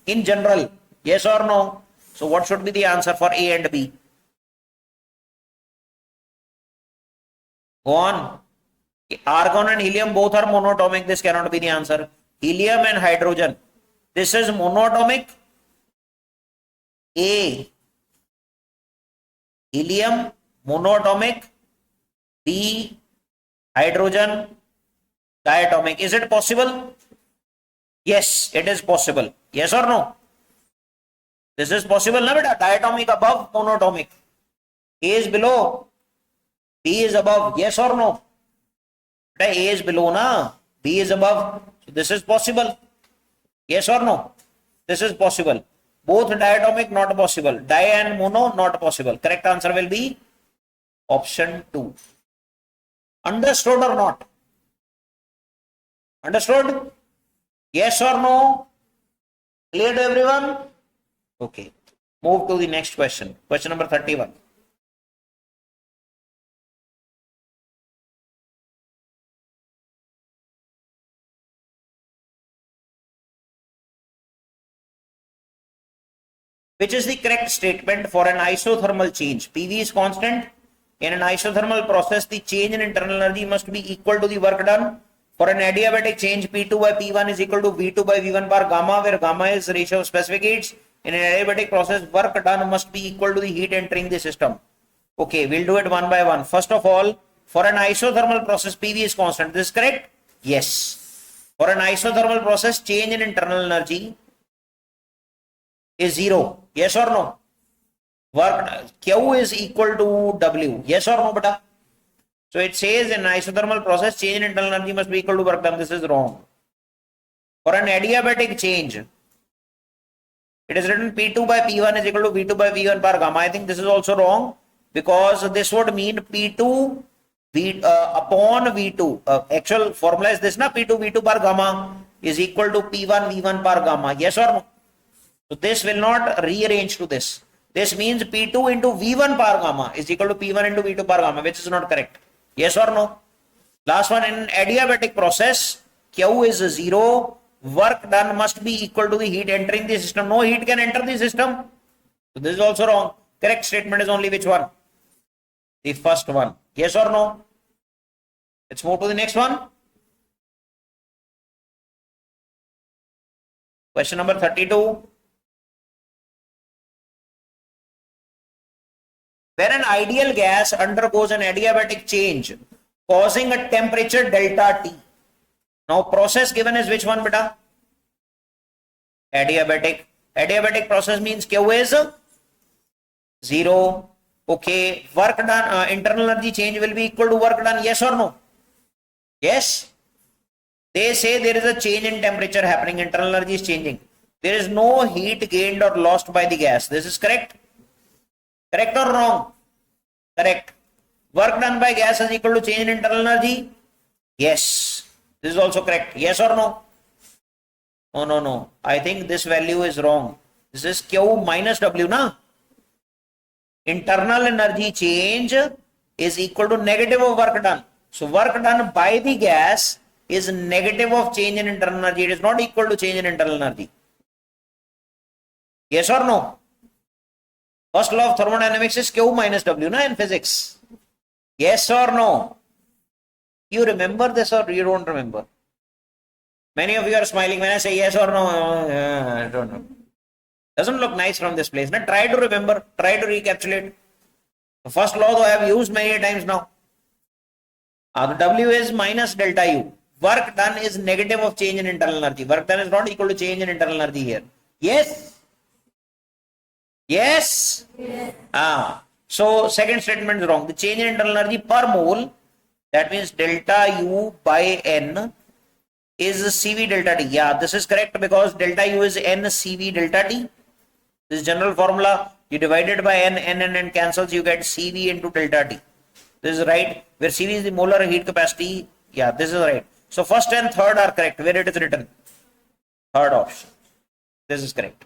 In general, yes or no? So what should be the answer for A and B? Go on. Argon and helium both are monatomic. This cannot be the answer. Helium and hydrogen. This is monatomic. A. Helium, monatomic. B. Hydrogen, diatomic. Is it possible? Yes, it is possible. Yes or no? This is possible, na beta? Diatomic above monatomic. A is below. B is above. Yes or no? Beta, A is below, na? B is above. So this is possible. Yes or no? This is possible. Both diatomic, not possible. Di and mono, not possible. Correct answer will be option 2. Understood or not? Understood? Yes or no? Clear to everyone? Okay. Move to the next question. Question number 31. Which is the correct statement for an isothermal change? PV is constant. In an isothermal process, the change in internal energy must be equal to the work done. For an adiabatic change, P2 by P1 is equal to V2 by V1 bar gamma, where gamma is ratio of specific heats. In an adiabatic process, work done must be equal to the heat entering the system. Okay, we'll do it one by one. First of all, for an isothermal process, PV is constant. This is correct? Yes. For an isothermal process, change in internal energy is 0. Yes or no? Work Q is equal to W. Yes or no, beta? So it says in isothermal process, change in internal energy must be equal to work done. This is wrong. For an adiabatic change, it is written P2 by P1 is equal to V2 by V1 bar gamma. I think this is also wrong because this would mean P2 upon V2. Actual formula is this, na? P2 V2 bar gamma is equal to P1 V1 bar gamma. Yes or no? So this will not rearrange to this. This means P2 into V1 bar gamma is equal to P1 into V2 bar gamma, which is not correct. Yes or no? Last one, in adiabatic process, Q is 0. Work done must be equal to the heat entering the system. No heat can enter the system. So this is also wrong. Correct statement is only which one? The first one. Yes or no? Let's move to the next one. Question number 32. When an ideal gas undergoes an adiabatic change, causing a temperature delta T. Now process given is which one, beta? Adiabatic. Adiabatic process means Q is 0. Okay. Work done, internal energy change will be equal to work done. Yes or no? Yes. They say there is a change in temperature happening. Internal energy is changing. There is no heat gained or lost by the gas. This is correct. Correct or wrong? Correct. Work done by gas is equal to change in internal energy? Yes. This is also correct. Yes or no? No, no, no. I think this value is wrong. This is Q minus W, na? Internal energy change is equal to negative of work done. So work done by the gas is negative of change in internal energy. It is not equal to change in internal energy. Yes or no? First law of thermodynamics is Q minus W, na, in physics. Yes or no? You remember this or you don't remember? Many of you are smiling when I say yes or no. I don't know. Doesn't look nice from this place. Now try to remember, try to recapitulate. The first law though I have used many times now. The W is minus delta U. Work done is negative of change in internal energy. Work done is not equal to change in internal energy here. Yes? Yes? Yes. So second statement is wrong. The change in internal energy per mole, that means delta U by N, is CV delta T. Yeah, this is correct because delta U is N CV delta T. This general formula, you divide it by N cancels, you get CV into delta T. This is right. Where CV is the molar heat capacity. Yeah, this is right. So first and third are correct. Where it is written? Third option. This is correct.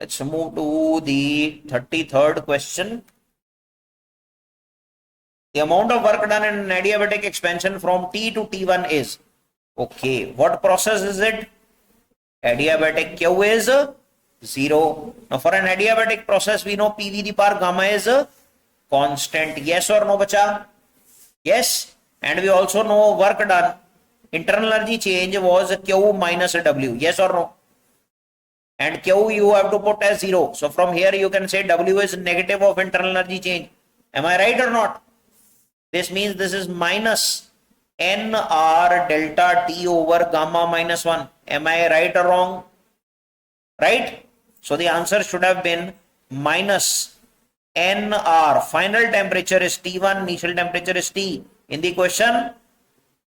Let's move to the 33rd question. The amount of work done in an adiabatic expansion from T to T1 is, okay, what process is it? Adiabatic Q is 0. Now for an adiabatic process, we know PV the power gamma is constant. Yes or no, bacha? Yes. And we also know work done, internal energy change was Q minus W. Yes or no? And Q you have to put as 0. So from here you can say W is negative of internal energy change. Am I right or not? This means this is minus NR delta T over gamma minus 1. Am I right or wrong? Right? So the answer should have been minus NR. Final temperature is T1, initial temperature is T. In the question,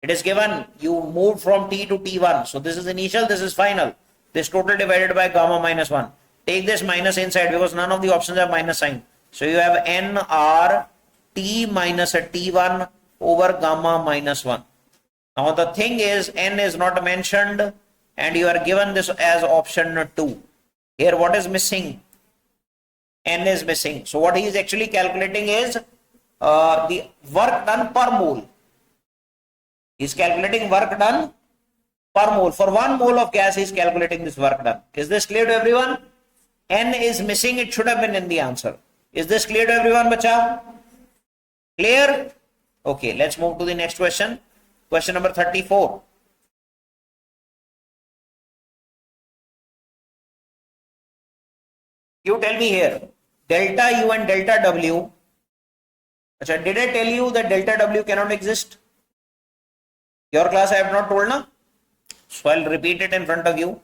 it is given you moved from T to T1. So this is initial, this is final. This total divided by gamma minus 1. Take this minus inside because none of the options have minus sign. So you have NR T minus a T1 over gamma minus 1. Now the thing is N is not mentioned and you are given this as option 2. Here what is missing? N is missing. So what he is actually calculating is the work done per mole. He is calculating work done per mole. For 1 mole of gas he is calculating this work done. Is this clear to everyone? N is missing. It should have been in the answer. Is this clear to everyone, bacha? Clear? Okay, let's move to the next question. Question number 34. You tell me here, delta U and delta W. Achha, did I tell you that delta W cannot exist? Your class I have not told, na? So I'll repeat it in front of you.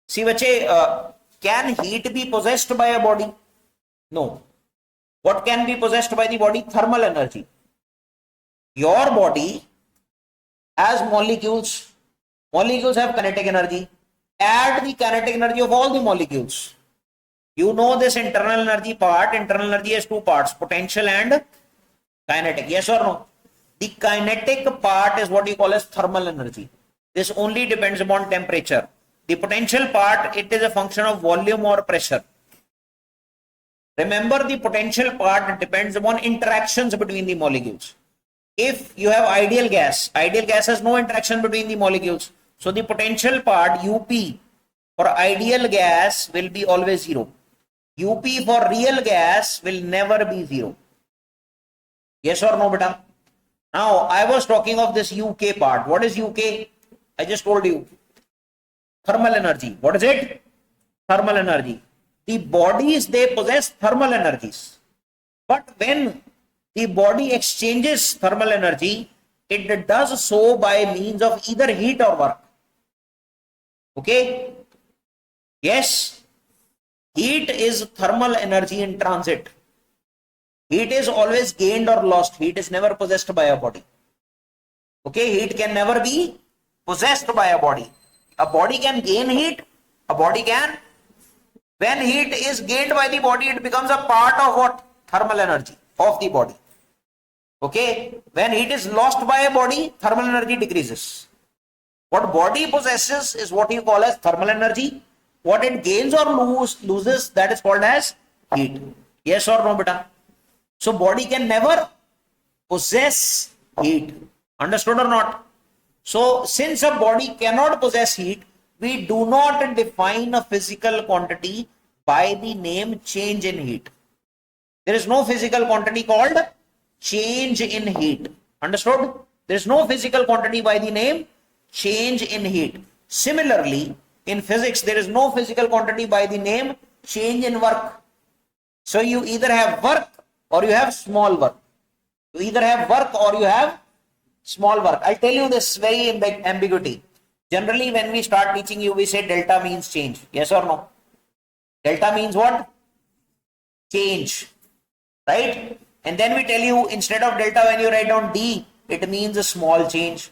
See, bache, can heat be possessed by a body? No. What can be possessed by the body? Thermal energy. Your body has molecules. Molecules have kinetic energy. Add the kinetic energy of all the molecules. You know this internal energy part. Internal energy has 2 parts, potential and kinetic. Yes or no? The kinetic part is what you call as thermal energy. This only depends upon temperature. The potential part, it is a function of volume or pressure. Remember, the potential part depends upon interactions between the molecules. If you have ideal gas has no interaction between the molecules. So the potential part, UP, for ideal gas will be always 0. UP for real gas will never be 0. Yes or no, beta? Now, I was talking of this UK part. What is UK? I just told you. Thermal energy. What is it? Thermal energy. The bodies, they possess thermal energies. But when the body exchanges thermal energy, it does so by means of either heat or work. Okay? Yes? Heat is thermal energy in transit. Heat is always gained or lost. Heat is never possessed by a body. Okay? Heat can never be possessed by a body. A body can gain heat. A body can. When heat is gained by the body, it becomes a part of what? Thermal energy of the body. Okay? When heat is lost by a body, thermal energy decreases. What body possesses is what you call as thermal energy. What it gains or loses, that is called as heat. Yes or no, beta? So body can never possess heat. Understood or not? So since a body cannot possess heat, we do not define a physical quantity by the name change in heat. There is no physical quantity called change in heat. Understood? There is no physical quantity by the name change in heat. Similarly, in physics, there is no physical quantity by the name change in work. So you either have work or you have small work. You either have work or you have small work. I'll tell you this very ambiguity. Generally, when we start teaching you, we say delta means change. Yes or no? Delta means what? Change. Right? And then we tell you, instead of delta, when you write down D, it means a small change.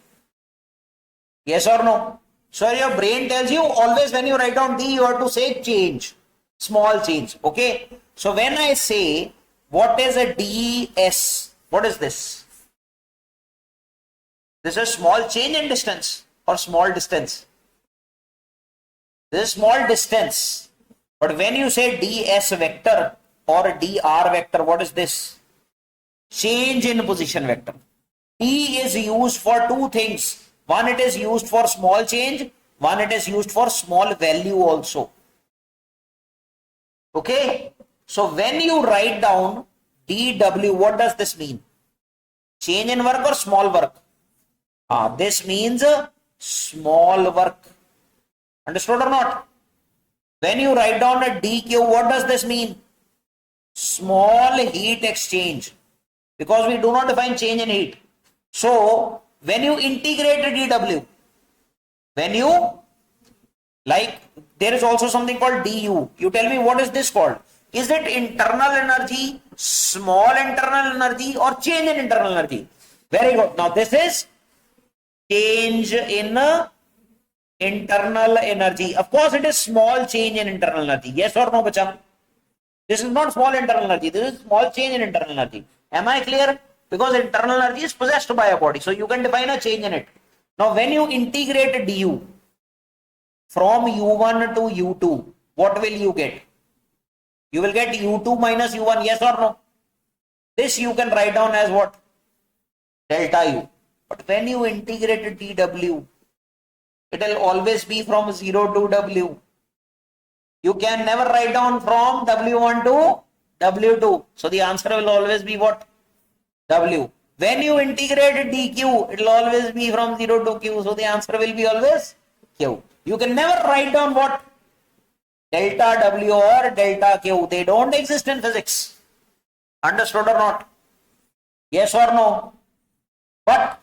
Yes or no? So your brain tells you, always when you write down D, you have to say change. Small change. Okay? So when I say, what is a ds? What is this? This is small change in distance or small distance. This is small distance. But when you say ds vector or dr vector, what is this? Change in position vector. D is used for two things. One, it is used for small change. One, it is used for small value also. Okay. So when you write down dw, what does this mean? Change in work or small work? This means small work. Understood or not? When you write down a dq, what does this mean? Small heat exchange. Because we do not define change in heat. So when you integrate a dw, when you, like, there is also something called du. You tell me, what is this called? Is it internal energy, small internal energy, or change in internal energy? Very good. Now this is change in internal energy. Of course, it is small change in internal energy. Yes or no, bacham? This is not small internal energy. This is small change in internal energy. Am I clear? Because internal energy is possessed by a body. So you can define a change in it. Now when you integrate du from u1 to u2, what will you get? You will get u2 minus u1, yes or no? This you can write down as what? Delta u. But when you integrate dw, it will always be from 0 to w. You can never write down from w1 to w2. So the answer will always be what? W. When you integrate dq, it will always be from 0 to q. So the answer will be always q. You can never write down what? Delta W or delta Q. They don't exist in physics. Understood or not? Yes or no? But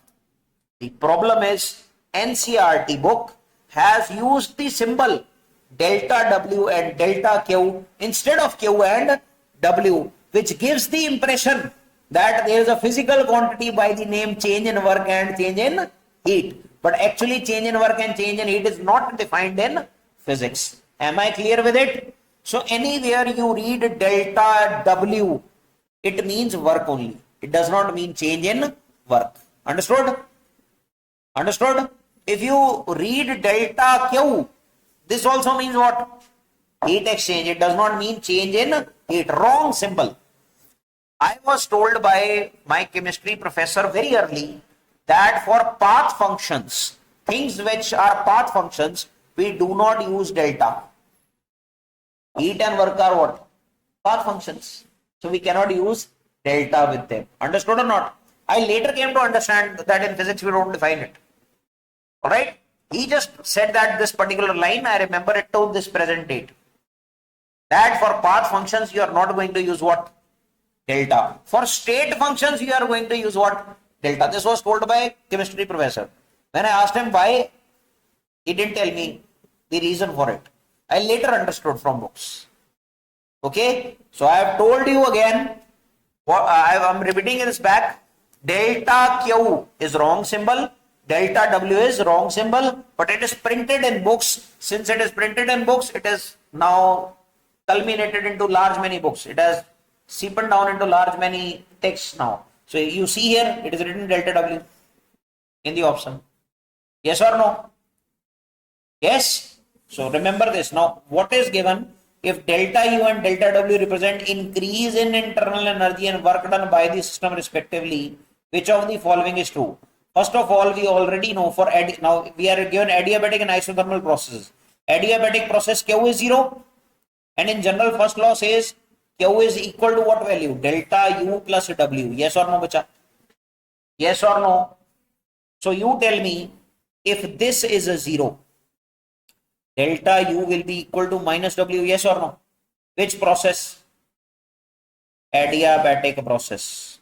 the problem is NCERT book has used the symbol delta W and delta Q instead of Q and W, which gives the impression that there is a physical quantity by the name change in work and change in heat. But actually change in work and change in heat is not defined in physics. Am I clear with it? So anywhere you read delta W, it means work only. It does not mean change in work. Understood? Understood? If you read delta Q, this also means what? Heat exchange. It does not mean change in heat. Wrong symbol. I was told by my chemistry professor very early that for path functions, things which are path functions, we do not use delta. Heat and work are what? Path functions. So we cannot use delta with them. Understood or not? I later came to understand that in physics we don't define it. Alright? He just said that this particular line, I remember it to this present date. That for path functions you are not going to use what? Delta. For state functions you are going to use what? Delta. This was told by chemistry professor. When I asked him why, he didn't tell me the reason for it. I later understood from books. Okay, so I have told you again, I'm repeating this back. Delta Q is wrong symbol, delta W is wrong symbol, but it is printed in books. Since it is printed in books, it is now culminated into large many books. It has seeped down into large many texts now. So you see here, it is written delta W in the option. Yes or no? Yes. So remember this. Now, what is given? If delta U and delta W represent increase in internal energy and work done by the system respectively, which of the following is true? First of all, we already know for now we are given adiabatic and isothermal processes. Adiabatic process Q is 0, and in general first law says Q is equal to what value? Delta U plus W. Yes or no, bacha? Yes or no? So you tell me, if this is a 0, delta U will be equal to minus W. Yes or no? Which process? Adiabatic process.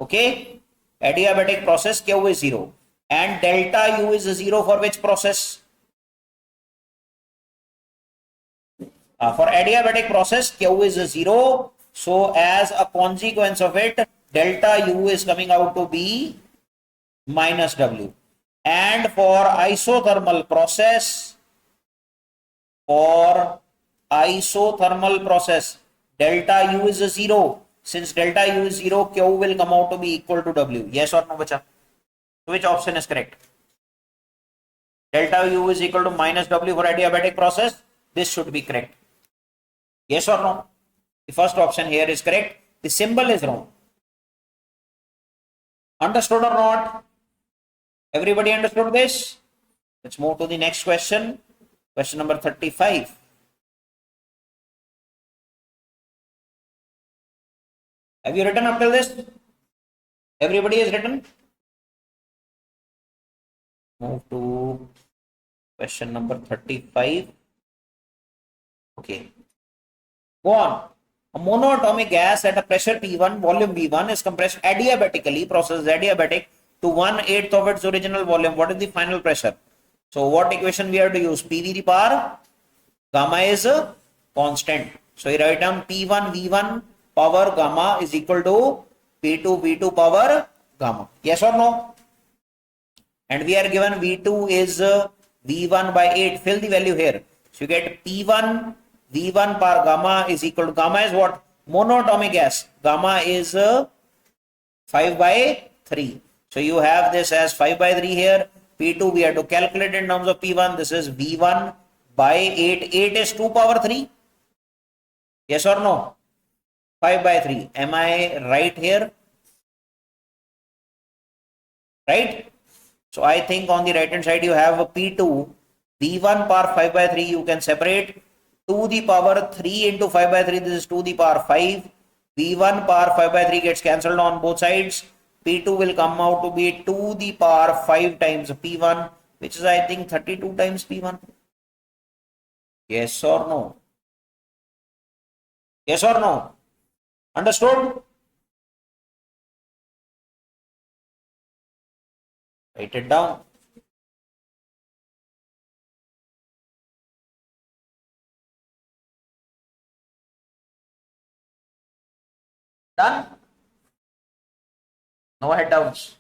Okay? Adiabatic process, Q is 0. And delta U is a 0 for which process? For adiabatic process, Q is a 0. So as a consequence of it, delta U is coming out to be minus W. And for isothermal process, delta U is a 0. Since delta U is 0, Q will come out to be equal to W. Yes or no, bacha? So which option is correct? Delta U is equal to minus W for adiabatic process. This should be correct. Yes or no? The first option here is correct. The symbol is wrong. Understood or not? Everybody understood this? Let's move to the next question. Question number 35. Have you written up till this? Everybody has written? Move to question number 35. Okay. Go on. A monoatomic gas at a pressure P1, volume V1 is compressed adiabatically, process is adiabatic, to 1/8 of its original volume. What is the final pressure? So what equation we have to use? PV to the power gamma is a constant. So you write down P1 V1 power gamma is equal to P2 V2 power gamma. Yes or no? And we are given V2 is V1 by 8. Fill the value here. So you get P1 V1 par gamma is equal to, gamma is what? Monoatomic gas. Gamma is 5 by 3. So you have this as 5 by 3 here. P2 we have to calculate in terms of P1. This is V1 by 8. 8 is 2 power 3. Yes or no? 5 by 3. Am I right here? Right? So I think on the right hand side you have a P2. V1 par 5 by 3 you can separate. 2 the power 3 into 5 by 3, this is 2 the power 5. V1 power 5 by 3 gets cancelled on both sides. P2 will come out to be 2 the power 5 times P1, which is I think 32 times P1. Yes or no? Yes or no? Understood? Write it down. Done? No head downs.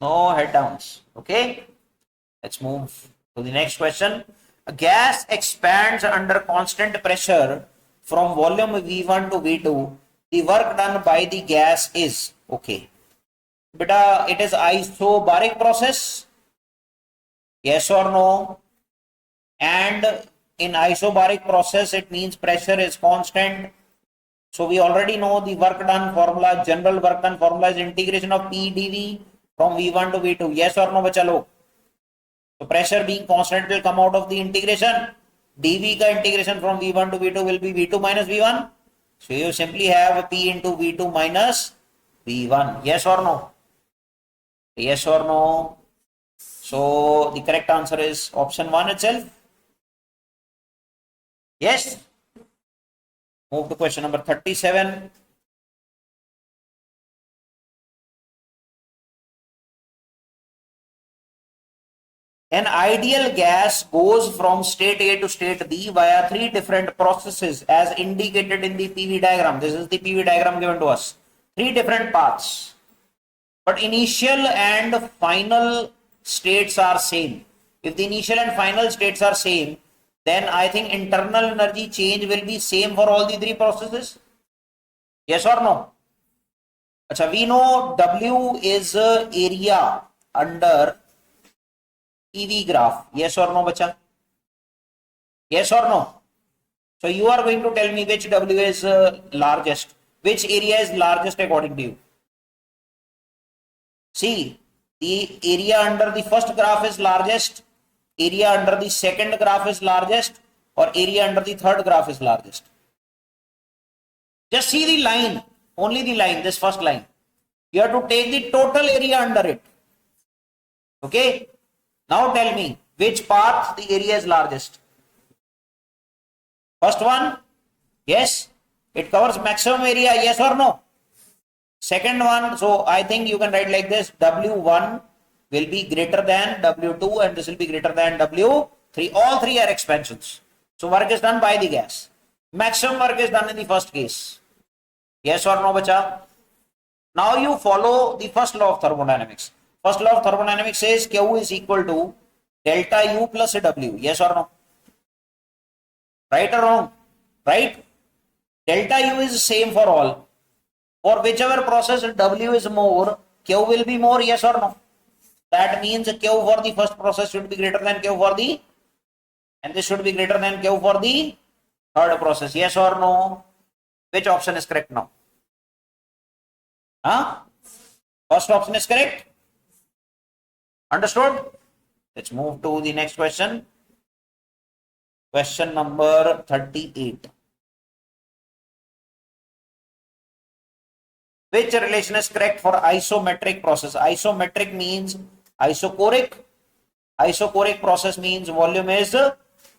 No head downs. Okay. Let's move to the next question. A gas expands under constant pressure from volume V1 to V2. The work done by the gas is, okay. Beta, it is isobaric process. Yes or no? And in isobaric process, it means pressure is constant. So we already know the work done formula, general work done formula is integration of P dV from V1 to V2. Yes or no, bacha log? So pressure being constant will come out of the integration. dV ka integration from V1 to V2 will be V2 minus V1. So you simply have P into V2 minus V1. Yes or no? Yes or no? So the correct answer is option 1 itself. Yes. Move to question number 37. An ideal gas goes from state A to state B via 3 different processes as indicated in the PV diagram. This is the PV diagram given to us. 3 different paths. But initial and final states are same. If the initial and final states are same, then I think internal energy change will be same for all the 3 processes. Yes or no? Achha, we know W is area under PV graph. Yes or no, bacha? Yes or no? So you are going to tell me which W is largest. Which area is largest according to you? See, the area under the first graph is largest. Area under the second graph is largest. or area under the third graph is largest? Just see the line, only the line, this first line. You have to take the total area under it. Okay. Now tell me, which path the area is largest? First one, yes, it covers maximum area, yes or no? Second one, so I think you can write like this, W1 will be greater than W2 and this will be greater than W3. All three are expansions. So work is done by the gas. Maximum work is done in the first case. Yes or no, bacha? Now you follow the first law of thermodynamics. First law of thermodynamics says Q is equal to delta U plus W. Yes or no? Right or wrong? Right? Delta U is same for all. For whichever process W is more, Q will be more, yes or no? That means Q for the first process should be greater than Q for the, and this should be greater than Q for the third process. Yes or no? Which option is correct now? Huh? First option is correct. Understood? Let's move to the next question. Question number 38. Which relation is correct for isometric process? Isometric means isochoric. Isochoric process means volume is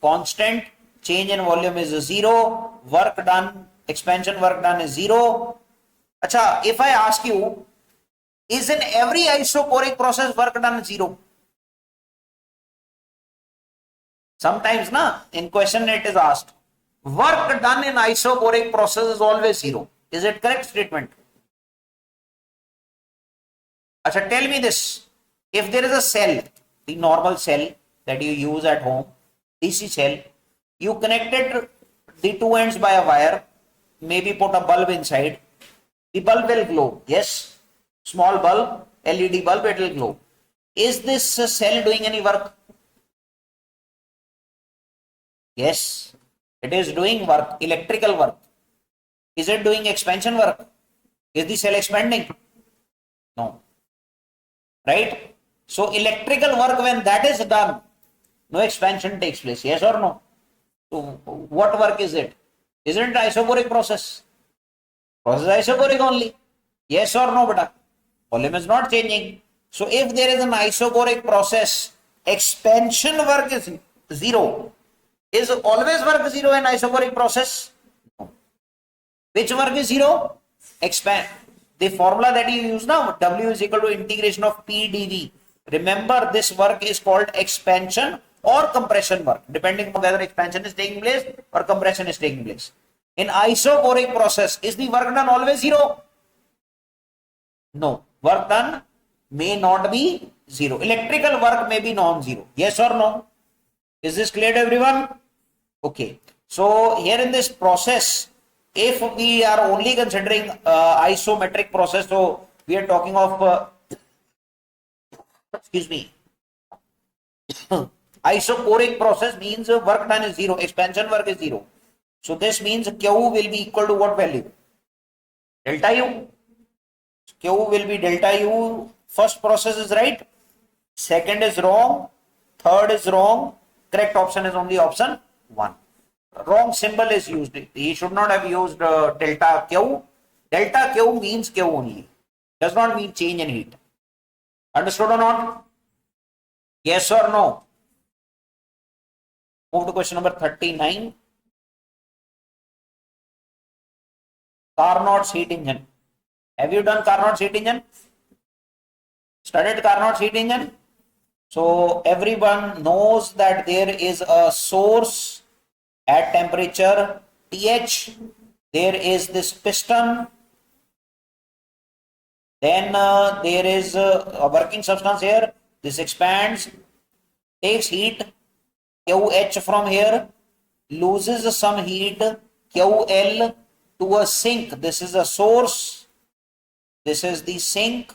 constant, change in volume is 0, work done, expansion work done is 0. Acha, if I ask you, is in every isochoric process work done 0? Sometimes in question it is asked, work done in isochoric process is always 0. Is it correct statement? Acha, tell me this. If there is a cell, the normal cell that you use at home, DC cell, you connected the two ends by a wire, maybe put a bulb inside, the bulb will glow. Yes, small bulb, LED bulb, it will glow. Is this cell doing any work? Yes, it is doing work, electrical work. Is it doing expansion work? Is the cell expanding? No. Right? So electrical work, when that is done, no expansion takes place. Yes or no? So what work is it? Isn't it isochoric process? Process isochoric only. Yes or no, beta? Volume is not changing. So if there is an isochoric process, expansion work is 0. Is always work 0 in isochoric process? No. Which work is 0? Expand. The formula that you use now, W is equal to integration of P dV. Remember, this work is called expansion or compression work, depending on whether expansion is taking place or compression is taking place. In isochoric process, is the work done always 0? No. Work done may not be 0. Electrical work may be non-zero. Yes or no? Is this clear to everyone? Okay. So here in this process, if we are only considering isometric process, so we are talking of excuse me, isochoric process means work done is 0, expansion work is 0. So this means Q will be equal to what value? Delta U. Q will be delta U. First process is right, second is wrong, third is wrong, correct option is only option 1. Wrong symbol is used. He should not have used delta Q. Delta Q means Q only. Does not mean change in heat. Understood or not? Yes or no? Move to question number 39. Carnot's heat engine. Have you done Carnot's heat engine? Studied Carnot's heat engine? So everyone knows that there is a source at temperature TH. There is this piston. Then there is a working substance here. This expands, takes heat, QH from here, loses some heat, QL to a sink. This is a source. This is the sink.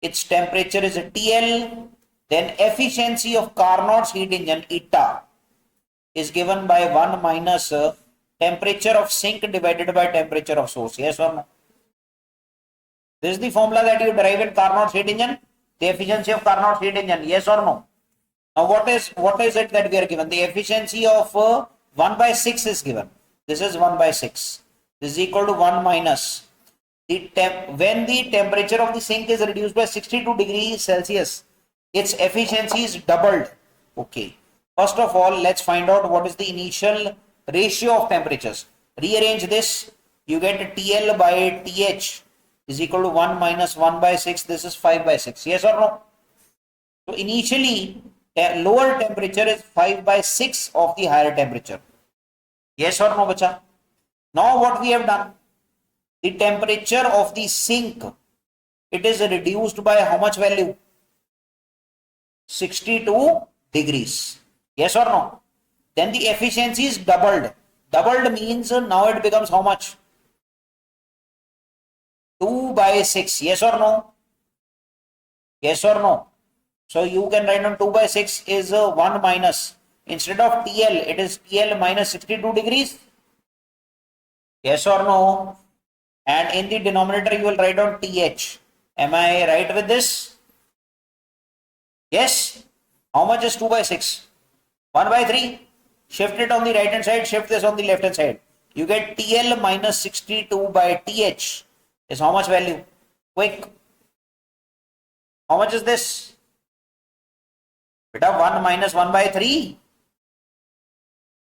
Its temperature is a TL. Then efficiency of Carnot's heat engine, eta, is given by 1 minus temperature of sink divided by temperature of source. Yes or no? This is the formula that you derive in Carnot's heat engine. The efficiency of Carnot's heat engine. Yes or no? Now what is it that we are given? The efficiency of 1 by 6 is given. This is 1 by 6. This is equal to 1 minus when the temperature of the sink is reduced by 62 degrees Celsius, its efficiency is doubled. Okay. First of all, let's find out what is the initial ratio of temperatures. Rearrange this. You get TL by TH is equal to 1 minus 1 by 6. This is 5 by 6. Yes or no? So initially, lower temperature is 5 by 6 of the higher temperature. Yes or no, bacha? Now what we have done? The temperature of the sink, it is reduced by how much value? 62 degrees. Yes or no? Then the efficiency is doubled. Doubled means now it becomes how much? 2 by 6. Yes or no? Yes or no? So you can write down 2 by 6 is 1 minus. Instead of TL, it is TL minus 62 degrees. Yes or no? And in the denominator, you will write down TH. Am I right with this? Yes. How much is 2 by 6? 1 by 3. Shift it on the right hand side, shift this on the left hand side. You get TL minus 62 by TH is how much value? Quick. How much is this? Beta 1 minus 1 by 3.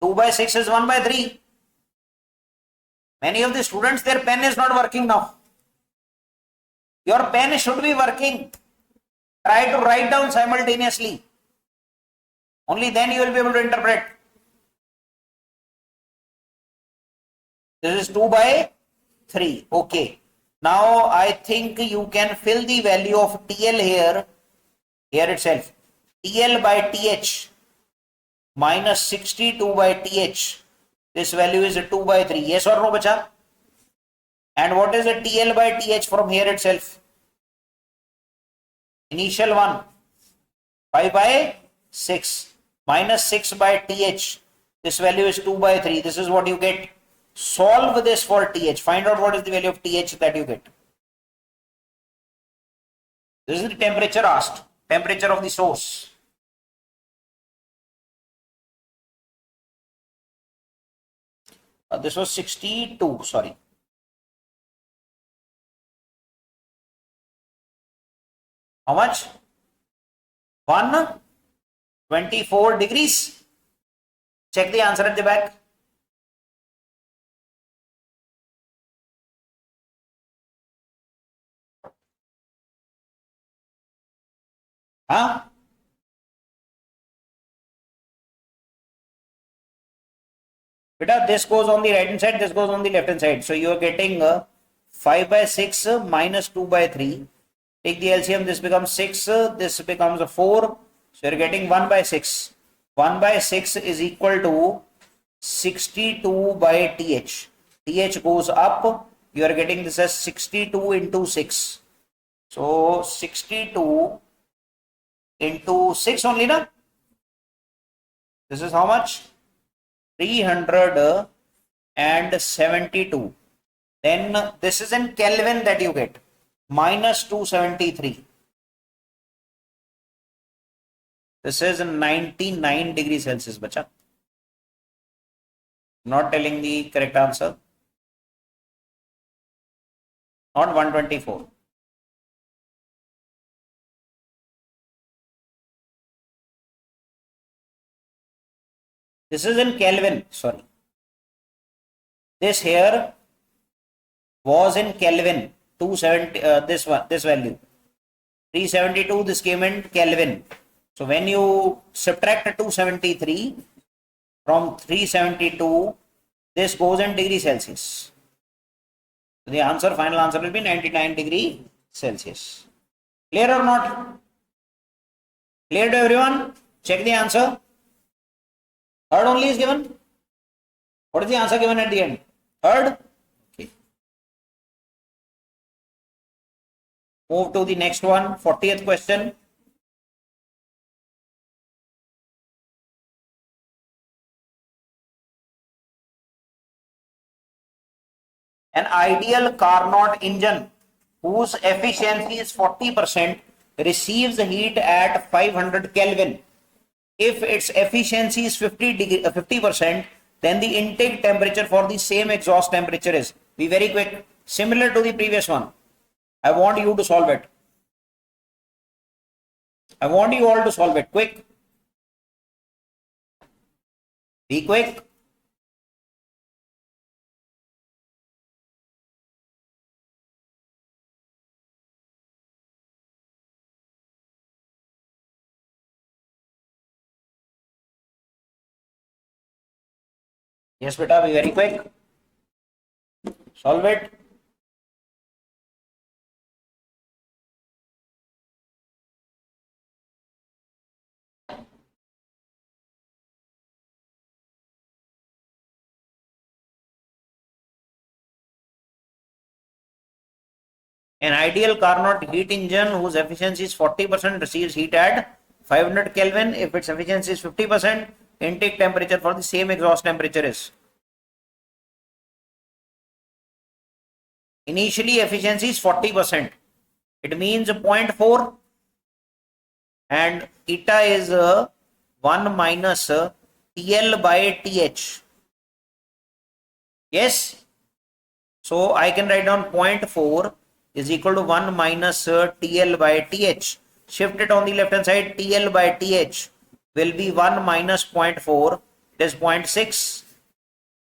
2 by 6 is 1 by 3. Many of the students, their pen is not working now. Your pen should be working. Try to write down simultaneously. Only then you will be able to interpret. This is 2 by 3. Okay. Now I think you can fill the value of TL here itself. TL by TH minus 62 by TH. This value is 2 by 3. Yes or no, bacha? And what is the TL by TH from here itself? Initial one. 5 by 6. Minus 6 by TH. This value is 2 by 3. This is what you get. Solve this for TH. Find out what is the value of TH that you get. This is the temperature asked. Temperature of the source. This was 62, sorry. How much? 124 degrees. Check the answer at the back. Huh? Beta, this goes on the right hand side, this goes on the left hand side. So you are getting 5 by 6 minus 2 by 3. Take the LCM, this becomes 6, this becomes 4. So you are getting 1 by 6. 1 by 6 is equal to 62 by TH. TH goes up, you are getting this as 62 into 6. So 62 into 6 only, na? This is how much? 372. Then this is in Kelvin that you get. Minus 273. This is 99 degrees Celsius, bacha. Not telling the correct answer. Not 124. This is in Kelvin, sorry. This here was in Kelvin, 270, this value. 372, this came in Kelvin. So when you subtract 273 from 372, this goes in degrees Celsius. So the answer, final answer will be 99 degree Celsius. Clear or not? Clear to everyone? Check the answer. Third only is given. What is the answer given at the end? Third? Okay. Move to the next one, 40th question. An ideal Carnot engine whose efficiency is 40% receives heat at 500 Kelvin if its efficiency is 50%, then the intake temperature for the same exhaust temperature is. Be very quick. Similar to the previous one. I want you to solve it. I want you all to solve it. Quick. Be quick. Yes, beta, be very quick. Solve it. An ideal Carnot heat engine whose efficiency is 40% receives heat at 500 Kelvin. If its efficiency is 50%, intake temperature for the same exhaust temperature is. Initially efficiency is 40%. It means 0.4 and eta is 1 minus TL by TH. Yes. So I can write down 0.4 is equal to 1 minus TL by TH. Shift it on the left hand side. TL by TH will be 1 minus 0.4. It is 0.6.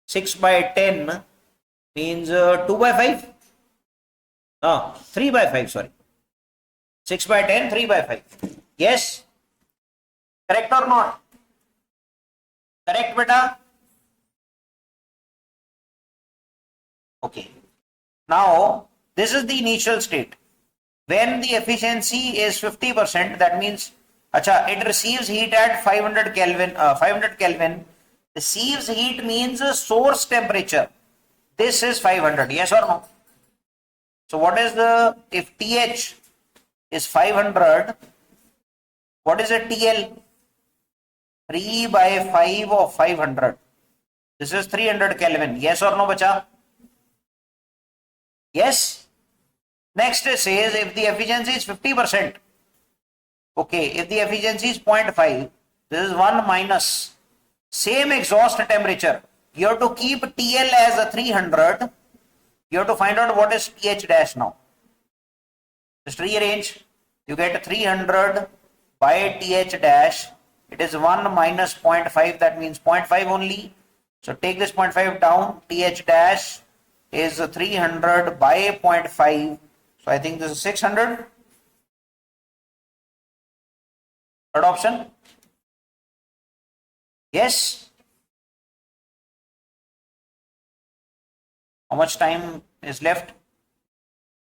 6 by 10 means 2 by 5. No, 3 by 5, sorry. 6 by 10, 3 by 5. Yes? Correct or not? Correct, beta? Okay. Now, this is the initial state. When the efficiency is 50%, that means it receives heat at 500 Kelvin. 500 Kelvin. Receives heat means source temperature. This is 500. Yes or no? So what is if TH is 500, what is a TL? 3 by 5 of 500. This is 300 Kelvin. Yes or no, bacha? Yes. Next it says if the efficiency is 50%. Okay, if the efficiency is 0.5, this is 1 minus same exhaust temperature. You have to keep TL as a 300. You have to find out what is TH dash now. Just rearrange. You get 300 by TH dash. It is 1 minus 0.5. That means 0.5 only. So take this 0.5 down. TH dash is 300 by 0.5. So I think this is 600. Third option. Yes. How much time is left?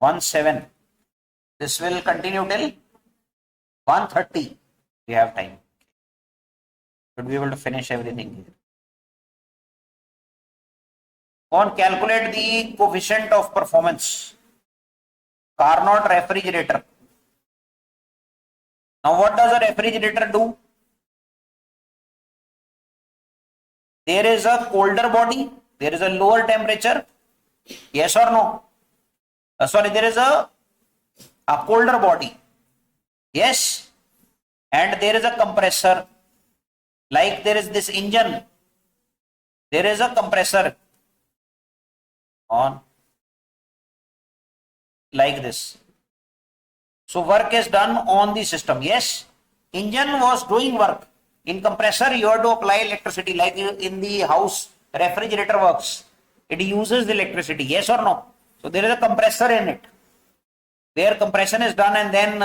1:07. This will continue till 1:30. We have time. Should be able to finish everything here. Go on, calculate the coefficient of performance. Carnot refrigerator. Now what does a refrigerator do? There is a colder body, there is a lower temperature. Yes or no? There is a colder body. Yes. And there is a compressor. Like there is this engine. There is a compressor on like this. So work is done on the system. Yes. Engine was doing work. In compressor, you have to apply electricity like in the house refrigerator works. It uses the electricity. Yes or no? So there is a compressor in it where compression is done and then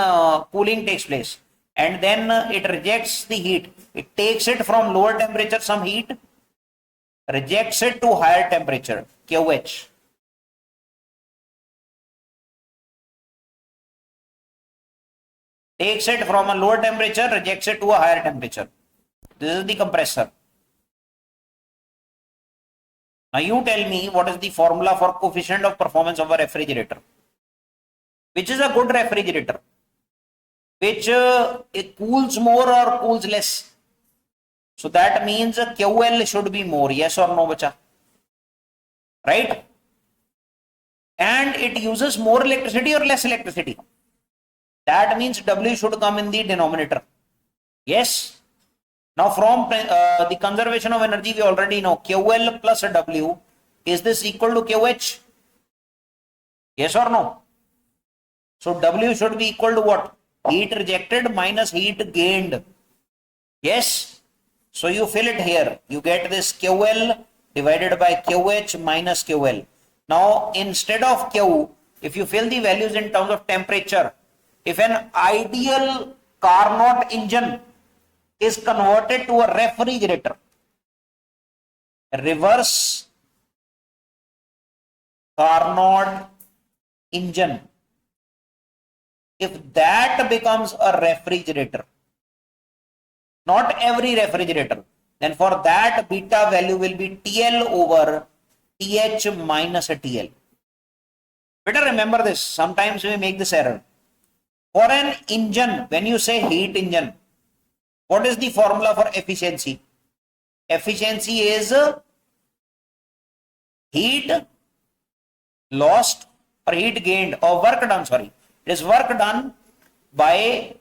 cooling takes place. And then it rejects the heat. It takes it from lower temperature, some heat, rejects it to higher temperature, QH. Takes it from a lower temperature, rejects it to a higher temperature. This is the compressor. Now you tell me what is the formula for coefficient of performance of a refrigerator. Which is a good refrigerator? Which it cools more or cools less? So that means QL should be more. Yes or no, bacha? Right? And it uses more electricity or less electricity? That means W should come in the denominator. Yes. Now from the conservation of energy, we already know QL plus W, is this equal to QH? Yes or no? So W should be equal to what? Heat rejected minus heat gained. Yes? So you fill it here. You get this QL divided by QH minus QL. Now instead of Q, if you fill the values in terms of temperature, if an ideal Carnot engine is converted to a refrigerator, a reverse Carnot engine, if that becomes a refrigerator, not every refrigerator, then for that beta value will be TL over TH minus a TL. Better remember this. Sometimes we make this error. For an engine, when you say heat engine, what is the formula for efficiency? Efficiency is heat lost or heat gained or work done, sorry. It is work done by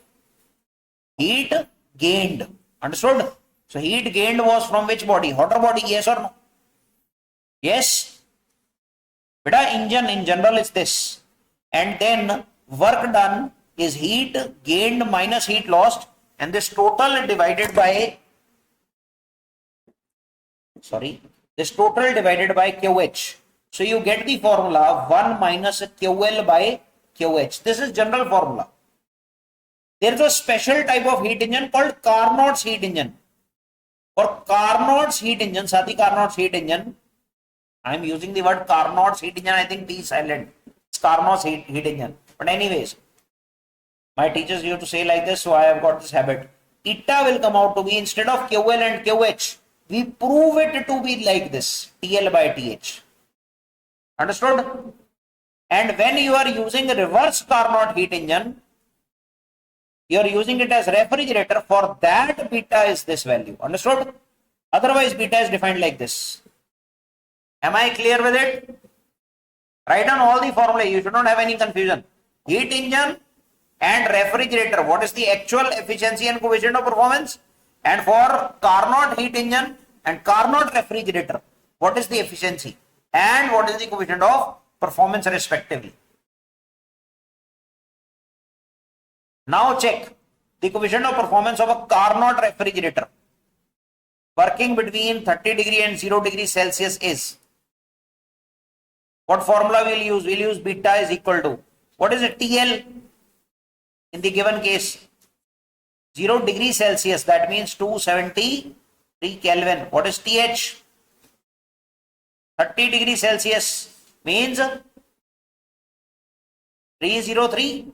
heat gained. Understood? So heat gained was from which body? Hotter body, yes or no? Yes. Beta engine in general is this. And then work done is heat gained minus heat lost, and this total divided by, this total divided by QH. So you get the formula 1 minus QL by QH. This is general formula. There is a special type of heat engine called Carnot's heat engine. For Carnot's heat engine, Sati Carnot's heat engine, I am using the word Carnot's heat engine, I think T is silent. It's Carnot's heat engine. But anyways, my teachers used to say like this, so I have got this habit. Eta will come out to be, instead of QL and QH, we prove it to be like this, TL by TH. Understood? And when you are using a reverse Carnot heat engine, you are using it as refrigerator. For that, beta is this value. Understood? Otherwise, beta is defined like this. Am I clear with it? Write down all the formula. You should not have any confusion. Heat engine and refrigerator. What is the actual efficiency and coefficient of performance? And for Carnot heat engine and Carnot refrigerator, what is the efficiency and what is the coefficient of performance respectively? Now check the coefficient of performance of a Carnot refrigerator working between 30 degree and 0 degree Celsius is. What formula we'll use? We'll use beta is equal to, what is it, TL in the given case? 0 degree Celsius, that means 273 Kelvin. What is TH? 30 degree Celsius means 303.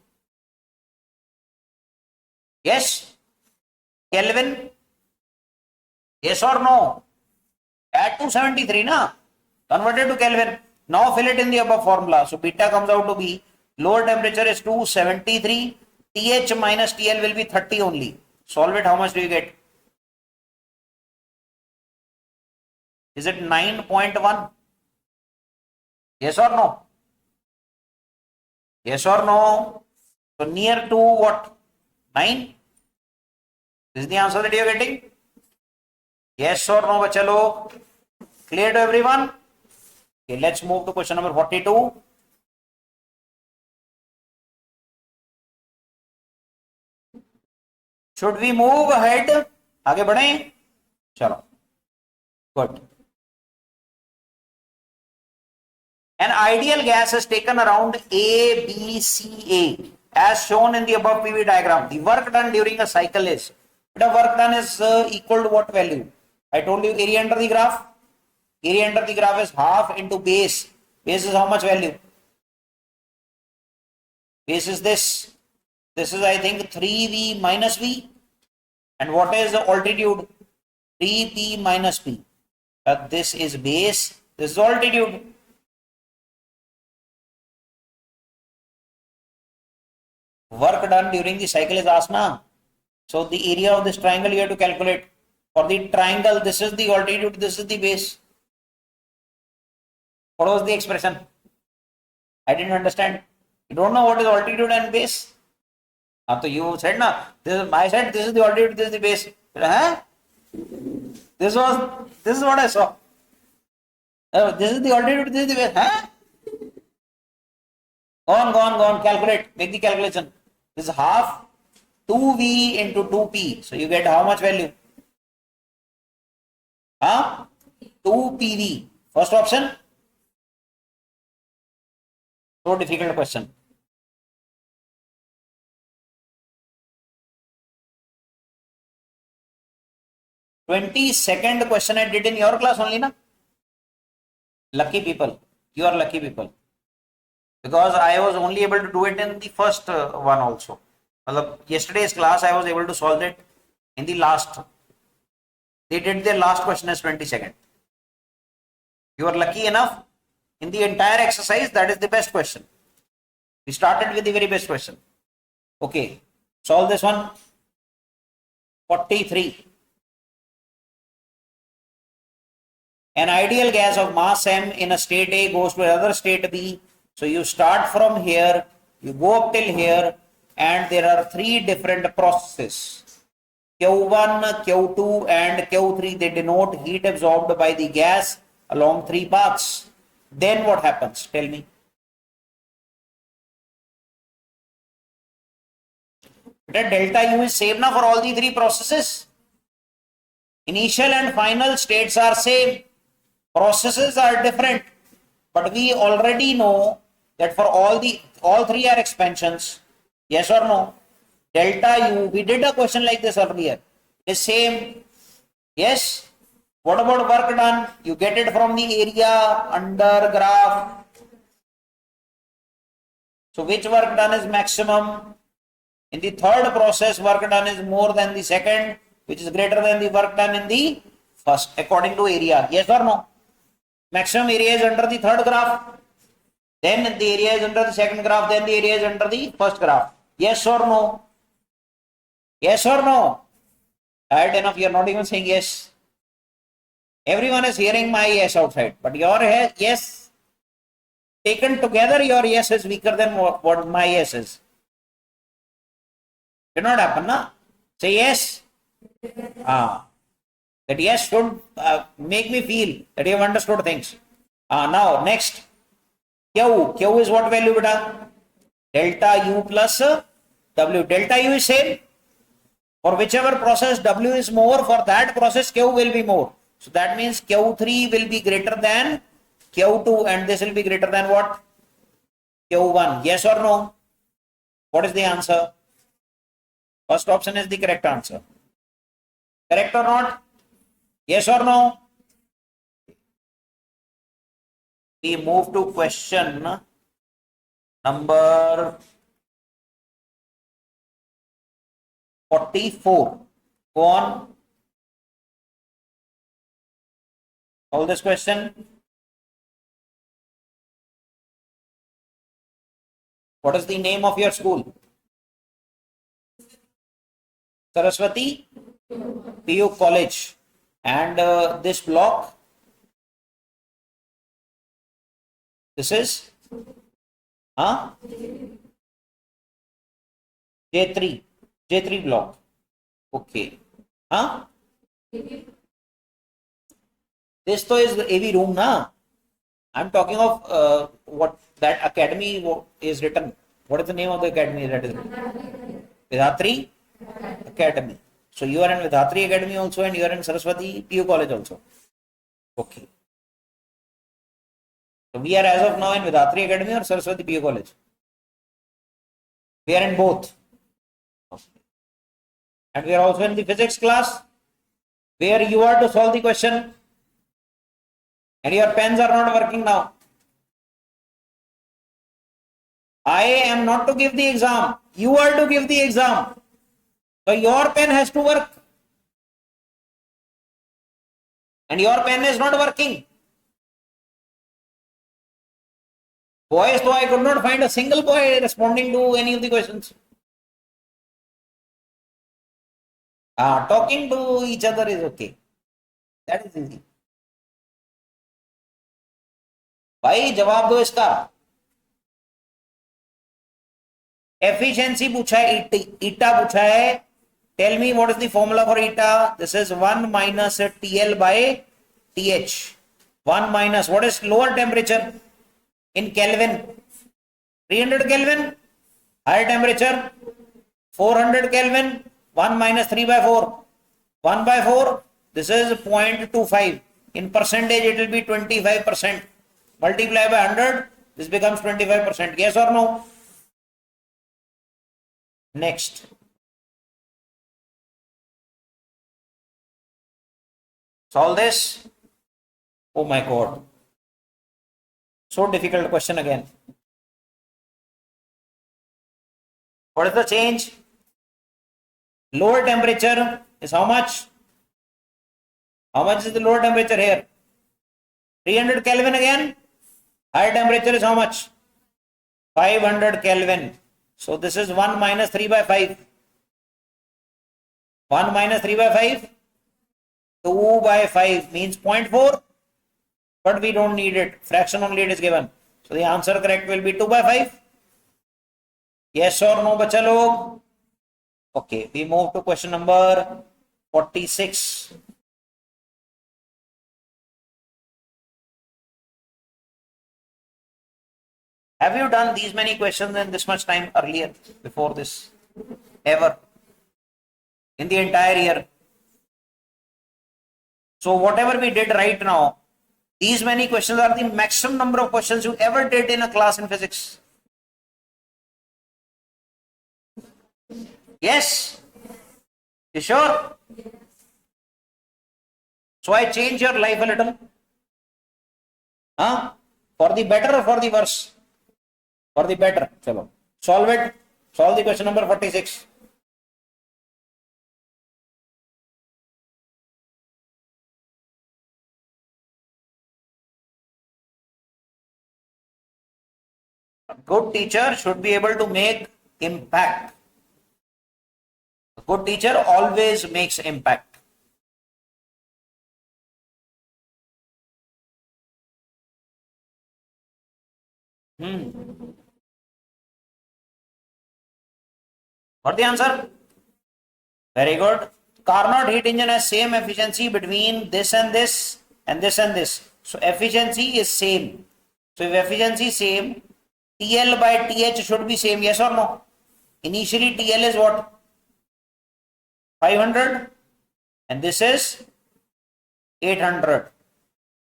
Yes? Kelvin? Yes or no? At 273, na? Converted to Kelvin. Now fill it in the above formula. So beta comes out to be, lower temperature is 273. TH minus TL will be 30 only. Solve it. How much do you get? Is it 9.1? Yes or no? Yes or no? So near to what? 9? This is the answer that you are getting? Yes or no, bachalo? Clear to everyone? Okay, let's move to question number 42. Should we move ahead? आगे बढ़ें? चलो. Good. An ideal gas is taken around A, B, C, A as shown in the above PV diagram. The work done during a cycle is, the work done is equal to what value? I told you area under the graph. Area under the graph is half into base. Base is how much value? Base is this. This is, I think, 3V minus V. And what is the altitude? 3P minus P. This is base. This is altitude. Work done during the cycle is asked now. So the area of this triangle you have to calculate. For the triangle, this is the altitude, this is the base. What was the expression? I didn't understand. You don't know what is altitude and base? So you said, na, this is, I said this is the altitude, this is the base. Huh? This is what I saw. This is the altitude, this is the way. Huh? Go on, calculate, make the calculation. This is half 2V into 2P. So you get how much value? Huh? 2PV. First option? So difficult question. 22nd question I did in your class only, na? Lucky people. You are lucky people. Because I was only able to do it in the first one also. Yesterday's class I was able to solve it in the last. They did their last question as 22nd. You are lucky enough in the entire exercise. That is the best question. We started with the very best question. Okay, solve this one. 43. An ideal gas of mass M in a state A goes to another state B. So you start from here, you go up till here, and there are three different processes. Q1, Q2 and Q3, they denote heat absorbed by the gas along three paths. Then what happens? Tell me. That delta U is same now for all the three processes. Initial and final states are same. Processes are different. But we already know that for all three are expansions. Yes or no? Delta U, we did a question like this earlier. It is same. Yes. What about work done? You get it from the area under graph. So which work done is maximum? In the third process, work done is more than the second, which is greater than the work done in the first, according to area. Yes or no? Maximum area is under the third graph. Then the area is under the second graph. Then the area is under the first graph. Yes or no? Yes or no? Tired enough, you are not even saying yes. Everyone is hearing my yes outside, but your yes taken together, your yes is weaker than what my yes is. Cannot happen, na? Say yes. That yes should make me feel that you have understood things. Now, next. Q. Q is what value, beta? Delta U plus W. Delta U is same. For whichever process W is more, for that process Q will be more. So that means Q3 will be greater than Q2 and this will be greater than what? Q1. Yes or no? What is the answer? First option is the correct answer. Correct or not? Yes or no? We move to question number 44. Go on. Solve this question. What is the name of your school? Saraswati PU College. And this block, this is J3 block. Okay. This is the AV room, na? I'm talking of what that academy is written. What is the name of the academy that is written? Vidhatri Academy. So you are in Vidhatri Academy also and you are in Saraswati PU College also. Okay. So we are as of now in Vidhatri Academy or Saraswati PU College? We are in both. Okay. And we are also in the physics class where you are to solve the question and your pens are not working now. I am not to give the exam. You are to give the exam. So your pen has to work. And your pen is not working. Boys, though I could not find a single boy responding to any of the questions. Talking to each other is okay. That is easy. भाई जवाब दो इसका. Efficiency पूछा है, ईटा पूछा है, Tell me what is the formula for eta? This is 1 minus TL by TH. 1 minus, what is lower temperature in Kelvin? 300 Kelvin. Higher temperature 400 Kelvin. 1 minus 3 by 4. 1 by 4. This is 0.25. In percentage, it will be 25%. Multiply by 100. This becomes 25%. Yes or no? Next. Solve this. Oh my God. So difficult question again. What is the change? Lower temperature is how much? How much is the lower temperature here? 300 Kelvin again. Higher temperature is how much? 500 Kelvin. So this is 1 minus 3 by 5. 1 minus 3 by 5. 2 by 5 means 0.4. But we don't need it. Fraction only it is given. So the answer correct will be 2 by 5. Yes or no, bacha log? Okay, we move to question number 46. Have you done these many questions in this much time earlier, before this? Ever? In the entire year? So whatever we did right now, these many questions are the maximum number of questions you ever did in a class in physics. Yes? You sure? So I change your life a little? Huh? For the better or for the worse? For the better. Chalo. Solve it. Solve the question number 46. A good teacher should be able to make impact. A good teacher always makes impact. What the answer? Very good. Carnot heat engine has same efficiency between this and this and this and this. So efficiency is same. So if efficiency is same, TL by TH should be same. Yes or no? Initially TL is what? 500 and this is 800.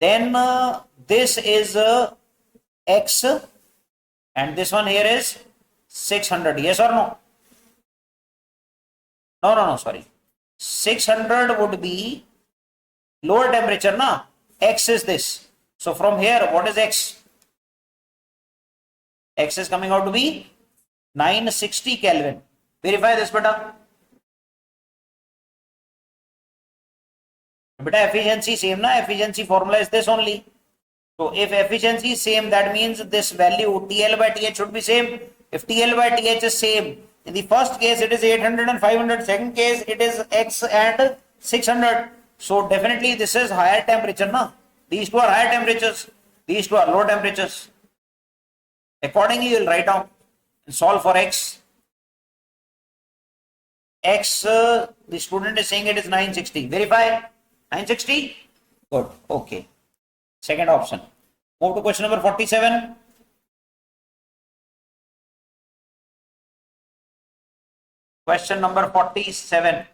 Then this is X and this one here is 600. Yes or no? No, sorry. 600 would be lower temperature, na? X is this. So from here, what is X? X is coming out to be 960 Kelvin. Verify this, beta. Beta, efficiency same, na? Efficiency formula is this only. So if efficiency is same, that means this value TL by TH should be same. If TL by TH is same, in the first case it is 800 and 500, second case it is X and 600. So definitely this is higher temperature, na? These two are higher temperatures, these two are lower temperatures. Accordingly, you will write down and solve for X. X, the student is saying it is 960. Verify. 960? Good. Okay. Second option. Move to question number 47. Question number 47.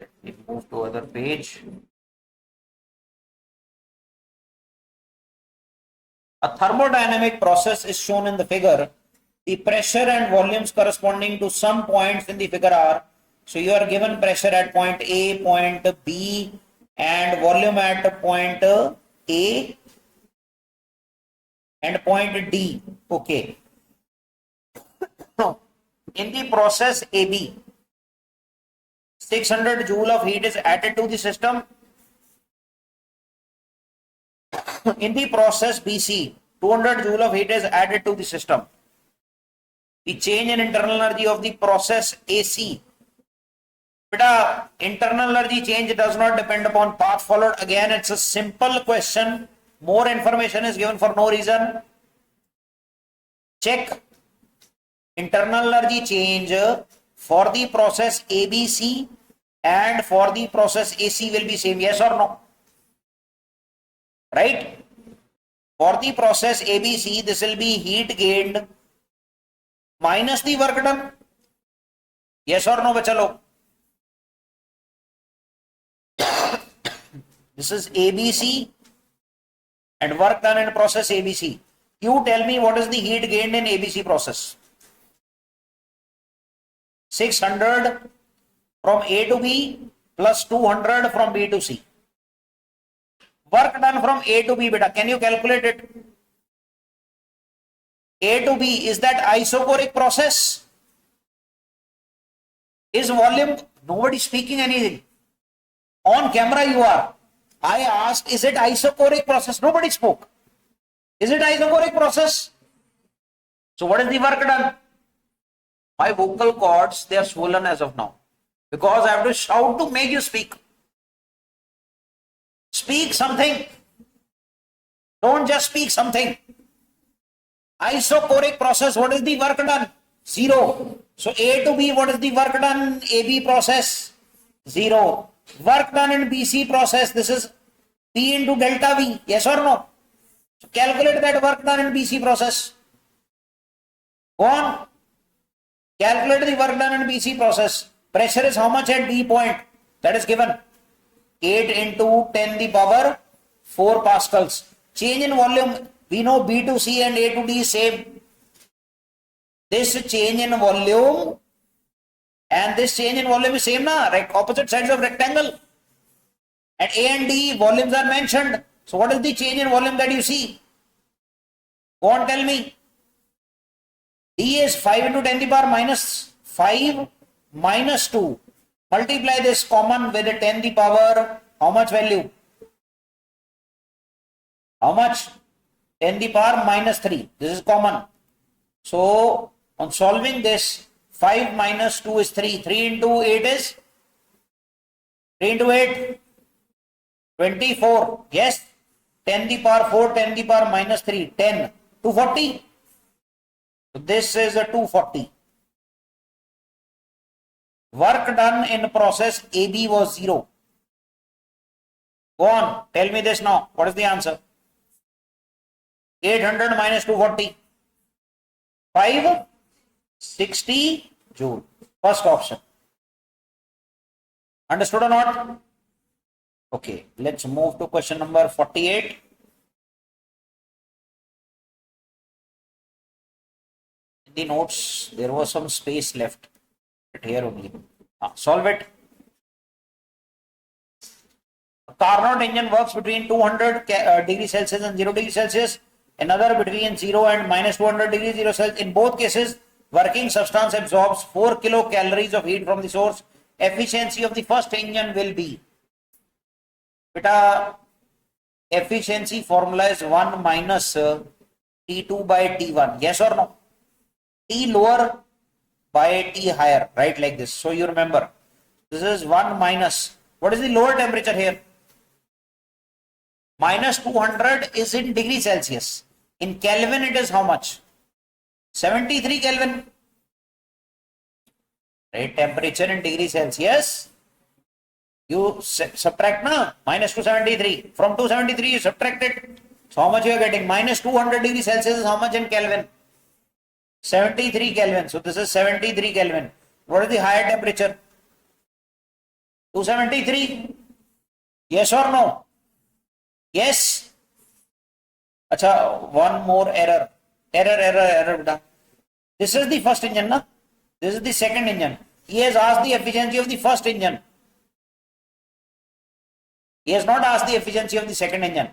Let me move to other page. A thermodynamic process is shown in the figure. The pressure and volumes corresponding to some points in the figure are, so you are given pressure at point A, point B, and volume at point A and point D. Okay. In the process AB, 600 joule of heat is added to the system. In the process BC, 200 joule of heat is added to the system. The change in internal energy of the process AC. Beta, internal energy change does not depend upon path followed. Again, it's a simple question. More information is given for no reason. Check. Internal energy change for the process ABC and for the process AC will be same, yes or no? Right? For the process ABC, this will be heat gained minus the work done. Yes or no, bachalo? This is ABC and work done in process ABC. You tell me what is the heat gained in ABC process. 600 from A to B plus 200 from B to C. Work done from A to B, beta. Can you calculate it? A to B, is that isochoric process? Is volume? Nobody speaking anything. On camera you are. I asked, is it isochoric process? Nobody spoke. Is it isochoric process? So what is the work done? My vocal cords, they are swollen as of now. Because I have to shout to make you speak. Speak something. Don't just speak something. Isochoric process, what is the work done? 0. So A to B, what is the work done? AB process? 0. Work done in BC process, this is P into delta V. Yes or no? So calculate that work done in BC process. Go on. Calculate the work done in BC process. Pressure is how much at D point? That is given. 8 into 10 the power 4 pascals. Change in volume, we know B to C and A to D is same. This change in volume and this change in volume is same, na? Opposite sides of rectangle. And A and D volumes are mentioned. So what is the change in volume that you see? Go on, tell me. D is 5 into 10 to the power minus 5 minus 2. Multiply this common with the 10 to the power, how much value? How much? 10 to the power minus 3. This is common. So on solving this, 5 minus 2 is 3. 3 into 8 is? 3 into 8? 24. Yes? 10 to the power 4, 10 to the power minus 3. 10. 240. So this is a 240. Work done in process AB was 0. Go on. Tell me this now. What is the answer? 800 minus 240. 560 joule. First option. Understood or not? Okay. Let's move to question number 48. In the notes, there was some space left. Here only. Solve it. A Carnot engine works between 200 degrees Celsius and 0 degrees Celsius. Another between 0 and minus 200 degrees 0 Celsius. In both cases, working substance absorbs 4 kilocalories of heat from the source. Efficiency of the first engine will be. Beta, efficiency formula is 1 minus T2 by T1. Yes or no? T lower by T higher, right, like this. So you remember, this is 1 minus, what is the lower temperature here? Minus 200 is in degree Celsius. In Kelvin it is how much? 73 Kelvin. Right, temperature in degree Celsius. You subtract na, minus 273. From 273 you subtract it. So how much you are getting? Minus 200 degrees Celsius is how much in Kelvin? 73 Kelvin. So this is 73 Kelvin. What is the higher temperature? 273. Yes or no? Yes. Acha, one more error. Error. This is the first engine, na? This is the second engine. He has asked the efficiency of the first engine. He has not asked the efficiency of the second engine.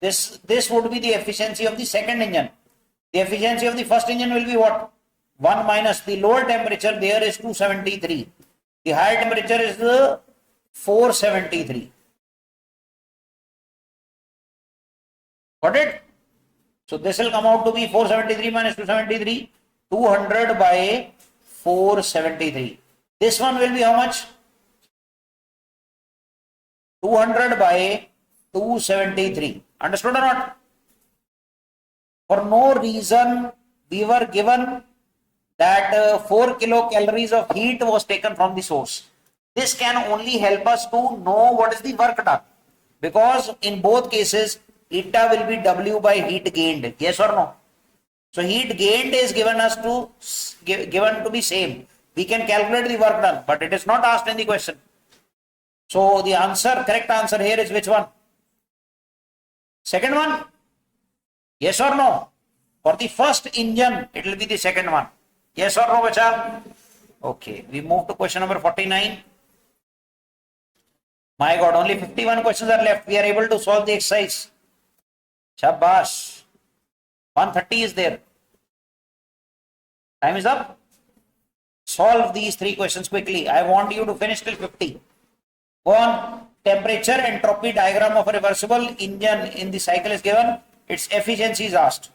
This would be the efficiency of the second engine. The efficiency of the first engine will be what? 1 minus the lower temperature there is 273. The higher temperature is 473. Got it? So this will come out to be 473 minus 273. 200 by 473. This one will be how much? 200 by 273. Understood or not? For no reason we were given that 4 kilocalories of heat was taken from the source. This can only help us to know what is the work done, because in both cases eta will be W by heat gained. Yes or no? So heat gained is given to be same. We can calculate the work done, but it is not asked in the question. So the correct answer here is which one? Second one? Yes or no? For the first engine, it will be the second one. Yes or no, bacha? Okay, we move to question number 49. My God, only 51 questions are left. We are able to solve the exercise. Shabash. 130 is there. Time is up. Solve these 3 questions quickly. I want you to finish till 50. Go on. Temperature entropy diagram of a reversible engine in the cycle is given. Its efficiency is asked.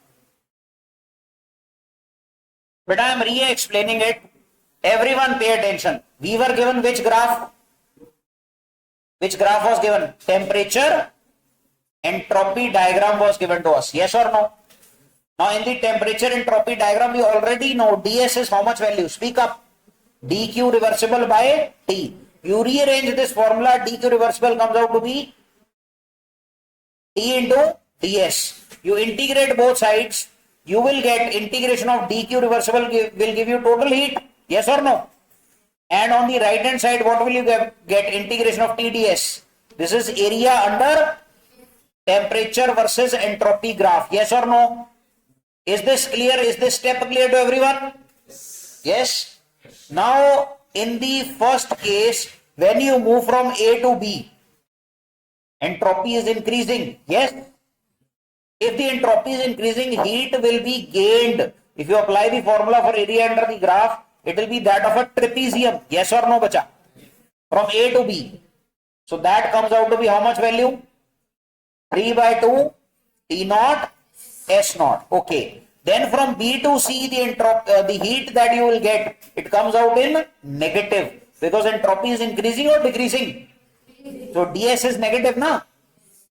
But I am re-explaining it. Everyone pay attention. We were given which graph? Which graph was given? Temperature entropy diagram was given to us. Yes or no? Now in the temperature entropy diagram, we already know ds is how much value? Speak up. dq reversible by T. You rearrange this formula, dq reversible comes out to be T into ds. You integrate both sides, you will get integration of dq reversible will give you total heat. Yes or no? And on the right hand side, what will you get? Integration of TdS. This is area under temperature versus entropy graph. Yes or no? Is this clear? Is this step clear to everyone? Yes. Now, in the first case, when you move from A to B, entropy is increasing. Yes. If the entropy is increasing, heat will be gained. If you apply the formula for area under the graph, it will be that of a trapezium. Yes or no, bacha? From A to B. So that comes out to be how much value? 3 by 2 T naught S naught. Okay. Then from B to C, the heat that you will get, it comes out in negative, because entropy is increasing or decreasing. So ds is negative, na?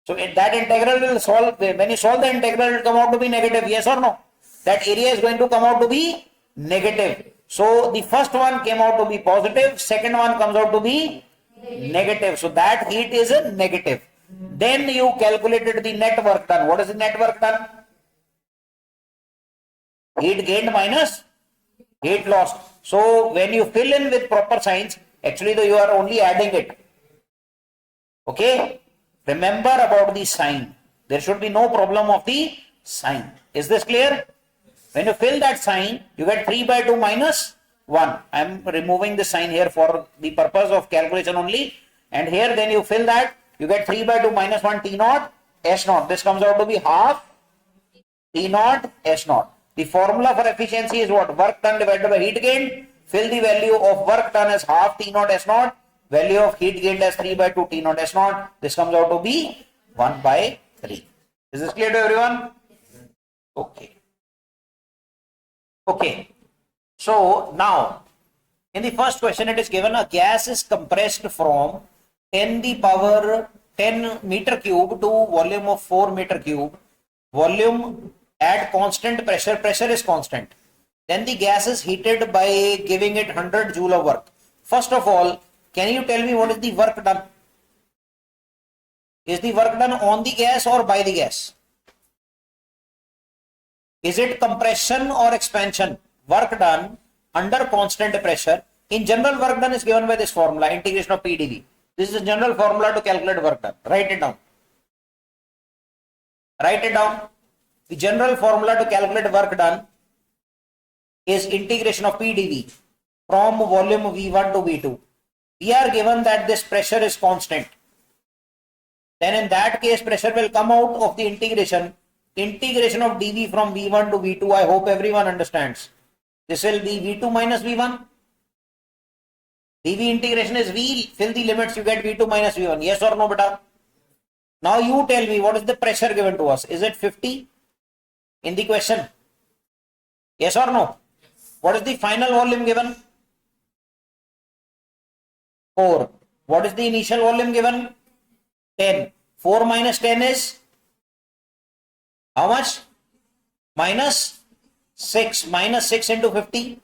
So that integral will solve. When you solve the integral, it will come out to be negative. Yes or no? That area is going to come out to be negative. So the first one came out to be positive, second one comes out to be negative. So that heat is a negative. Then you calculated the net work done. What is the net work done? Heat gained minus heat lost. So when you fill in with proper signs, actually though you are only adding it. Okay? Remember about the sign. There should be no problem of the sign. Is this clear? When you fill that sign, you get 3 by 2 minus 1. I am removing the sign here for the purpose of calculation only. And here then you fill that, you get 3 by 2 minus 1 T naught S naught. This comes out to be half T naught S naught. The formula for efficiency is what? Work done divided by heat gained. Fill the value of work done as half T naught S naught. Value of heat gained as 3 by 2 T naught S naught. This comes out to be 1 by 3. Is this clear to everyone? Okay. Okay. So now, in the first question, it is given a gas is compressed from 10 the power 10 meter cube to volume of 4 meter cube. Volume at constant pressure. Pressure is constant. Then the gas is heated by giving it 100 joule of work. First of all, can you tell me what is the work done? Is the work done on the gas or by the gas? Is it compression or expansion? Work done under constant pressure. In general, work done is given by this formula, integration of PdV. This is a general formula to calculate work done. Write it down. Write it down. The general formula to calculate work done is integration of PdV from volume V1 to V2. We are given that this pressure is constant. Then in that case, pressure will come out of the integration. Integration of dV from V1 to V2. I hope everyone understands. This will be V2 minus V1. dV integration is V. Fill the limits, you get V2 minus V1. Yes or no, beta? Now you tell me, what is the pressure given to us? Is it 50 in the question? Yes or no? What is the final volume given? 4. What is the initial volume given? 10. 4 minus 10 is how much? Minus 6. Minus 6 into 50.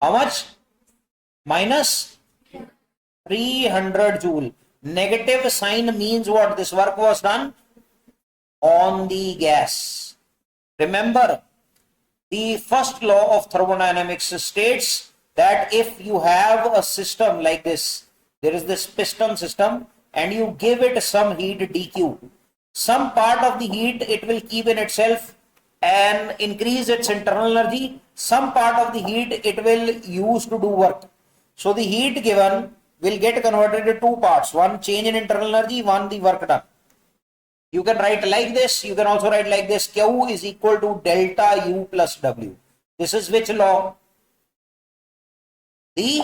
How much? Minus 300 joule. Negative sign means what? This work was done on the gas. Remember, the first law of thermodynamics states that if you have a system like this, there is this piston system, and you give it some heat dq, some part of the heat it will keep in itself and increase its internal energy, some part of the heat it will use to do work. So the heat given will get converted into two parts, one change in internal energy, one the work done. You can write like this, you can also write like this, Q is equal to delta U plus W. This is which law? The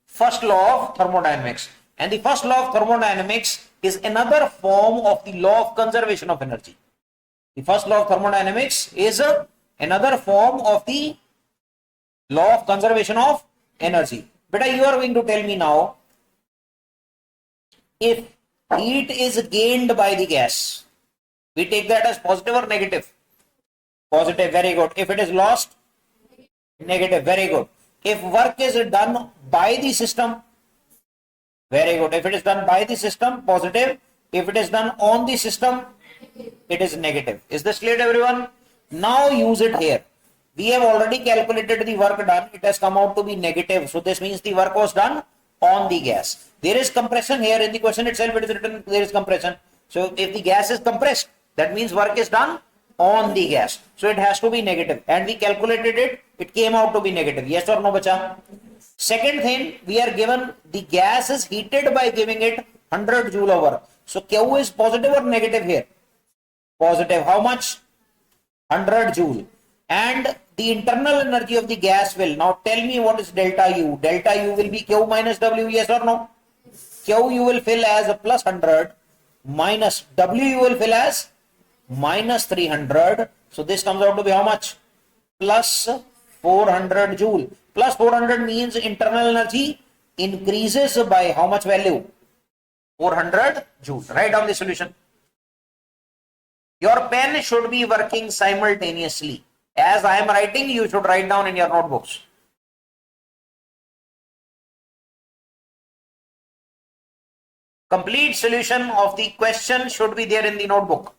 first law of thermodynamics. And the first law of thermodynamics is another form of the law of conservation of energy. The first law of thermodynamics is another form of the law of conservation of energy. But you are going to tell me now, if heat is gained by the gas, we take that as positive or negative? Positive, very good. If it is lost, negative, very good. If work is done by the system, very good. If it is done by the system, positive. If it is done on the system, it is negative. Is this clear to everyone? Now use it here. We have already calculated the work done. It has come out to be negative. So this means the work was done on the gas. There is compression here. In the question itself, it is written there is compression. So if the gas is compressed, that means work is done on the gas. So it has to be negative. And we calculated it. It came out to be negative. Yes or no, bacha? Second thing, we are given the gas is heated by giving it 100 joule of work. So Q is positive or negative here? Positive. How much? 100 joule. And the internal energy of the gas will, now tell me what is delta U. Delta U will be Q minus W, yes or no? Q you will fill as a plus 100 minus W you will fill as minus 300. So this comes out to be how much? Plus 400 joule. Plus 400 means internal energy increases by how much value? 400 joule. Write down the solution. Your pen should be working simultaneously. As I am writing, you should write down in your notebooks. Complete solution of the question should be there in the notebook.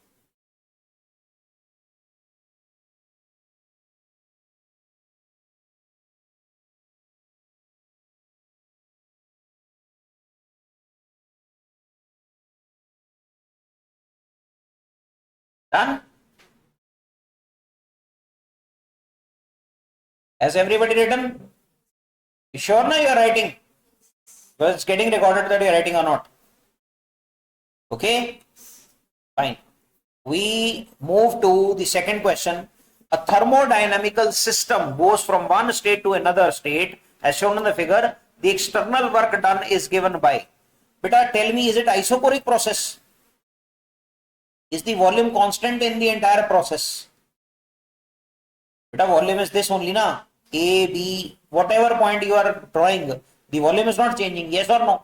Done? Has everybody written? You sure now you are writing? Because it's getting recorded that you are writing or not. Okay? Fine. We move to the second question. A thermodynamical system goes from one state to another state. As shown in the figure, the external work done is given by. Beta, tell me, is it isochoric process? Is the volume constant in the entire process? Beta, volume is this only, na? A, B, whatever point you are drawing, the volume is not changing, yes or no?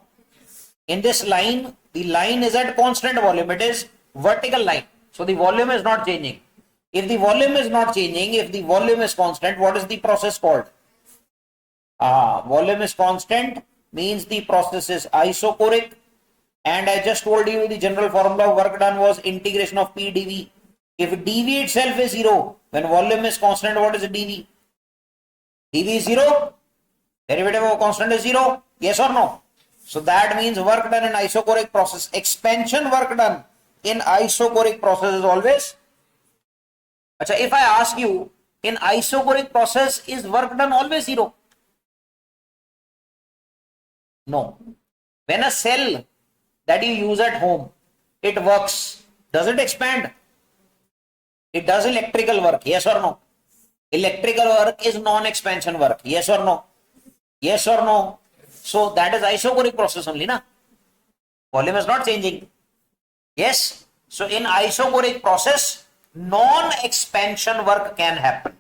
In this line, the line is at constant volume. It is vertical line. So the volume is not changing. If the volume is not changing, if the volume is constant, what is the process called? Volume is constant means the process is isochoric. And I just told you the general formula of work done was integration of P dV. If dV itself is 0, when volume is constant, what is dV? dV is 0. Derivative of constant is 0. Yes or no? So that means work done in isochoric process. Expansion work done in isochoric process is always. Achha, if I ask you, in isochoric process, is work done always 0? No. When a cell that you use at home, it works. Does it expand? It does electrical work. Yes or no? Electrical work is non-expansion work. Yes or no? Yes or no? So that is isochoric process only, na? Volume is not changing. Yes. So in isochoric process, non-expansion work can happen.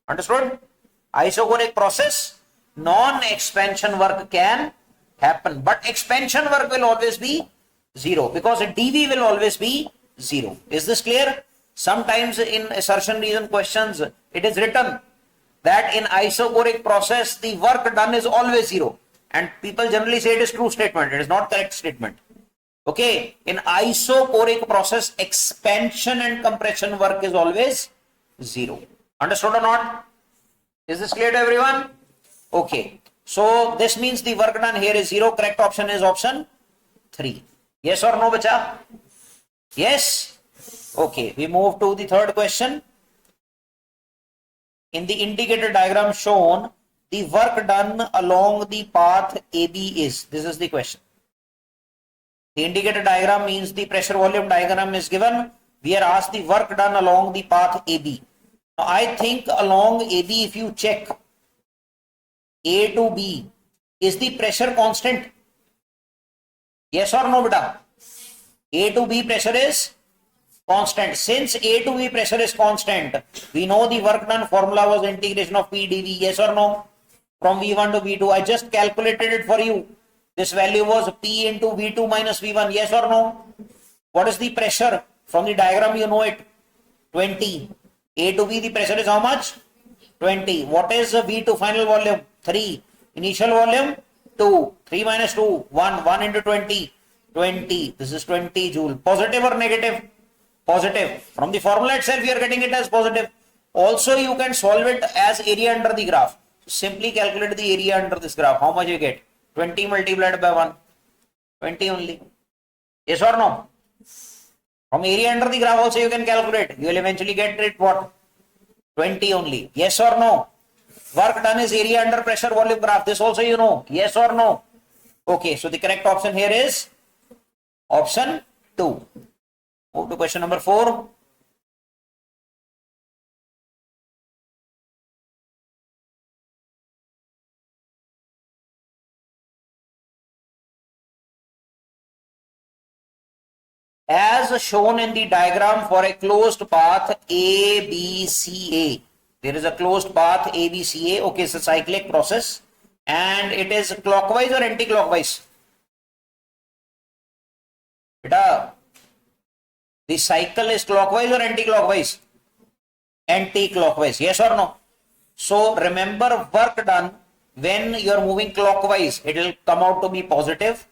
Understood? Isochoric process, non-expansion work can happen. But expansion work will always be 0 because dV will always be 0. Is this clear? Sometimes in assertion reason questions, it is written that in isochoric process, the work done is always zero. And people generally say it is true statement. It is not correct statement. Okay. In isochoric process, expansion and compression work is always zero. Understood or not? Is this clear to everyone? Okay. So this means the work done here is zero. Correct option is option 3. Yes or no, bacha? Yes? Okay. We move to the third question. In the indicator diagram shown, the work done along the path AB is. This is the question. The indicator diagram means the pressure volume diagram is given. We are asked the work done along the path AB. Now, I think along AB, if you check A to B, is the pressure constant? Yes or no, beta? A to B pressure is constant. Since A to B pressure is constant, we know the work done formula was integration of P dV. Yes or no? From V1 to V2. I just calculated it for you. This value was P into V2 minus V1. Yes or no? What is the pressure? From the diagram, you know it. 20. A to B, the pressure is how much? 20. What is V2 final volume? 3. Initial volume? 2. 3 minus 2. 1. 1 into 20. 20. This is 20 joule. Positive or negative? Positive. From the formula itself, you are getting it as positive. Also, you can solve it as area under the graph. Simply calculate the area under this graph. How much you get? 20 multiplied by 1. 20 only. Yes or no? From area under the graph also you can calculate. You will eventually get it what? 20 only. Yes or no? Work done is area under pressure volume graph. This also you know. Yes or no? Okay. So the correct option here is option 2. Move to question number 4. As shown in the diagram for a closed path ABCA, there is a closed path ABCA. Okay, it's a cyclic process and it is clockwise or anti-clockwise? Beta, the cycle is clockwise or anti-clockwise? Anti-clockwise. Yes or no? So remember, work done when you are moving clockwise, it will come out to be positive.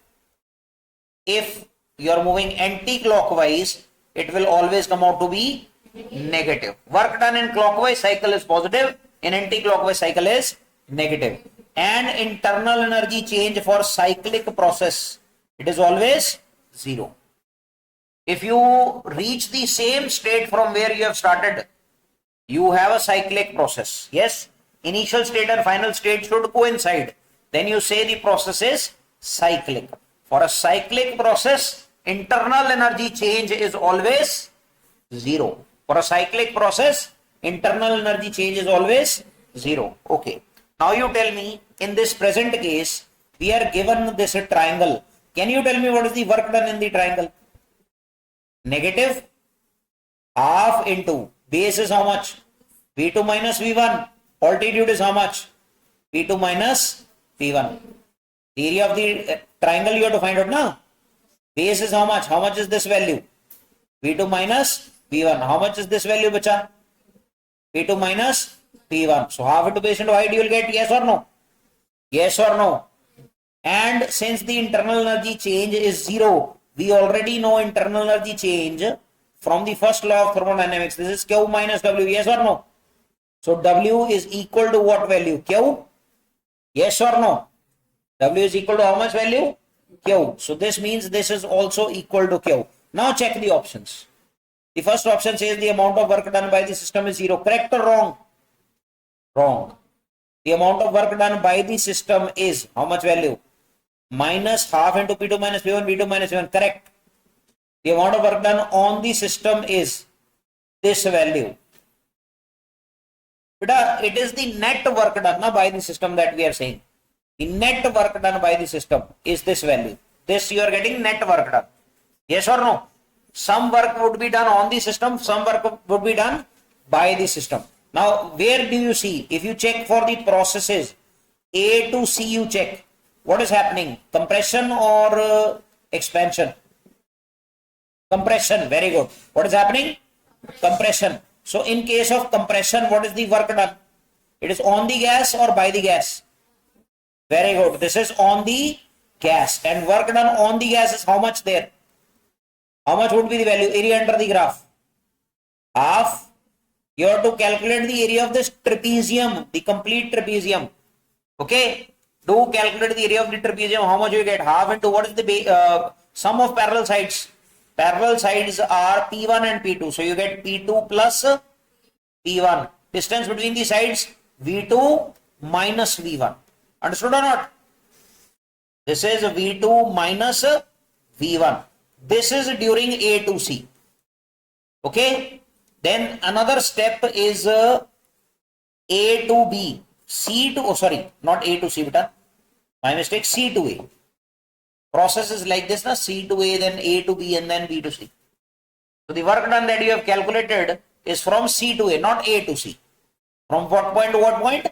If you are moving anti-clockwise, it will always come out to be negative. Work done in clockwise cycle is positive, in anti-clockwise cycle is negative. And internal energy change for cyclic process, it is always 0. If you reach the same state from where you have started, you have a cyclic process. Yes, initial state and final state should coincide. Then you say the process is cyclic. For a cyclic process, internal energy change is always 0. For a cyclic process, internal energy change is always 0. Okay. Now you tell me, in this present case, we are given this triangle. Can you tell me what is the work done in the triangle? Negative half into base is how much? V2 minus V1. Altitude is how much? V2 minus V1. The area of the triangle you have to find out now. Base is how much? How much is this value? V2 minus V1. How much is this value, bacha? V2 minus V1. So half into base into height you will get yes or no? Yes or no? And since the internal energy change is 0, we already know internal energy change from the first law of thermodynamics. This is Q minus W. Yes or no? So W is equal to what value? Q? Yes or no? W is equal to how much value? Q. So this means this is also equal to Q. Now check the options. The first option says the amount of work done by the system is 0. Correct or wrong? Wrong. The amount of work done by the system is how much value? Minus half into P2 minus P1, V2 minus V1. Correct. The amount of work done on the system is this value. But it is the net work done by the system that we are saying. The net work done by the system is this value. This you are getting net work done. Yes or no? Some work would be done on the system, some work would be done by the system. Now, where do you see? If you check for the processes, A to C you check. What is happening? Compression or expansion? Compression. Very good. What is happening? Compression. So, in case of compression, what is the work done? It is on the gas or by the gas? Very good. This is on the gas, and work done on the gas is how much there? How much would be the value? Area under the graph? Half. You have to calculate the area of this trapezium, the complete trapezium. Okay. Do calculate the area of the trapezium. How much you get? Half into what is the sum of parallel sides? Parallel sides are P1 and P2. So you get P2 plus P1. Distance between the sides V2 minus V1. Understood or not? This is V2 minus V1. This is during A to C. Okay. Then another step is A to B. C to, oh sorry, not A to C, beta. My mistake, C to A. Process is like this, na? C to A, then A to B, and then B to C. So the work done that you have calculated is from C to A, not A to C. From what point to what point?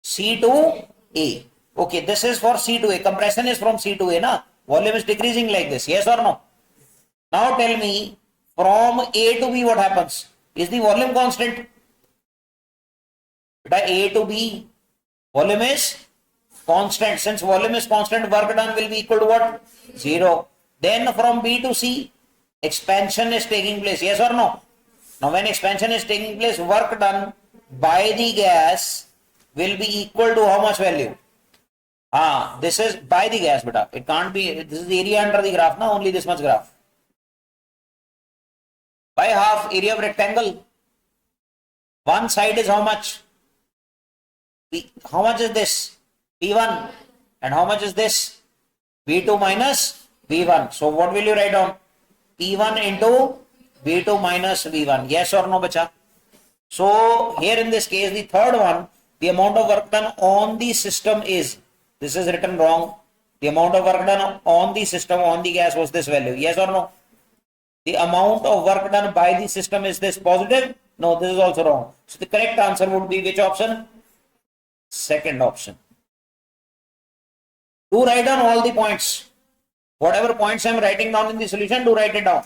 C to A. Okay, this is for C to A. Compression is from C to A, na? Volume is decreasing like this. Yes or no? Now tell me, from A to B what happens? Is the volume constant? Beta, A to B, volume is constant. Since volume is constant, work done will be equal to what? 0. Then from B to C, expansion is taking place. Yes or no? Now when expansion is taking place, work done by the gas will be equal to how much value? This is by the gas, beta. It can't be, this is the area under the graph, now only this much graph. By half area of rectangle. One side is how much? How much is this? P1. And how much is this? V2 minus V1. So what will you write down? P1 into V2 minus V1. Yes or no, bacha? So here in this case, the third one, the amount of work done on the system is, this is written wrong. The amount of work done on the system, on the gas was this value. Yes or no? The amount of work done by the system is this positive? No, this is also wrong. So the correct answer would be which option? Second option. Do write down all the points. Whatever points I am writing down in the solution, do write it down.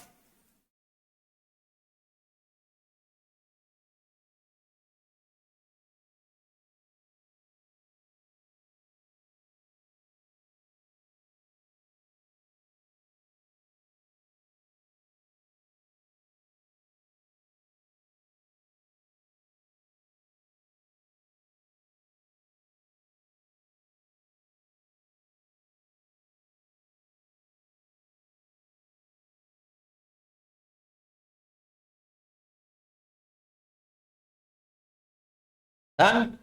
Done?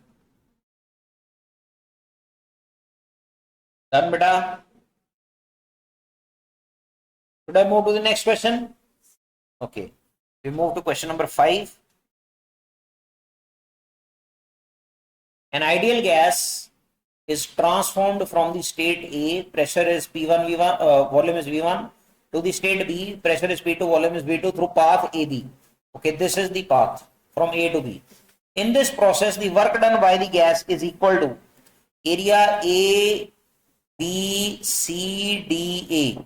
Done, beta? Should I move to the next question? Okay. We move to question number 5. An ideal gas is transformed from the state A, pressure is P1, V1, volume is V1, to the state B, pressure is P2, volume is V2 through path AB. Okay, this is the path from A to B. In this process, the work done by the gas is equal to area A, B, C, D, A.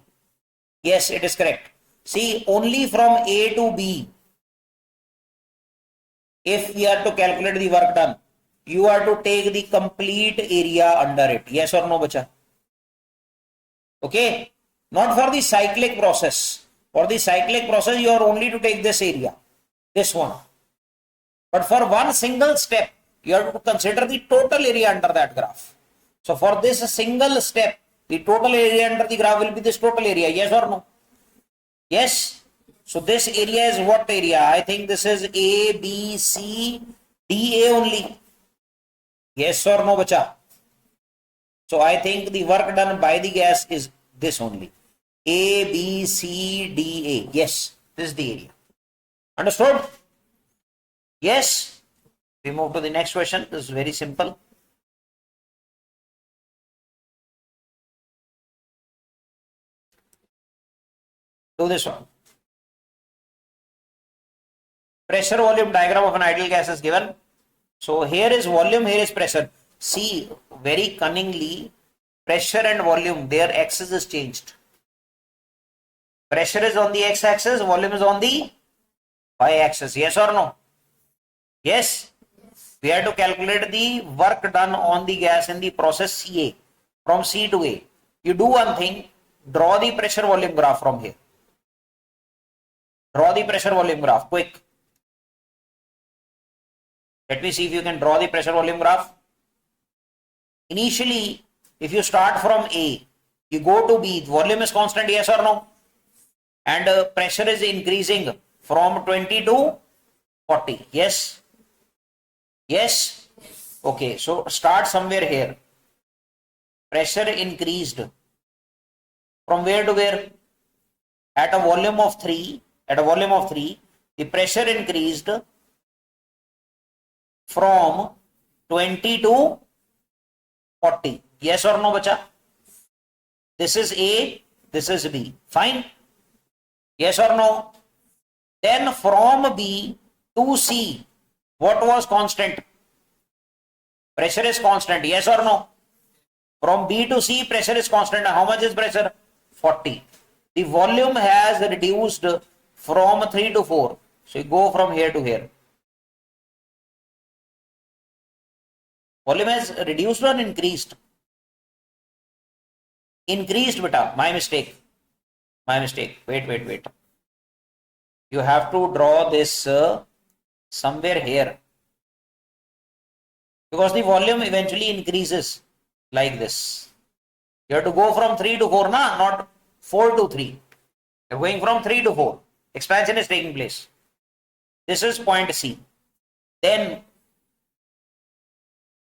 Yes, it is correct. See, only from A to B, if we are to calculate the work done, you are to take the complete area under it. Yes or no, bacha? Okay. Not for the cyclic process. For the cyclic process, you are only to take this area. This one. But for one single step, you have to consider the total area under that graph. So for this single step, the total area under the graph will be this total area. Yes or no? Yes. So this area is what area? I think this is A, B, C, D, A only. Yes or no, bacha? So I think the work done by the gas is this only. A, B, C, D, A. Yes, this is the area. Understood? Yes. We move to the next question. This is very simple. Do this one. Pressure volume diagram of an ideal gas is given. So here is volume, here is pressure. See, very cunningly, pressure and volume, their axis is changed. Pressure is on the x-axis, volume is on the y-axis. Yes or no? Yes. We have to calculate the work done on the gas in the process CA from C to A. You do one thing, draw the pressure volume graph from here. Draw the pressure volume graph, quick. Let me see if you can draw the pressure volume graph. Initially, if you start from A, you go to B, volume is constant, yes or no? And pressure is increasing from 20 to 40, yes? Yes? Okay, so start somewhere here. Pressure increased. From where to where? At a volume of 3, the pressure increased from 20 to 40. Yes or no, bacha? This is A, this is B. Fine? Yes or no? Then from B to C, what was constant? Pressure is constant. Yes or no? From B to C, pressure is constant. How much is pressure? 40. The volume has reduced from 3 to 4. So you go from here to here. Volume has reduced or increased? Increased, beta. My mistake. Wait. You have to draw this somewhere here. Because the volume eventually increases like this. You have to go from 3 to 4, not 4 to 3. You're going from 3 to 4. Expansion is taking place. This is point C. Then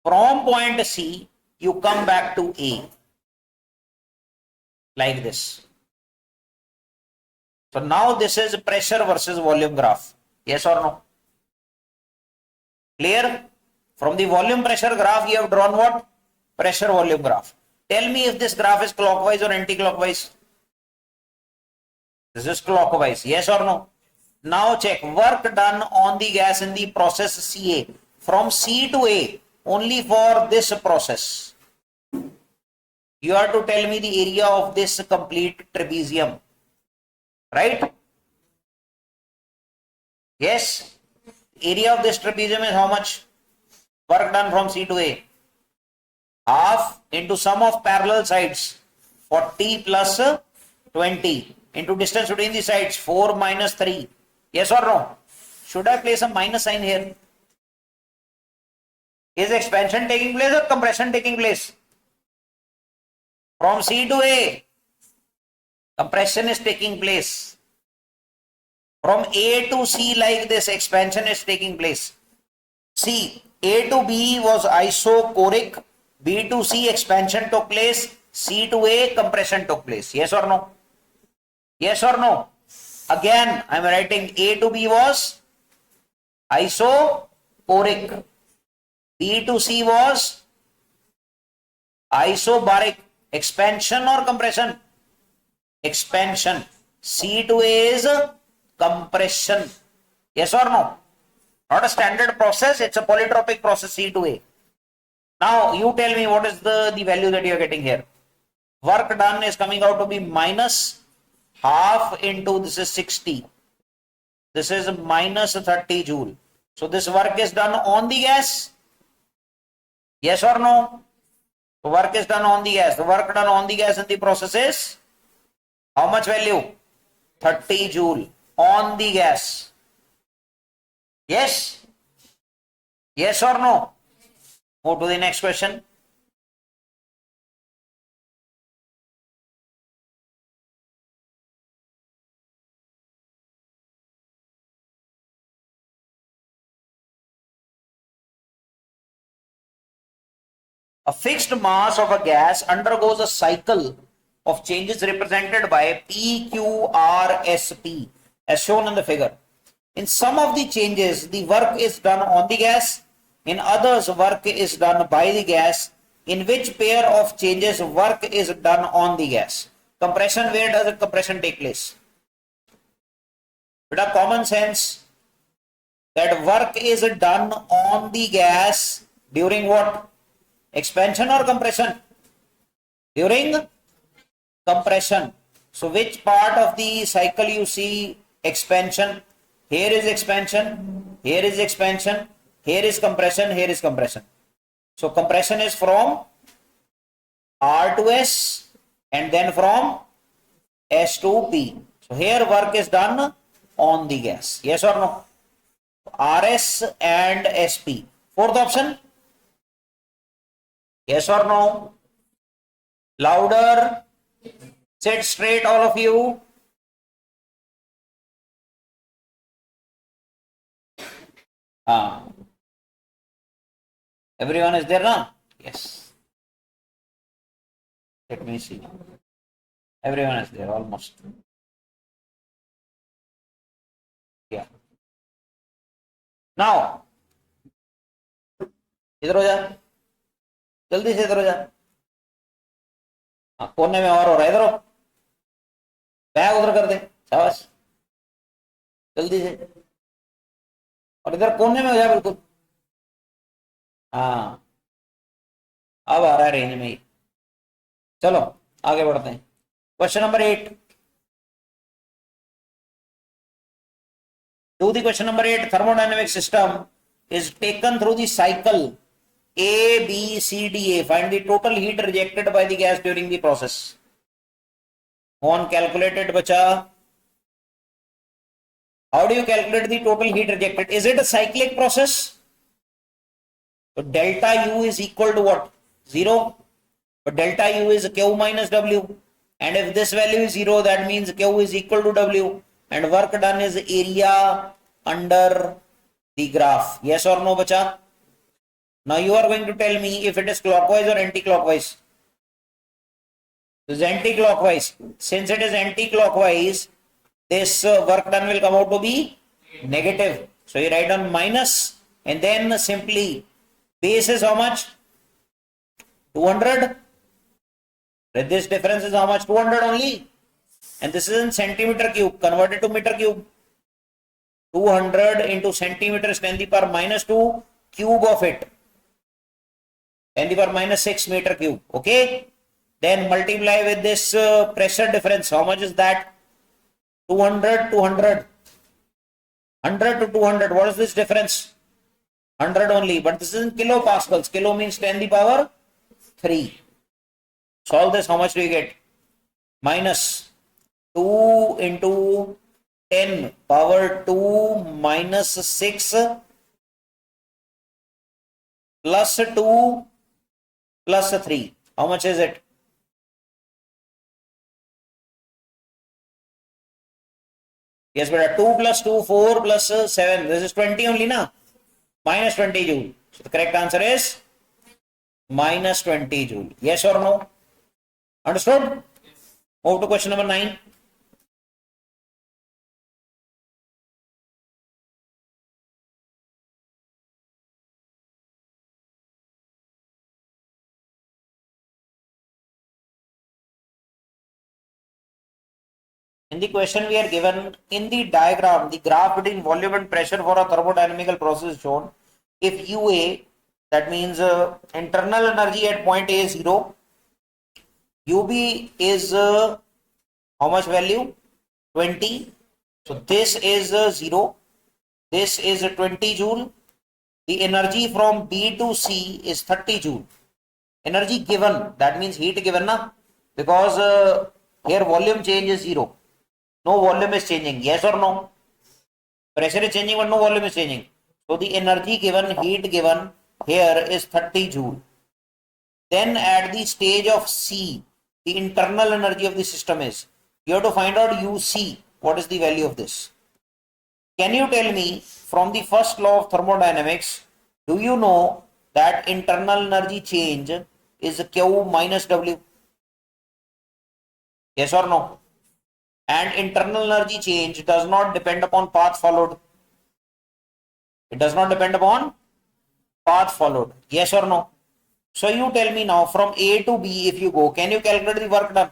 from point C, you come back to A. Like this. So now this is pressure versus volume graph. Yes or no? Clear? From the volume pressure graph, you have drawn what? Pressure volume graph. Tell me if this graph is clockwise or anti-clockwise. This is clockwise. Yes or no? Now check. Work done on the gas in the process CA. From C to A. Only for this process. You have to tell me the area of this complete trapezium. Right? Yes? Area of this trapezium is how much? Work done from C to A. Half into sum of parallel sides. 40 plus 20. Into distance between the sides. 4 minus 3. Yes or no? Should I place a minus sign here? Is expansion taking place or compression taking place? From C to A, compression is taking place. From A to C, like this, expansion is taking place. C, A to B was isochoric, B to C, expansion took place, C to A, compression took place. Yes or no? Yes or no? Again, I am writing A to B was isochoric. B to C was isobaric. Expansion or compression? Expansion. C to A is compression. Yes or no? Not a standard process, it's a polytropic process C to A. Now you tell me what is the value that you are getting here. Work done is coming out to be minus half into this is 60. This is minus 30 joule. So this work is done on the gas. Yes or no? The work is done on the gas. The work done on the gas in the process is how much value? 30 joule on the gas. Yes? Yes or no? Move to the next question. A fixed mass of a gas undergoes a cycle of changes represented by PQRSP as shown in the figure. In some of the changes, the work is done on the gas. In others, work is done by the gas. In which pair of changes work is done on the gas? Compression, where does the compression take place? With a common sense that work is done on the gas during what? Expansion or compression? During compression. So which part of the cycle you see expansion? Here is expansion, here is expansion, Here is compression, here is compression. So compression is from R to S and then from S to P. So here work is done on the gas. Yes or no? RS and SP. Fourth option. Yes or no? Louder. Sit straight, all of you. Everyone is there now? Yes. Let me see. Everyone is there almost. Yeah. Now, इधर हो जा, जल्दी से इधर हो जा. कोने में और हो रहा है, इधर हो, बैग उधर कर दे, शाबाश, जल्दी से, और इधर कोने में हो जा बिल्कुल. हाँ, अब आ रहा है रेंज में. चलो आगे बढ़ते हैं. Question number 8. Do the question number 8. Thermodynamic system is taken through the cycle A, B, C, D, A. Find the total heat rejected by the gas during the process. Go on, calculate it, bacha. How do you calculate the total heat rejected? Is it a cyclic process? So delta U is equal to what? 0. But delta U is Q minus W. And if this value is 0, that means Q is equal to W. And work done is area under the graph. Yes or no, bacha? Now you are going to tell me if it is clockwise or anti-clockwise. This is anti-clockwise. Since it is anti-clockwise, this work done will come out to be negative. So you write down minus and then simply base is how much? 200. This difference is how much? 200 only. And this is in centimeter cube. Converted to meter cube. 200 into centimeter is 10 to the power minus 2 cube of it. 10 to the power minus 6 meter cube. Okay. Then multiply with this pressure difference. How much is that? 200, 200. 100 to 200. What is this difference? 100 only. But this is in kilopascals. Kilo means 10 to the power 3. Solve this. How much do you get? Minus 2 into 10 power 2 minus 6 plus 2 plus 3. How much is it? Yes, but 2 plus 2, 4 plus 7. This is 20 only, na? Minus 20 joule. So the correct answer is minus 20 joule. Yes or no? Understood? Move to question number 9. In the question we are given in the diagram, the graph between volume and pressure for a thermodynamical process is shown. If UA, that means internal energy at point A is 0, UB is how much value? 20. So this is 0. This is 20 joule. The energy from B to C is 30 joule. Energy given, that means heat given, na? Because here volume change is 0. No volume is changing. Yes or no? Pressure is changing but no volume is changing. So the energy given, heat given here is 30 joule. Then at the stage of C, the internal energy of the system is. You have to find out UC. What is the value of this? Can you tell me from the first law of thermodynamics, do you know that internal energy change is Q minus W? Yes or no? And internal energy change does not depend upon path followed. It does not depend upon path followed. Yes or no? So you tell me now from A to B if you go, can you calculate the work done?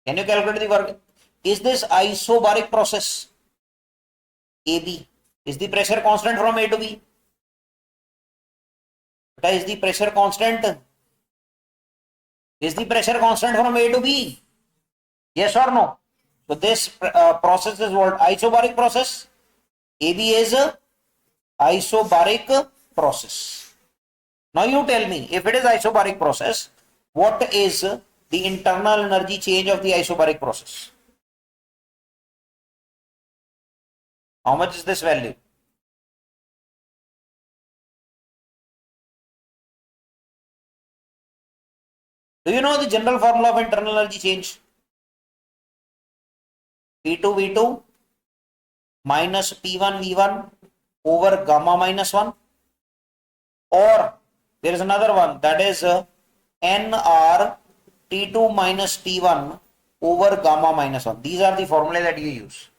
Can you calculate the work? Is this isobaric process? AB. Is the pressure constant from A to B? Is the pressure constant? Is the pressure constant from A to B? Yes or no? So this process is what? Isobaric process. AB is a isobaric process. Now you tell me, if it is isobaric process, what is the internal energy change of the isobaric process? How much is this value? Do you know the general formula of internal energy change? P2 V2 minus P1 V1 over gamma minus 1, or there is another one, that is NR T2 minus T1 over gamma minus 1. These are the formulae that you use,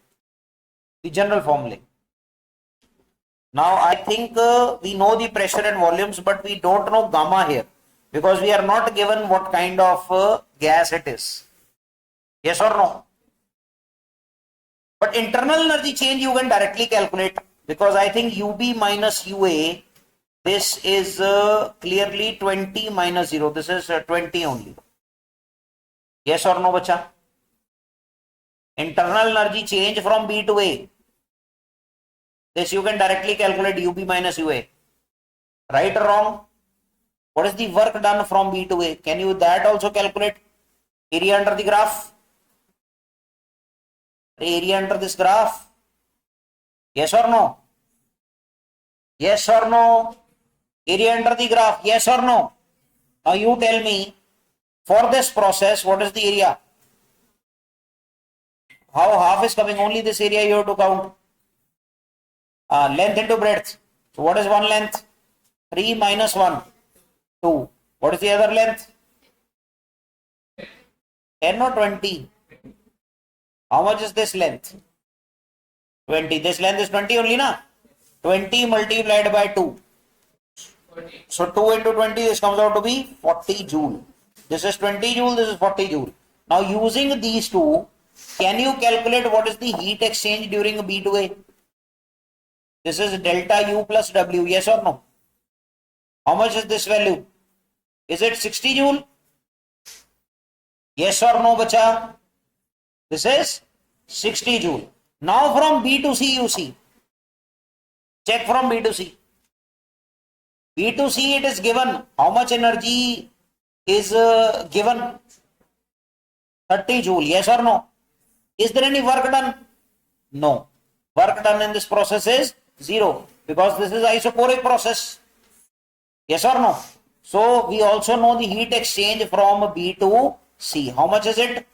the general formulae. Now I think we know the pressure and volumes, but we don't know gamma here because we are not given what kind of gas it is. Yes or no? But internal energy change you can directly calculate, because I think UB minus UA, this is clearly 20 minus 0. This is 20 only. Yes or no, bacha? Internal energy change from B to A. This you can directly calculate, UB minus UA. Right or wrong? What is the work done from B to A? Can you that also calculate? Area under the graph? Area under this graph? Yes or no? Yes or no? Area under the graph? Yes or no? Now you tell me, for this process, what is the area? How half is coming? Only this area you have to count. Length into breadth. So what is one length? 3 minus 1, 2. What is the other length? 10 or 20? How much is this length? 20. This length is 20 only, na? 20 multiplied by 2. So 2 into 20, this comes out to be 40 joule. This is 20 joule, this is 40 joule. Now using these two, can you calculate what is the heat exchange during B to A? This is delta U plus W, yes or no? How much is this value? Is it 60 joule? Yes or no, bacha? This is 60 joule. Now from B to C you see. Check from B to C. B to C it is given. How much energy is given? 30 joule. Yes or no? Is there any work done? No. Work done in this process is 0 because this is isoporic process. Yes or no? So we also know the heat exchange from B to C. How much is it?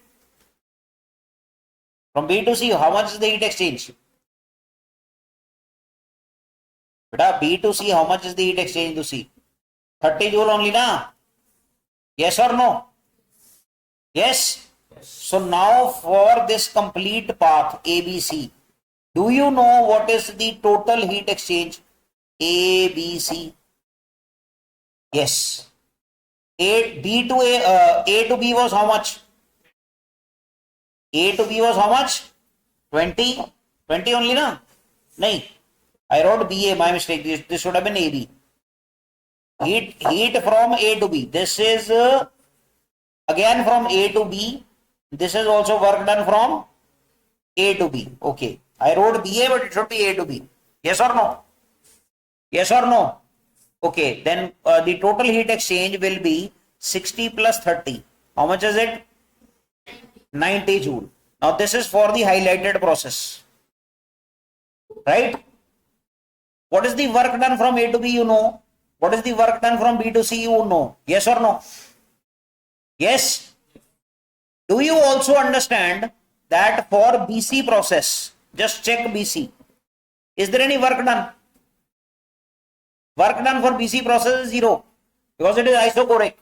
From B to C, how much is the heat exchange? Beta, B to C, how much is the heat exchange to C? 30 joule only, na? Yes or no? Yes? So now for this complete path ABC, do you know what is the total heat exchange? ABC. Yes. A to B was how much? A to B was how much? 20. 20 only, na? Nahin. I wrote BA, my mistake. This should have been AB. Heat from A to B. This is again from A to B. This is also work done from A to B. Okay. I wrote BA, but it should be A to B. Yes or no? Yes or no? Okay. Then the total heat exchange will be 60 plus 30. How much is it? 90 joule. Now this is for the highlighted process. Right? What is the work done from A to B, you know? What is the work done from B to C, you know? Yes or no? Yes? Do you also understand that for BC process, just check BC. Is there any work done? Work done for BC process is 0 because it is isochoric.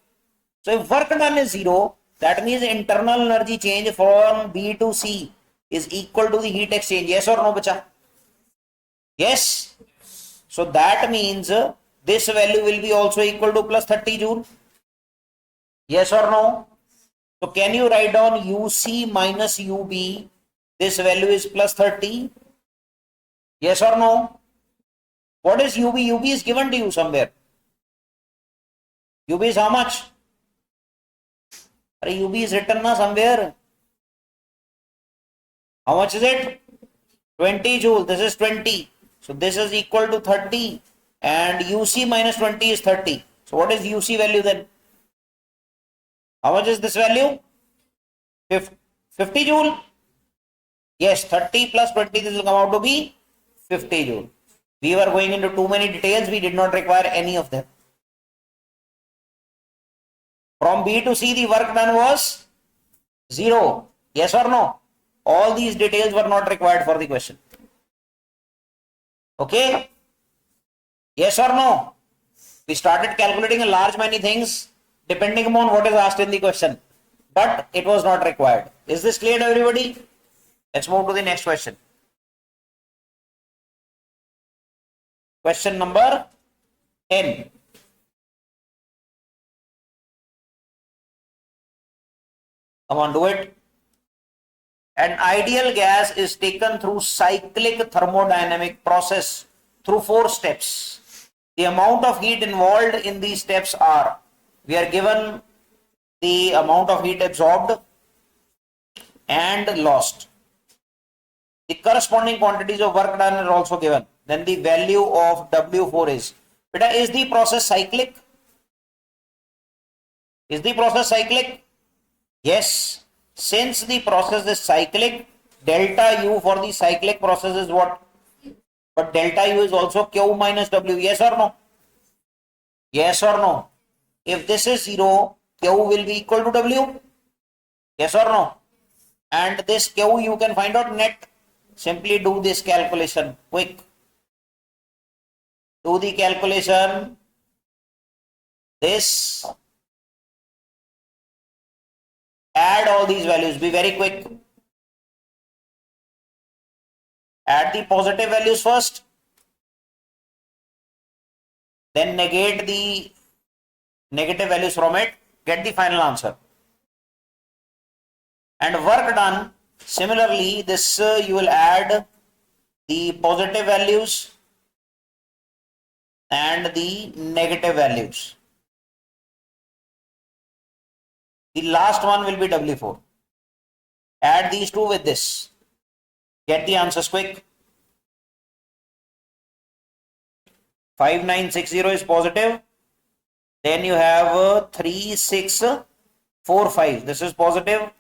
So if work done is 0, that means internal energy change from B to C is equal to the heat exchange. Yes or no, bacha? Yes? So that means this value will be also equal to plus 30 joule. Yes or no? So can you write down UC minus UB? This value is plus 30. Yes or no? What is UB? UB is given to you somewhere. UB is how much? UB is written na somewhere. How much is it? 20 joule. This is 20. So this is equal to 30 and UC minus 20 is 30. So what is UC value then? How much is this value? 50 joule. Yes, 30 plus 20, this will come out to be 50 joule. We were going into too many details. We did not require any of them. From B to C, the work done was 0. Yes or no? All these details were not required for the question. Okay? Yes or no? We started calculating a large many things depending upon what is asked in the question. But it was not required. Is this clear to everybody? Let's move to the next question. Question number 10. Come on, do it. An ideal gas is taken through cyclic thermodynamic process through 4 steps. The amount of heat involved in these steps are, we are given the amount of heat absorbed and lost. The corresponding quantities of work done are also given. Then the value of W4 is. Beta, is the process cyclic? Is the process cyclic? Yes. Since the process is cyclic, delta U for the cyclic process is what? But delta U is also Q minus W. Yes or no? Yes or no? If this is 0, Q will be equal to W. Yes or no? And this Q you can find out net. Simply do this calculation. Quick. Do the calculation. This. Add all these values. Be very quick. Add the positive values first. Then negate the negative values from it. Get the final answer. And work done. Similarly, this you will add the positive values and the negative values. The last one will be W4. Add these two with this. Get the answers quick. 5960 is positive. Then you have 3645. This is positive.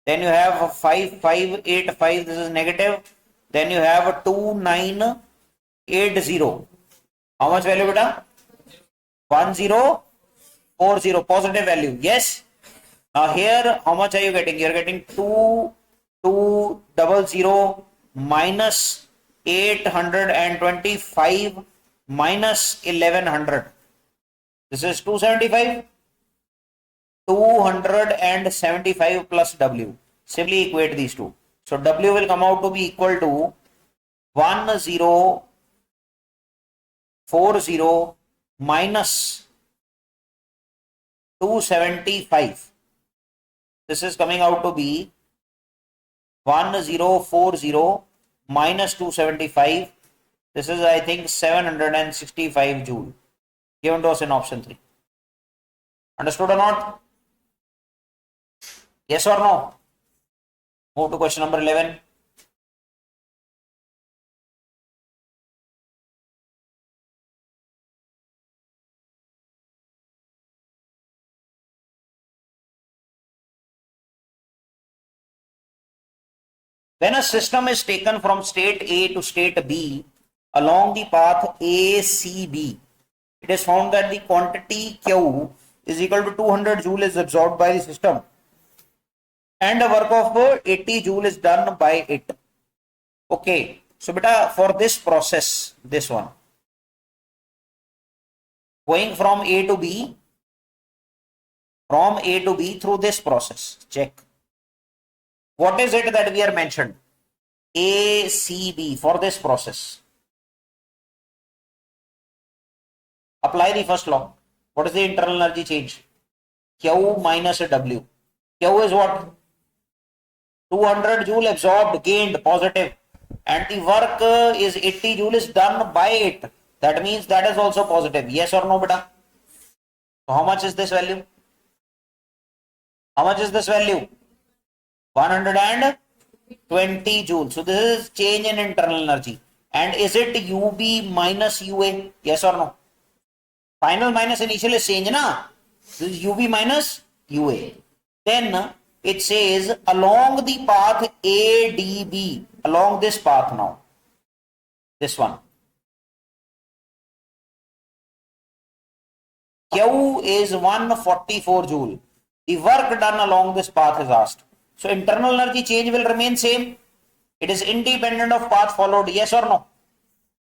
Then you have 5585. This is negative. Then you have 2980. How much value, beta? 1040. Positive value. Yes. Now here, how much are you getting? You are getting 2200 minus 825 minus 1100. This is 275. 275 plus W. Simply equate these two. So W will come out to be equal to 1040 minus 275. This is coming out to be 1040 minus 275. This is, I think, 765 joule. Given to us in option 3. Understood or not? Yes or no? Move to question number 11. When a system is taken from state A to state B along the path ACB, it is found that the quantity Q is equal to 200 joule is absorbed by the system and a work of 80 joule is done by it. Okay, so beta, for this process, this one, going from A to B through this process, check. What is it that we are mentioned? ACB for this process. Apply the first law. What is the internal energy change? Q minus W. Q is what? 200 joule absorbed, gained, positive. And the work is 80 joule is done by it. That means that is also positive. Yes or no, beta? So how much is this value? How much is this value? 120. 20 joules. So this is change in internal energy. And is it UB minus UA? Yes or no? Final minus initial is change, na? This is UB minus UA. Then it says along the path ADB, along this path now, this one. Q is 144 joule. The work done along this path is asked. So internal energy change will remain same. It is independent of path followed, yes or no?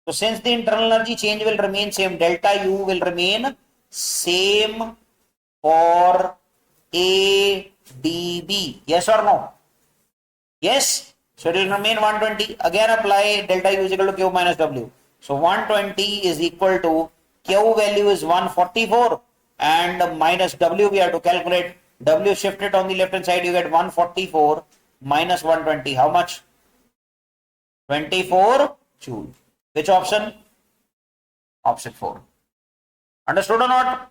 So since the internal energy change will remain same, delta U will remain same for ADB, yes or no? Yes. So it will remain 120. Again apply delta U is equal to Q minus W. So 120 is equal to Q value is 144 and minus W we have to calculate. W shifted on the left hand side, you get 144 minus 120. How much? 24 joule. Which option? Option 4. Understood or not?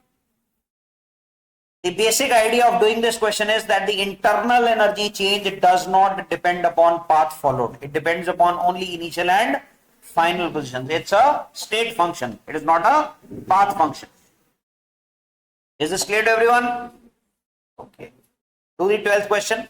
The basic idea of doing this question is that the internal energy change does not depend upon path followed. It depends upon only initial and final positions. It's a state function. It is not a path function. Is this clear to everyone? Okay. Do the 12th question.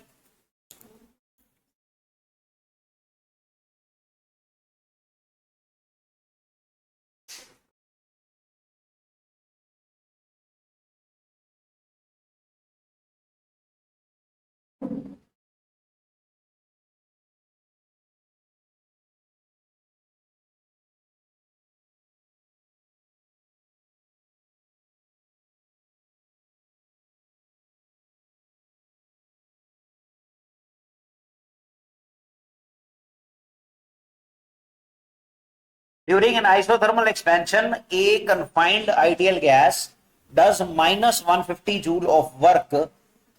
During an isothermal expansion, a confined ideal gas does minus 150 joule of work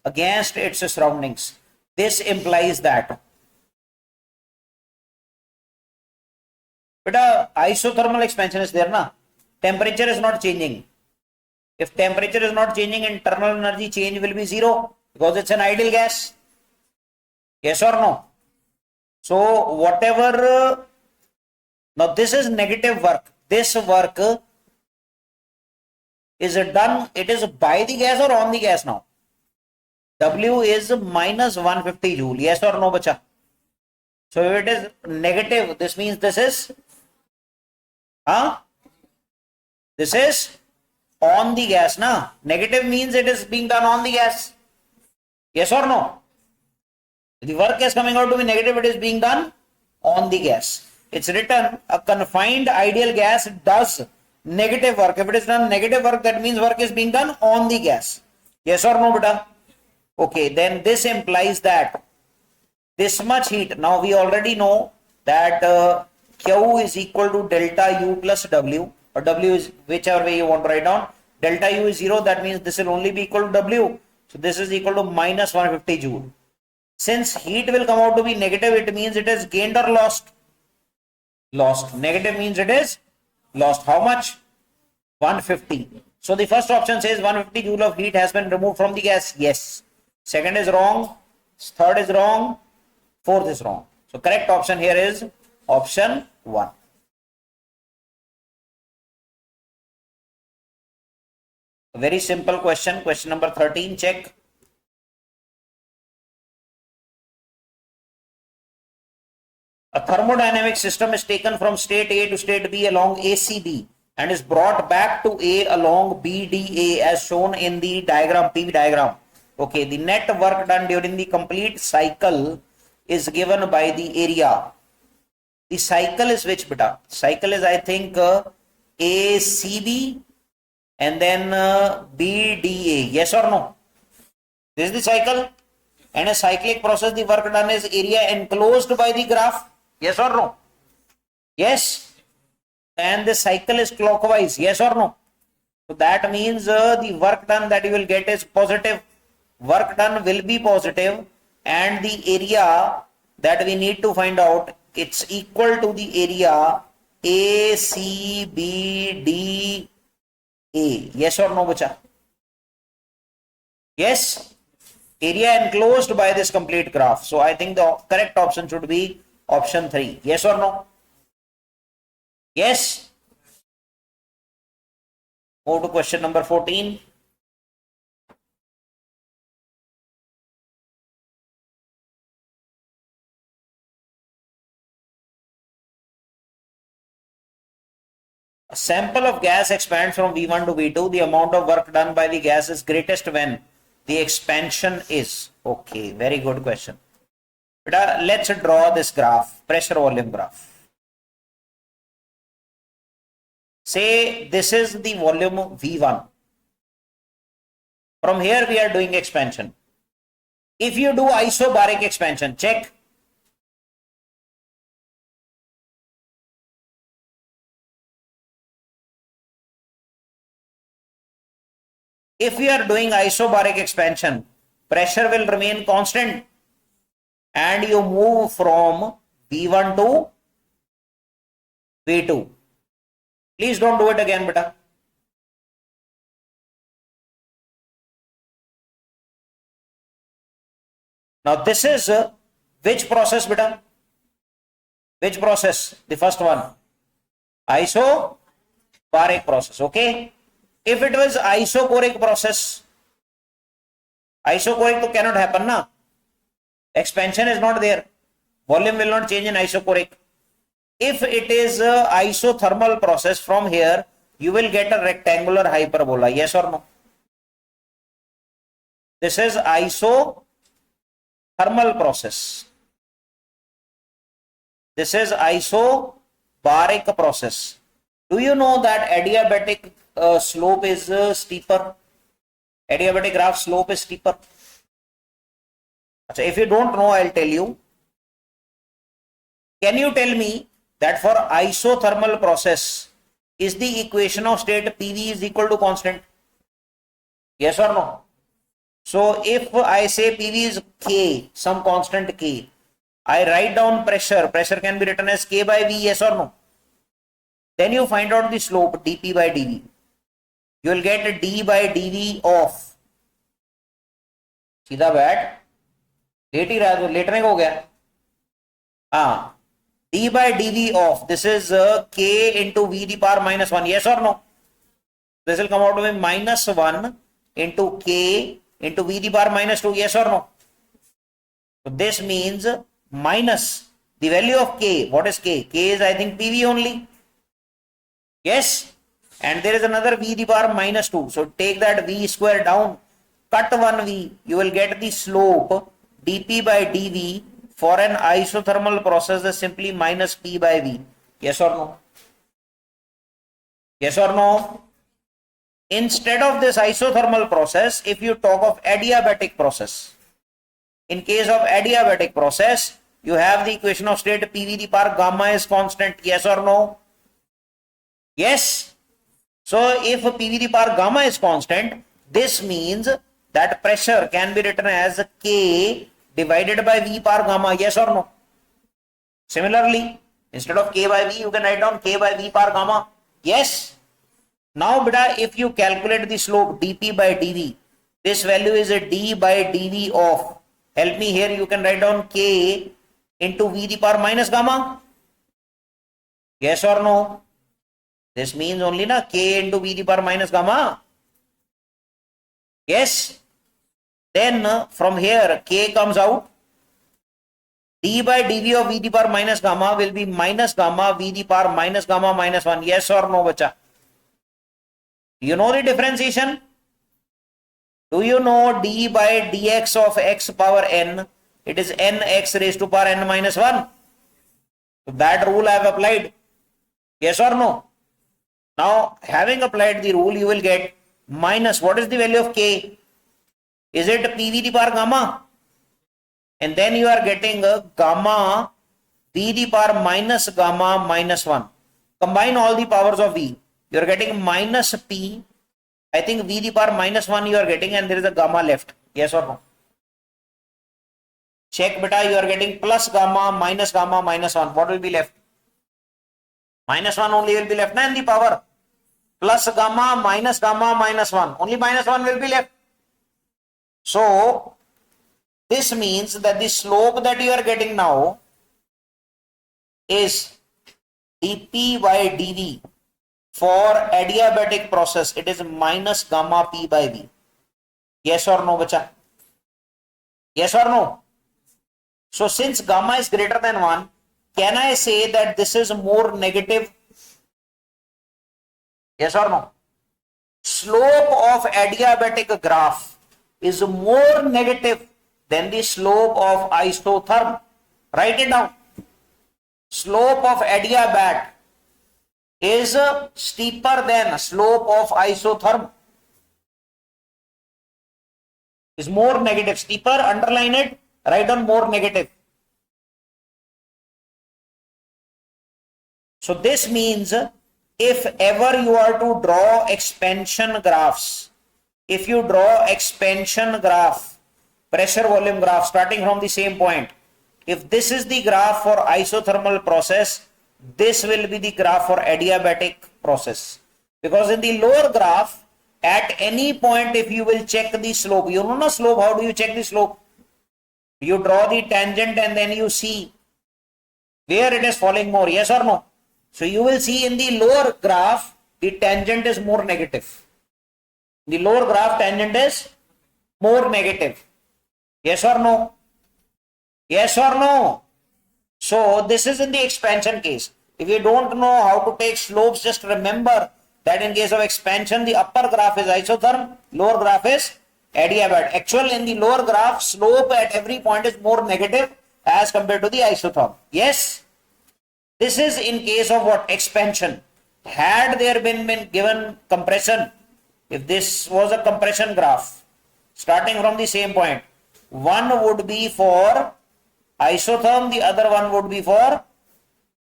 against its surroundings. This implies that. But isothermal expansion is there, na? Temperature is not changing. If temperature is not changing, internal energy change will be zero because it's an ideal gas. Yes or no? So whatever. Now this is negative work. This work is done, it is by the gas or on the gas now? W is minus 150 joule. Yes or no, bacha? So if it is negative, this means this is, this is on the gas, na? Negative means it is being done on the gas. Yes or no? If the work is coming out to be negative, it is being done on the gas. It's written a confined ideal gas does negative work. If it is done negative work, that means work is being done on the gas. Yes or no, beta? Okay, then this implies that this much heat. Now we already know that Q is equal to delta U plus W, or W is whichever way you want to write down. Delta U is 0, that means this will only be equal to W. So this is equal to minus 150 joule. Since heat will come out to be negative, it means it is gained or lost. Lost. Negative means it is lost. How much? 150. So the first option says 150 joule of heat has been removed from the gas. Yes. Second is wrong. Third is wrong. Fourth is wrong. So correct option here is option 1. A very simple question. Question number 13. Check. A thermodynamic system is taken from state A to state B along ACB and is brought back to A along BDA as shown in the diagram, PV diagram. Okay, the net work done during the complete cycle is given by the area. The cycle is which, beta? Cycle is, I think, ACB and then BDA. Yes or no? This is the cycle. And a cyclic process, the work done is area enclosed by the graph. Yes or no? Yes. And the cycle is clockwise. Yes or no? So that means the work done that you will get is positive. Work done will be positive, and the area that we need to find out, it's equal to the area ACBDA. Yes or no, bacha? Yes. area enclosed by this complete graph. So I think the correct option should be option 3. Yes or no? Yes. Move to question number 14. A sample of gas expands from V1 to V2. The amount of work done by the gas is greatest when the expansion is. Okay, very good question. But let's draw this graph, pressure volume graph. Say this is the volume V1. From here we are doing expansion. If you do isobaric expansion, check. If we are doing isobaric expansion, pressure will remain constant and you move from V1 to V2. Please don't do it again, beta. Now this is which process, beta? Which process? The first one. Isobaric process, okay? If it was isochoric process, isochoric to cannot happen, na? Expansion is not there. Volume will not change in isochoric. If it is isothermal process, from here you will get a rectangular hyperbola. Yes or no? This is isothermal process. This is isobaric process. Do you know that adiabatic slope is steeper? Adiabatic graph slope is steeper. So if you don't know, I'll tell you. Can you tell me that for isothermal process, is the equation of state PV is equal to constant? Yes or no? So if I say PV is K, some constant K, I write down pressure. Pressure can be written as K by V, yes or no? Then you find out the slope dP by dV. You will get d by dV of, सीधा बैठ, late ही रहा, लेटने को हो गया, हाँ, d by dV of, this is k into v the power minus 1, yes or no? This will come out to be minus 1 into k into v the power minus 2, yes or no? So this means minus the value of k. What is k? K is, I think, PV only. Yes. And there is another v the power minus 2. So take that v square down, cut one v, you will get the slope dP by dV for an isothermal process is simply minus P by V. Yes or no? Yes or no? Instead of this isothermal process, if you talk of adiabatic process, in case of adiabatic process, you have the equation of state PV the power gamma is constant. Yes or no? Yes. So if PV the power gamma is constant, this means that pressure can be written as K divided by V power gamma. Yes or no? Similarly, instead of K by V, you can write down K by V power gamma. Yes. Now, beta, if you calculate the slope dP by dV, this value is a d by dV of, help me here, you can write down K into V the power minus gamma. Yes or no? This means only na K into V the power minus gamma. Yes. Then from here K comes out. D by dV of V the power minus gamma will be minus gamma V the power minus gamma minus 1. Yes or no, bacha? You know the differentiation? Do you know d by dx of x power n? It is nx raised to power n minus 1. So that rule I have applied. Yes or no? Now, having applied the rule, you will get minus, what is the value of K? Is it PV the power gamma? And then you are getting a gamma V the power minus gamma minus 1. Combine all the powers of V. You are getting minus P. I think V the power minus 1 you are getting, and there is a gamma left. Yes or no? Check, beta, you are getting plus gamma minus 1. What will be left? Minus 1 only will be left, na, in the power. Plus gamma minus 1. Only minus 1 will be left. So, this means that the slope that you are getting now is dp by dv for adiabatic process. It is minus gamma p by v. Yes or no, bacha? Yes or no? So since gamma is greater than 1, can I say that this is more negative? Yes or no? Slope of adiabatic graph is more negative than the slope of isotherm. Write it down. Slope of adiabat is steeper than slope of isotherm. Is more negative. Steeper, underline it, write down more negative. So this means if ever you are to draw expansion graphs, if you draw expansion graph, pressure volume graph starting from the same point, if this is the graph for isothermal process, this will be the graph for adiabatic process. Because in the lower graph, at any point, if you will check the slope, you know the slope, how do you check the slope? You draw the tangent and then you see where it is falling more, yes or no? So you will see in the lower graph, the tangent is more negative. The lower graph tangent is more negative. Yes or no? Yes or no? So this is in the expansion case. If you don't know how to take slopes, just remember that in case of expansion, the upper graph is isotherm, lower graph is adiabat. Actually, in the lower graph, slope at every point is more negative as compared to the isotherm. Yes? This is in case of what? Expansion. Had there been given compression, if this was a compression graph, starting from the same point, one would be for isotherm, the other one would be for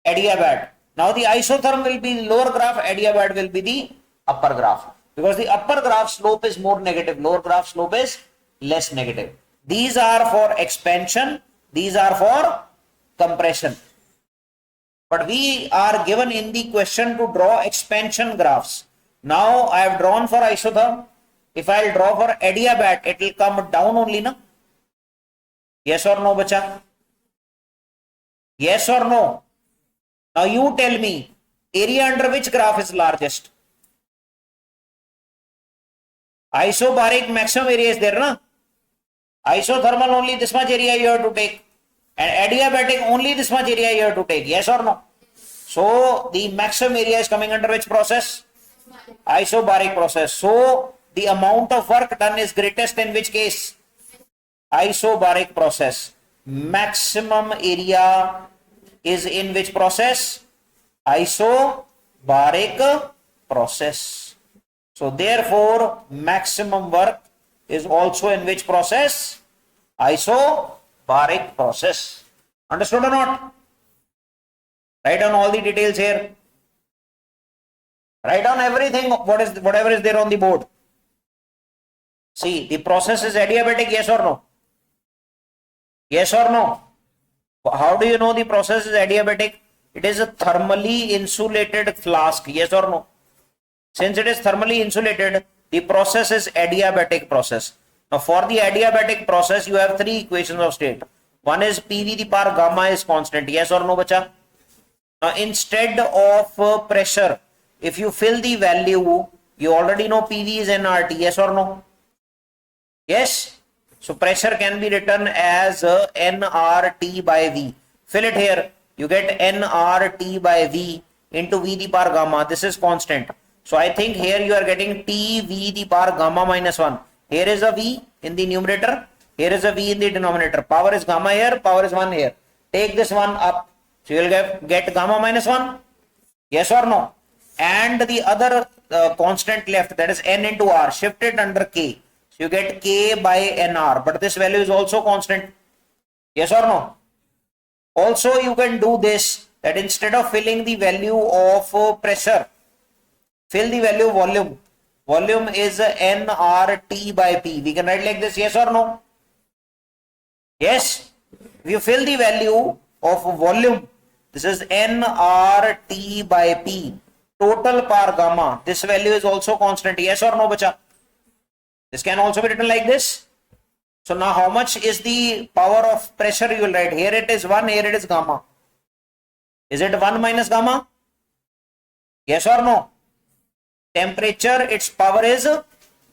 adiabat. Now the isotherm will be lower graph, adiabat will be the upper graph. Because the upper graph slope is more negative, lower graph slope is less negative. These are for expansion, these are for compression. But we are given in the question to draw expansion graphs. Now I have drawn for isotherm. If I will draw for adiabat, it will come down only, na? Yes or no, bacha? Yes or no? Now you tell me, area under which graph is largest? Isobaric maximum area is there, na? Isothermal only this much area you have to take. And adiabatic only this much area you have to take. Yes or no? So the maximum area is coming under which process? Isobaric process. So the amount of work done is greatest in which case? Isobaric process. Maximum area is in which process? Isobaric process. So therefore maximum work is also in which process? Isobaric process. Understood or not? Write down all the details here. Write down everything, whatever is there on the board. See, the process is adiabatic, yes or no? Yes or no? How do you know the process is adiabatic? It is a thermally insulated flask, yes or no? Since it is thermally insulated, the process is adiabatic process. Now for the adiabatic process, you have three equations of state. One is PV the power gamma is constant, yes or no, bacha? Now instead of pressure, if you fill the value, you already know PV is nRT, yes or no? Yes? So pressure can be written as nRT by V. Fill it here. You get nRT by V into V the power gamma. This is constant. So I think here you are getting T V the power gamma minus 1. Here is a V in the numerator. Here is a V in the denominator. Power is gamma here. Power is 1 here. Take this one up. So you will get gamma minus 1. Yes or no? And the other constant left, that is N into R. Shift it under K. So you get K by NR. But this value is also constant. Yes or no? Also you can do this, that instead of filling the value of pressure, fill the value of volume. Volume is nRT by P. We can write like this, yes or no? Yes. If you fill the value of volume, this is nRT by P. Total power gamma. This value is also constant, yes or no, bacha? This can also be written like this. So now how much is the power of pressure? You will write here it is 1, here it is gamma. Is it 1 minus gamma? Yes or no? Temperature, its power is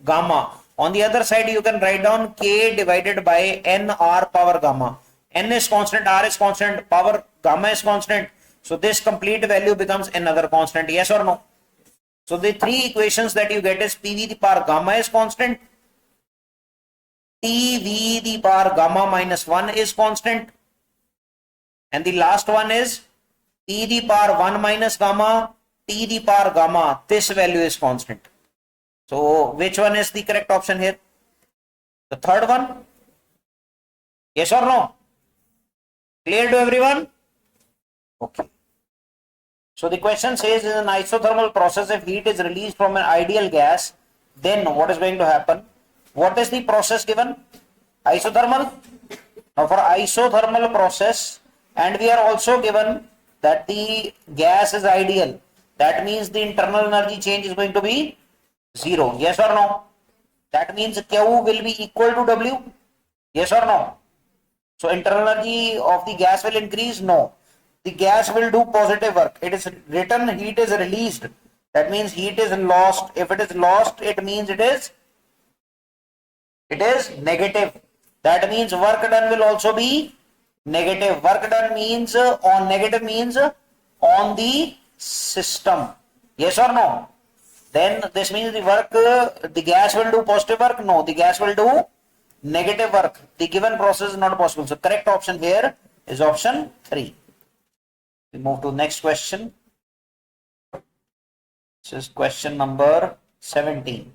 gamma. On the other side, you can write down K divided by N R power gamma. N is constant, R is constant, power gamma is constant. So this complete value becomes another constant. Yes or no? So the three equations that you get is PV the power gamma is constant, TV the power gamma minus 1 is constant, and the last one is T the power 1 minus gamma, T the power gamma, this value is constant. So which one is the correct option here? The third one? Yes or no? Clear to everyone? Okay. So the question says, in an isothermal process, if heat is released from an ideal gas, then what is going to happen? What is the process given? Isothermal. Now for isothermal process, and we are also given that the gas is ideal. That means the internal energy change is going to be 0. Yes or no? That means Q will be equal to W. Yes or no? So internal energy of the gas will increase? No. The gas will do positive work. It is written heat is released. That means heat is lost. If it is lost, it means it is negative. That means work done will also be negative. Work done means on negative means on the system. Yes or no? Then this means the work, the gas will do positive work. No, the gas will do negative work. The given process is not possible. So correct option here is option 3. We move to next question. This is question number 17.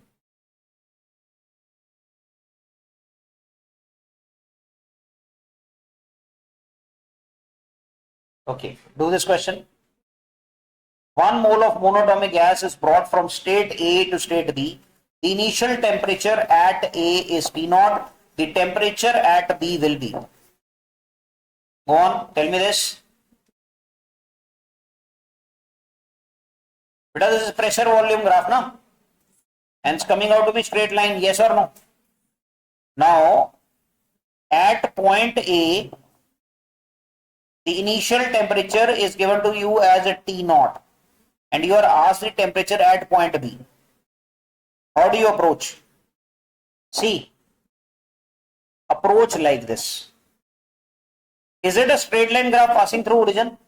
Okay, do this question. 1 mole of monatomic gas is brought from state A to state B. The initial temperature at A is T0. The temperature at B will be. Go on, tell me this. Because this is pressure volume graph, no? And it's coming out to be straight line, yes or no? Now, at point A, the initial temperature is given to you as a T0, and you are asked the temperature at point B. How do you approach? See, approach like this. Is it a straight line graph passing through origin?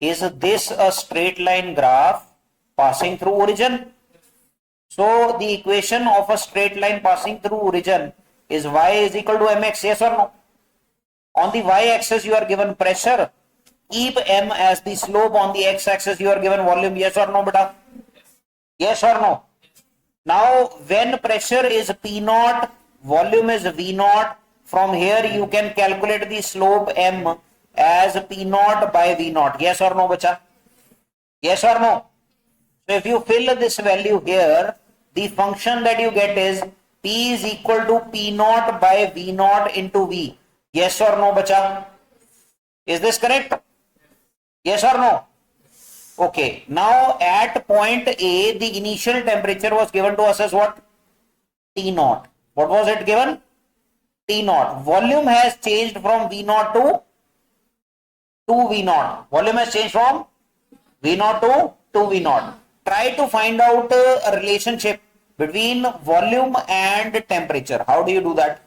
Is this a straight line graph passing through origin? So the equation of a straight line passing through origin is y is equal to mx, yes or no? On the y-axis you are given pressure. Keep m as the slope. On the x-axis you are given volume. Yes or no, beta? Yes or no? Now when pressure is P0, volume is V0. From here you can calculate the slope m as P0 by V0. Yes or no, bacha? Yes or no? So if you fill this value here, the function that you get is P is equal to P0 by V0 into V. Yes or no, bacha? Is this correct? Yes or no? Okay. Now at point A, the initial temperature was given to us as what? T0. What was it given? T0. Volume has changed from V0 to V0. Volume has changed from V0 to V0. Try to find out a relationship between volume and temperature. How do you do that?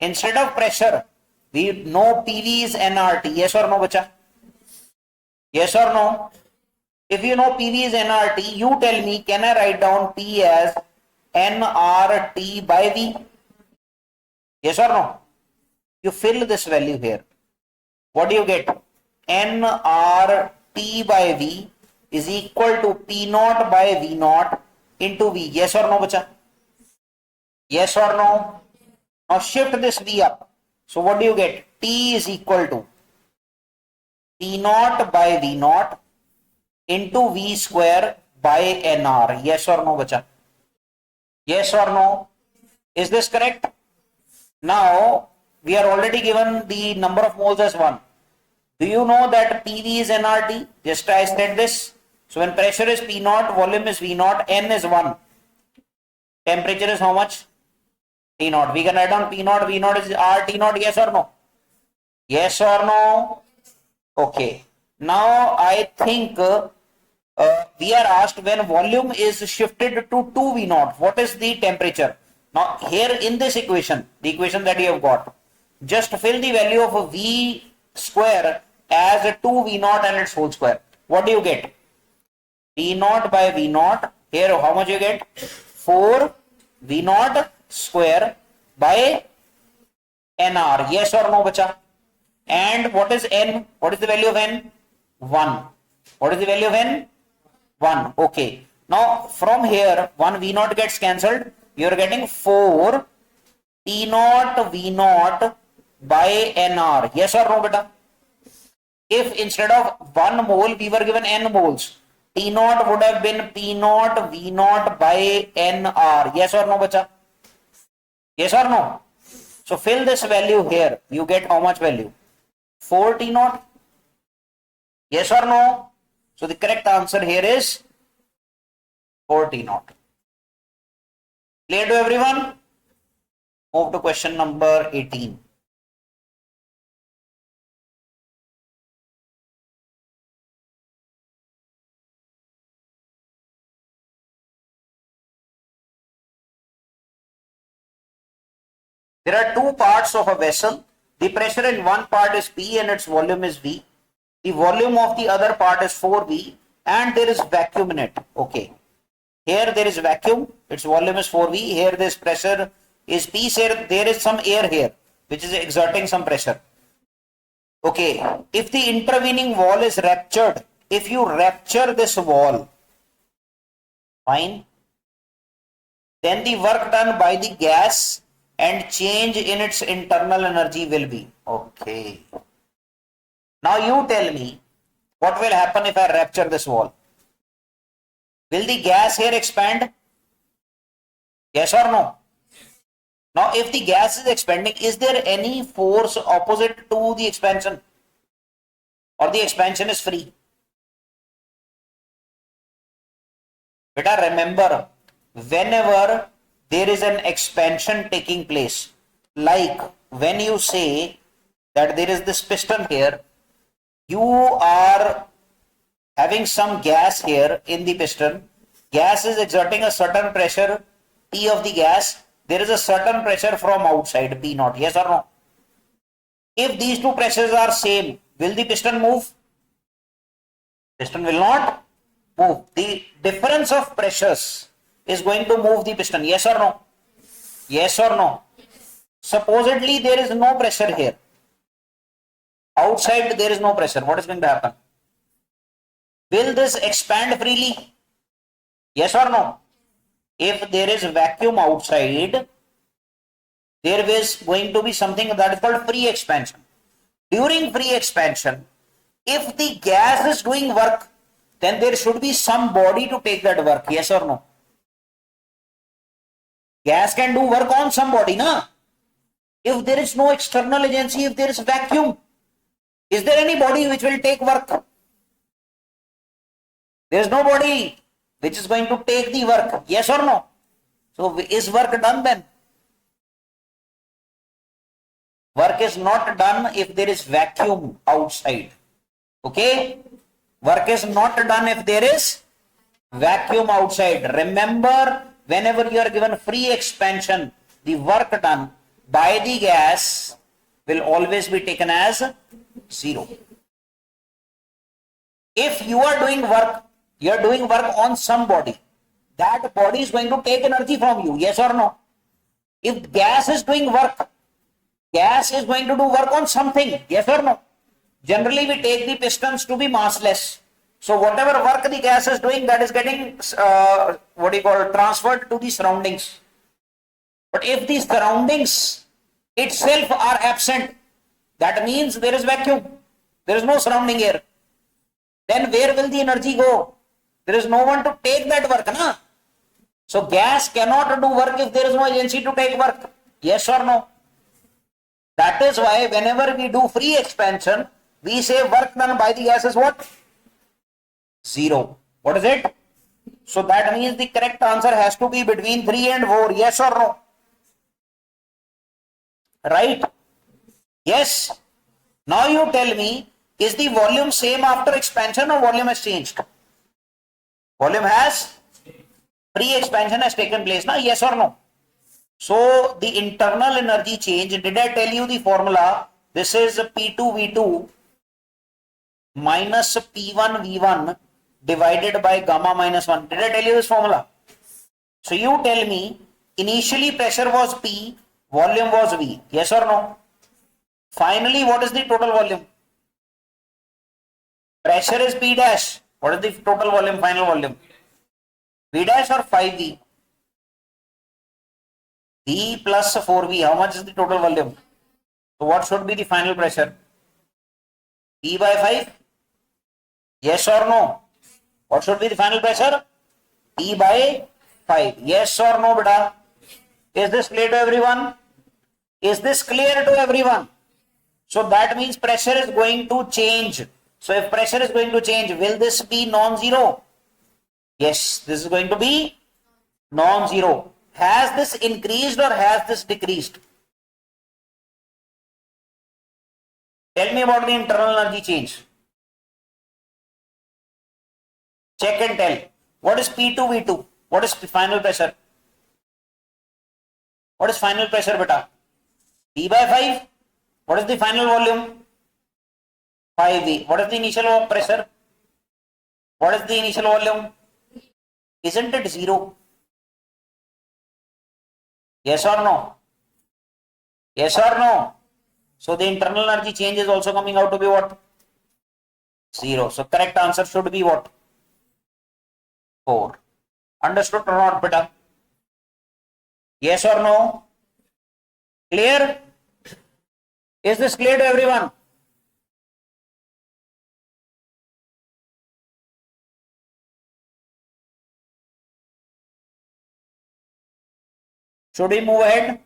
Instead of pressure, we know PV is nRT. Yes or no, bacha? Yes or no? If you know PV is nRT, you tell me, can I write down P as nRT by V? Yes or no? You fill this value here. What do you get? nRT by V is equal to P0 by V0 into V. Yes or no, bacha? Yes or no? Now shift this V up. So what do you get? T is equal to P0 by V0 into V square by NR. Yes or no, bacha? Yes or no? Is this correct? Now we are already given the number of moles as 1. Do you know that PV is nRT? Just I said this. So when pressure is P0, volume is V0, N is 1. Temperature is how much? T naught. We can write down P naught. V naught is R T naught. Yes or no? Yes or no? Okay. Now I think we are asked when volume is shifted to 2V naught, what is the temperature? Now here in this equation, the equation that you have got, just fill the value of V square as 2V naught and its whole square. What do you get? P naught by V naught. Here how much you get? 4 V naught square by NR. Yes or no, bacha? And what is N? What is the value of N? 1. What is the value of N? 1. Okay. Now from here 1 V naught gets cancelled. You are getting 4 T naught V naught by NR. Yes or no, beta? If instead of 1 mole we were given N moles, T naught would have been P naught V naught by NR. Yes or no, bacha? Yes or no? So fill this value here. You get how much value? 4 T naught. Yes or no? So the correct answer here is 4 T naught. Clear to everyone? Move to question number 18. There are two parts of a vessel. The pressure in one part is P and its volume is V. The volume of the other part is 4V and there is vacuum in it. Okay. Here there is vacuum, its volume is 4V. Here this pressure is P. There is some air here which is exerting some pressure. Okay. If the intervening wall is ruptured, if you rupture this wall, fine, then the work done by the gas and change in its internal energy will be. Okay. Now you tell me what will happen if I rupture this wall. Will the gas here expand? Yes or no? Now if the gas is expanding, is there any force opposite to the expansion? Or the expansion is free? Beta, remember, whenever there is an expansion taking place, like when you say that there is this piston here, you are having some gas here in the piston. Gas is exerting a certain pressure, P of the gas. There is a certain pressure from outside, P naught. Yes or no? If these two pressures are same, will the piston move? Piston will not move. The difference of pressures is going to move the piston. Yes or no? Yes or no? Supposedly there is no pressure here. Outside there is no pressure. What is going to happen? Will this expand freely? Yes or no? If there is vacuum outside, there is going to be something that is called free expansion. During free expansion, if the gas is doing work, then there should be some body to take that work. Yes or no? Gas can do work on somebody, na? If there is no external agency, if there is vacuum, is there any body which will take work? There is no body which is going to take the work. Yes or no? So is work done then? Work is not done if there is vacuum outside. Okay? Work is not done if there is vacuum outside. Remember, whenever you are given free expansion, the work done by the gas will always be taken as 0. If you are doing work on somebody, that body is going to take energy from you. Yes or no? If gas is doing work, gas is going to do work on something. Yes or no? Generally, we take the pistons to be massless. So whatever work the gas is doing, that is getting transferred to the surroundings. But if the surroundings itself are absent, that means there is vacuum. There is no surrounding air. Then where will the energy go? There is no one to take that work, na? So gas cannot do work if there is no agency to take work. Yes or no? That is why whenever we do free expansion, we say work done by the gas is what? 0. What is it? So that means the correct answer has to be between 3 and 4. Yes or no? right? Yes. Now you tell me, is the volume same after expansion or volume has changed? Volume has, pre-expansion has taken place now, yes or no? So the internal energy change, did I tell you the formula? This is P2V2 minus P1V1 divided by gamma minus 1. Did I tell you this formula? So you tell me, initially pressure was P, volume was V, yes or no? Finally, what is the total volume? Pressure is P dash. What is the total volume, final volume? V dash or 5V? V plus 4V. How much is the total volume? So what should be the final pressure? P by 5? Yes or no? What should be the final pressure? P by 5. Yes or no, beta? Is this clear to everyone? Is this clear to everyone? So that means pressure is going to change. So if pressure is going to change, will this be non-zero? Yes, this is going to be non-zero. Has this increased or has this decreased? Tell me about the internal energy change. Check and tell. What is P2V2? What is final pressure? What is final pressure, beta? P by 5. What is the final volume? 5V. What is the initial pressure? What is the initial volume? Isn't it zero? Yes or no? Yes or no? So the internal energy change is also coming out to be what? Zero. So correct answer should be what? 4. Understood or not, beta? Yes or no? Clear? Is this clear to everyone? Should we move ahead?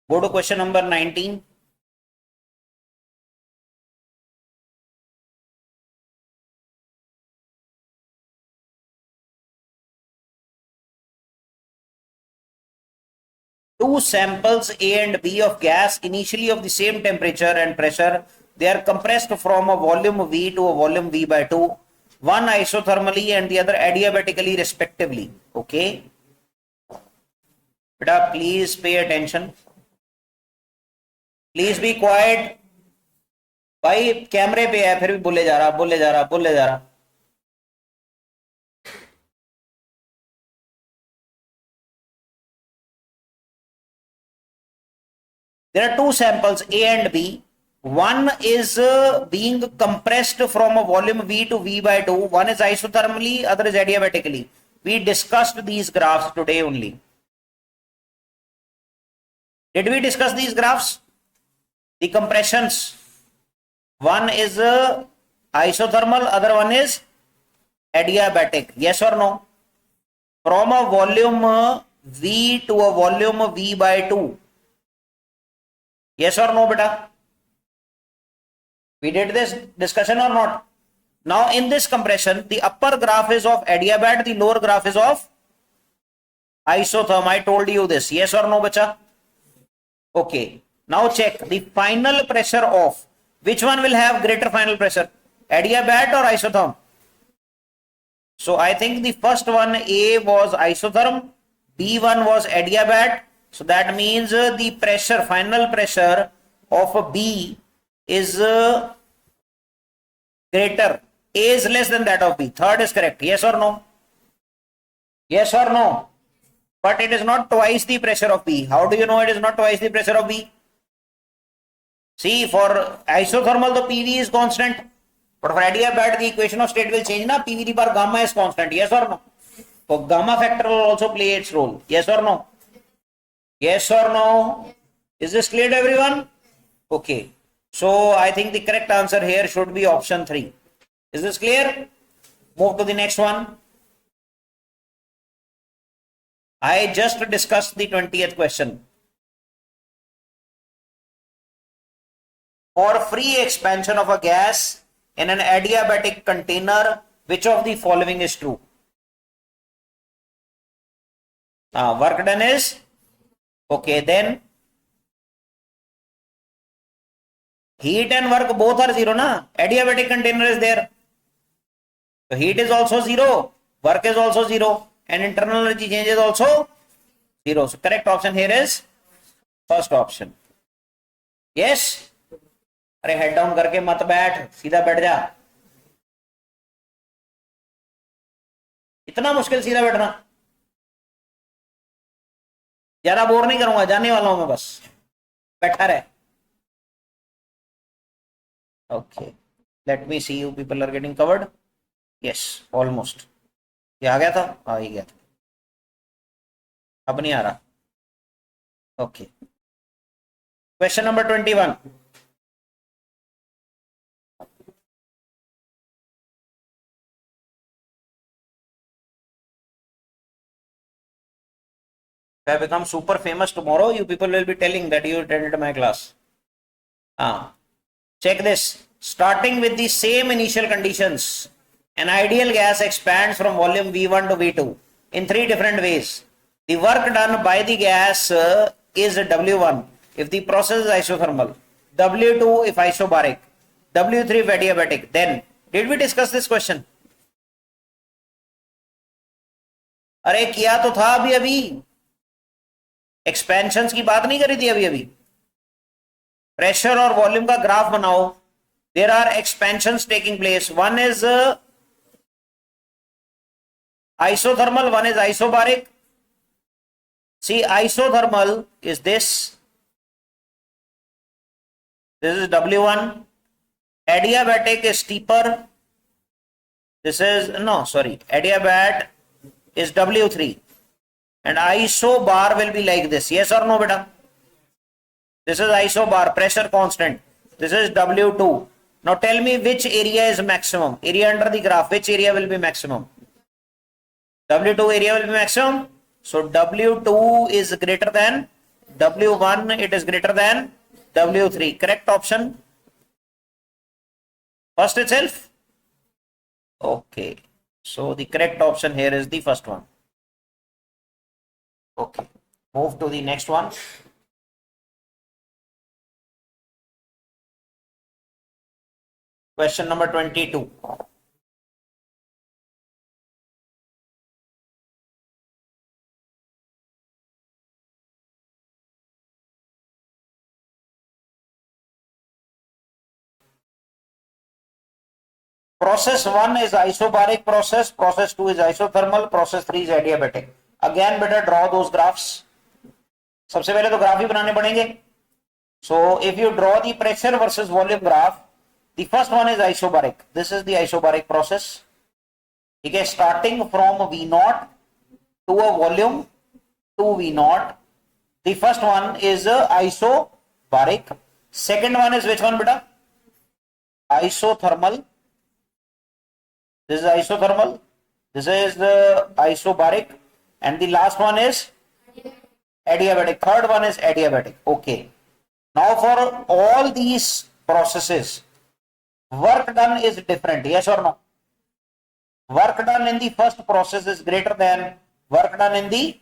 Go to question number 19. Two samples A and B of gas initially of the same temperature and pressure. They are compressed from a volume V to a volume V by 2. One isothermally and the other adiabatically respectively. Okay. Beta, please pay attention. Please be quiet. भाई कैमरे पे है फिर भी बोले जा रहा. There are two samples A and B. One is being compressed from a volume V to V by 2. One is isothermally, other is adiabatically. We discussed these graphs today only. Did we discuss these graphs? The compressions. One is isothermal, other one is adiabatic. Yes or no? From a volume V to a volume V by 2. Yes or no, beta? We did this discussion or not? Now in this compression, the upper graph is of adiabat, the lower graph is of isotherm. I told you this. Yes or no, bacha? Okay. Now check the final pressure of which one will have greater final pressure? Adiabat or isotherm? So I think the first one A was isotherm, B1 was adiabat. So that means the pressure, final pressure of B is greater. A is less than that of B. Third is correct. Yes or no? Yes or no? But it is not twice the pressure of B. How do you know it is not twice the pressure of B? See, for isothermal the PV is constant. But for adiabat the equation of state will change. Na? PV bar gamma is constant. Yes or no? So gamma factor will also play its role. Yes or no? Yes or no? Is this clear to everyone? Okay. So I think the correct answer here should be option 3. Is this clear? Move to the next one. I just discussed the 20th question. For free expansion of a gas in an adiabatic container, which of the following is true? work done is okay. Then heat and work both are zero, na? Adiabatic container is there. So heat is also zero, work is also zero, and internal energy change is also zero. So correct option here is first option. Yes. अरे head down करके मत बैठ, सीधा बैठ जा. इतना मुश्किल सीधा बैठना. ज्यादा बोर नहीं करूंगा, जाने वाला हूं मैं, बस बैठा रहे. Okay, let me see you people are getting covered. Yes, almost. ये आ गया था, आ ही गया था. अब नहीं आ रहा. Okay, question number 21. If I become super famous tomorrow, you people will be telling that you attended my class. Check this. Starting with the same initial conditions, an ideal gas expands from volume V1 to V2 in three different ways. The work done by the gas is W1 if the process is isothermal, W2 if isobaric, W3 if adiabatic. Then, did we discuss this question? अरे किया तो था अभी expansions की बात नहीं करी थी अभी. प्रेशर और वॉल्यूम का ग्राफ बनाओ. There are expansions taking place. One is isothermal, one is isobaric. See, isothermal is this. This is W1. Adiabatic is steeper. This is, no, sorry, adiabat is W3. And isobar will be like this. Yes or no, beta? This is isobar, pressure constant. This is W2. Now tell me which area is maximum. Area under the graph, which area will be maximum? W2 area will be maximum. So W2 is greater than W1. It is greater than W3. Correct option. First itself. Okay. So the correct option here is the first one. Okay, move to the next one. Question number 22. Process 1 is isobaric process, process 2 is isothermal, process 3 is adiabatic. Again, better draw those graphs. सबसे पहले तो graph ही बनाने पड़ेंगे. So if you draw the pressure versus volume graph, the first one is isobaric. This is the isobaric process. Okay, starting from V0 to a volume to V0. The first one is isobaric. Second one is which one, beta? Isothermal. This is isothermal. This is the isobaric. And the last one is adiabatic. Third one is adiabatic. Okay. Now for all these processes, work done is different. Yes or no? Work done in the first process is greater than work done in the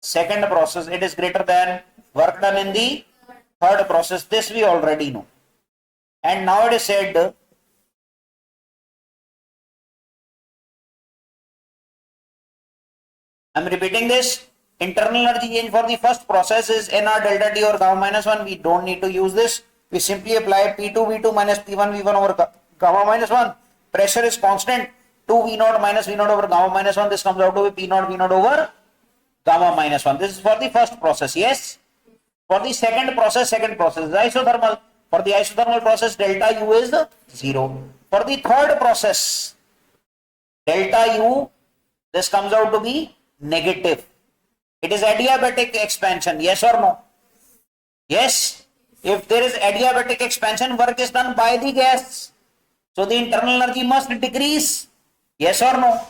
second process. It is greater than work done in the third process. This we already know. And now it is said, I am repeating this. Internal energy change for the first process is nR delta T or gamma minus 1. We don't need to use this. We simply apply P2 V2 minus P1 V1 over gamma minus 1. Pressure is constant. 2 V0 minus V0 over gamma minus 1. This comes out to be P0 V0 over gamma minus 1. This is for the first process. Yes. For the second process is isothermal. For the isothermal process, delta U is 0. For the third process, delta U, this comes out to be negative. It is adiabatic expansion. Yes or no? Yes. If there is adiabatic expansion, work is done by the gas. So the internal energy must decrease. Yes or no?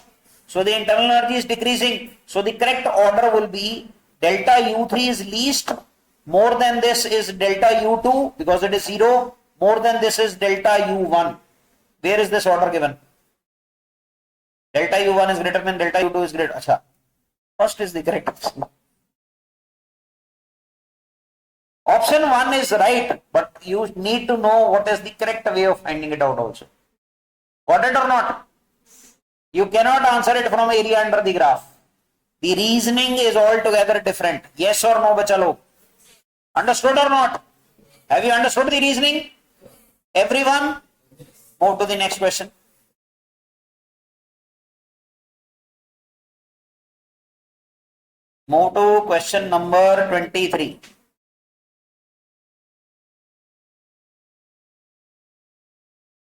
So the internal energy is decreasing. So the correct order will be delta U3 is least. More than this is delta U2 because it is 0. More than this is delta U1. Where is this order given? Delta U1 is greater than delta U2 is greater. Achha. First is the correct option. Option 1 is right, but you need to know what is the correct way of finding it out also. Got it or not? You cannot answer it from area under the graph. The reasoning is altogether different. Yes or no, bachalo? Understood or not? Have you understood the reasoning? Everyone? Move to the next question. Move to question number 23.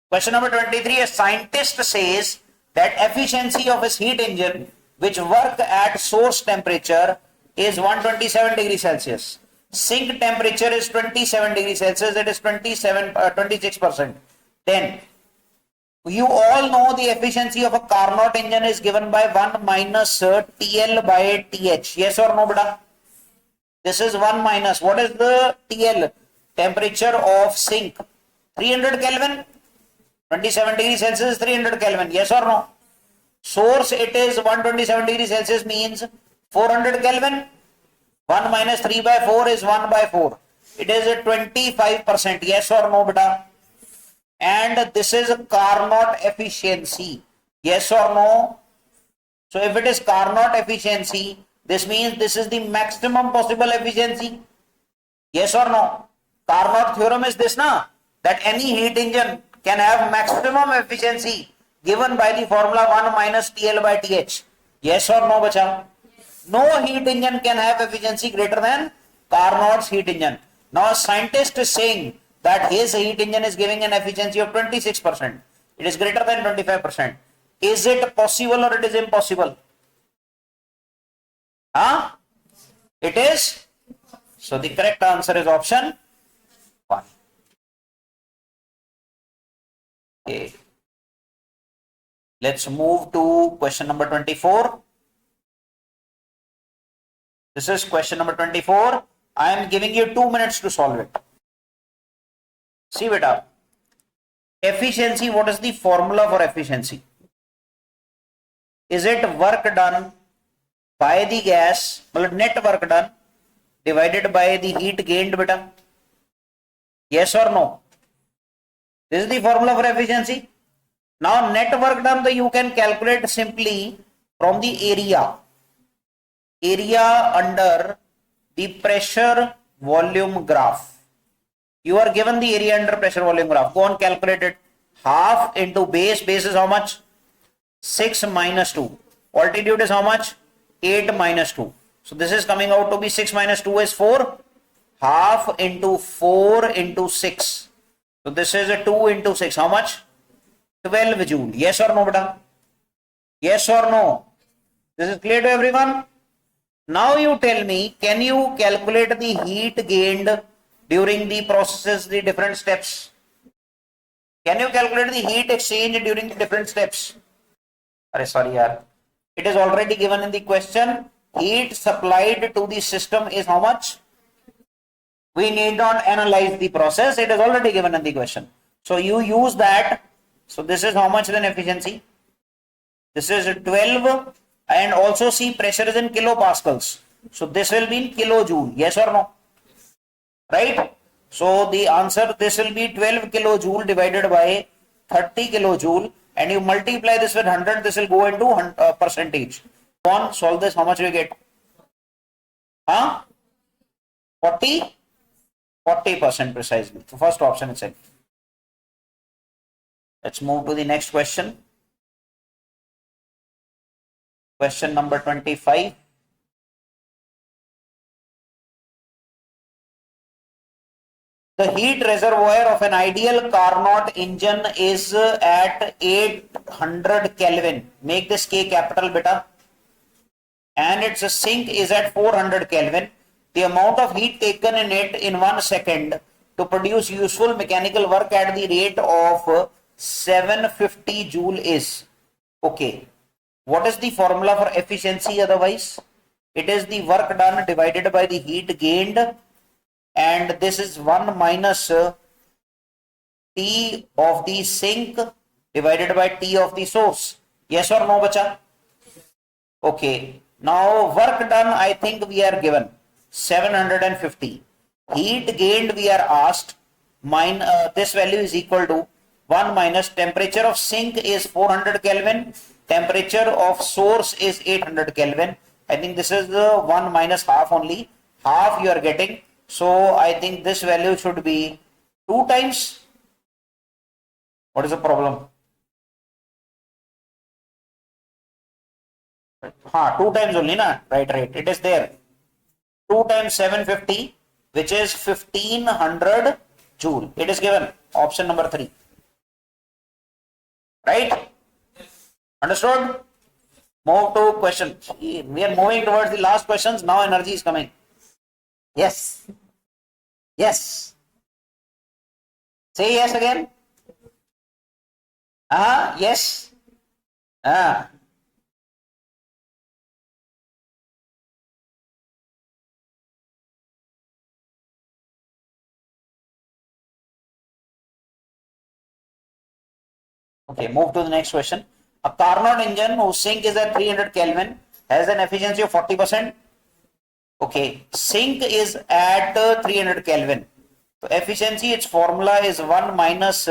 Question number 23, a scientist says that efficiency of his heat engine which work at source temperature is 127 degrees Celsius. Sink temperature is 27 degrees Celsius, that is 26%. Then, you all know the efficiency of a Carnot engine is given by 1 minus TL by TH. Yes or no, beta? This is 1 minus. What is the TL? Temperature of sink. 300 Kelvin. 27 degrees Celsius, 300 Kelvin. Yes or no? Source, it is 127 degrees Celsius means 400 Kelvin. 1 minus 3 by 4 is 1 by 4. It is a 25%. Yes or no, beta? And this is Carnot efficiency. Yes or no? So if it is Carnot efficiency, this means this is the maximum possible efficiency. Yes or no? Carnot theorem is this, na? That any heat engine can have maximum efficiency given by the formula 1 minus TL by TH. Yes or no, bacha? No heat engine can have efficiency greater than Carnot's heat engine. Now a scientist is saying that his heat engine is giving an efficiency of 26%. It is greater than 25%. Is it possible or it is impossible? Huh? It is. So the correct answer is option 1. Okay. Let's move to question number 24. This is question number 24. I am giving you 2 minutes to solve it. See beta. Efficiency, what is the formula for efficiency? Is it work done by the gas, net work done divided by the heat gained, beta? Yes or no? This is the formula for efficiency. Now net work done, you can calculate simply from the area. Area under the pressure volume graph. You are given the area under pressure volume graph. Go on, calculate it. Half into base. Base is how much? 6 minus 2. Altitude is how much? 8 minus 2. So this is coming out to be 6 minus 2 is 4. Half into 4 into 6. So this is a 2 into 6. How much? 12 joule. Yes or no, beta? Yes or no? This is clear to everyone? Now you tell me, can you calculate the heat gained during the processes, the different steps? Can you calculate the heat exchange during the different steps? Sorry, yaar. It is already given in the question. Heat supplied to the system is how much? We need not analyze the process. It is already given in the question. So you use that. So this is how much then efficiency? This is 12 and also see pressure is in kilopascals. So this will be in kilojoule. Yes or no? Right? So the answer, this will be 12 kilojoule divided by 30 kilojoule and you multiply this with 100, this will go into percentage. Go on, solve this, how much we get? Huh? 40? 40% precisely. So first option itself. Let's move to the next question. Question number 25. The heat reservoir of an ideal Carnot engine is at 800 Kelvin. Make this K capital, beta. And its sink is at 400 Kelvin. The amount of heat taken in it in 1 second to produce useful mechanical work at the rate of 750 joule is. Okay. What is the formula for efficiency otherwise? It is the work done divided by the heat gained. And this is 1 minus T of the sink divided by T of the source. Yes or no, bacha? Okay. Now work done, I think we are given 750. Heat gained we are asked, this value is equal to 1 minus temperature of sink is 400 Kelvin, temperature of source is 800 Kelvin. I think this is the 1 minus half only, half you are getting. So I think this value should be 2 times. What is the problem? 2 times only, na? Right. It is there. 2 times 750, which is 1500 joule. It is given. Option number 3. Right? Understood? Move to question. We are moving towards the last questions. Now energy is coming. Yes. Yes. Say yes again. Yes. Okay, move to the next question. A Carnot engine whose sink is at 300 Kelvin has an efficiency of 40%. Okay, sink is at 300 Kelvin. So efficiency, its formula is 1 minus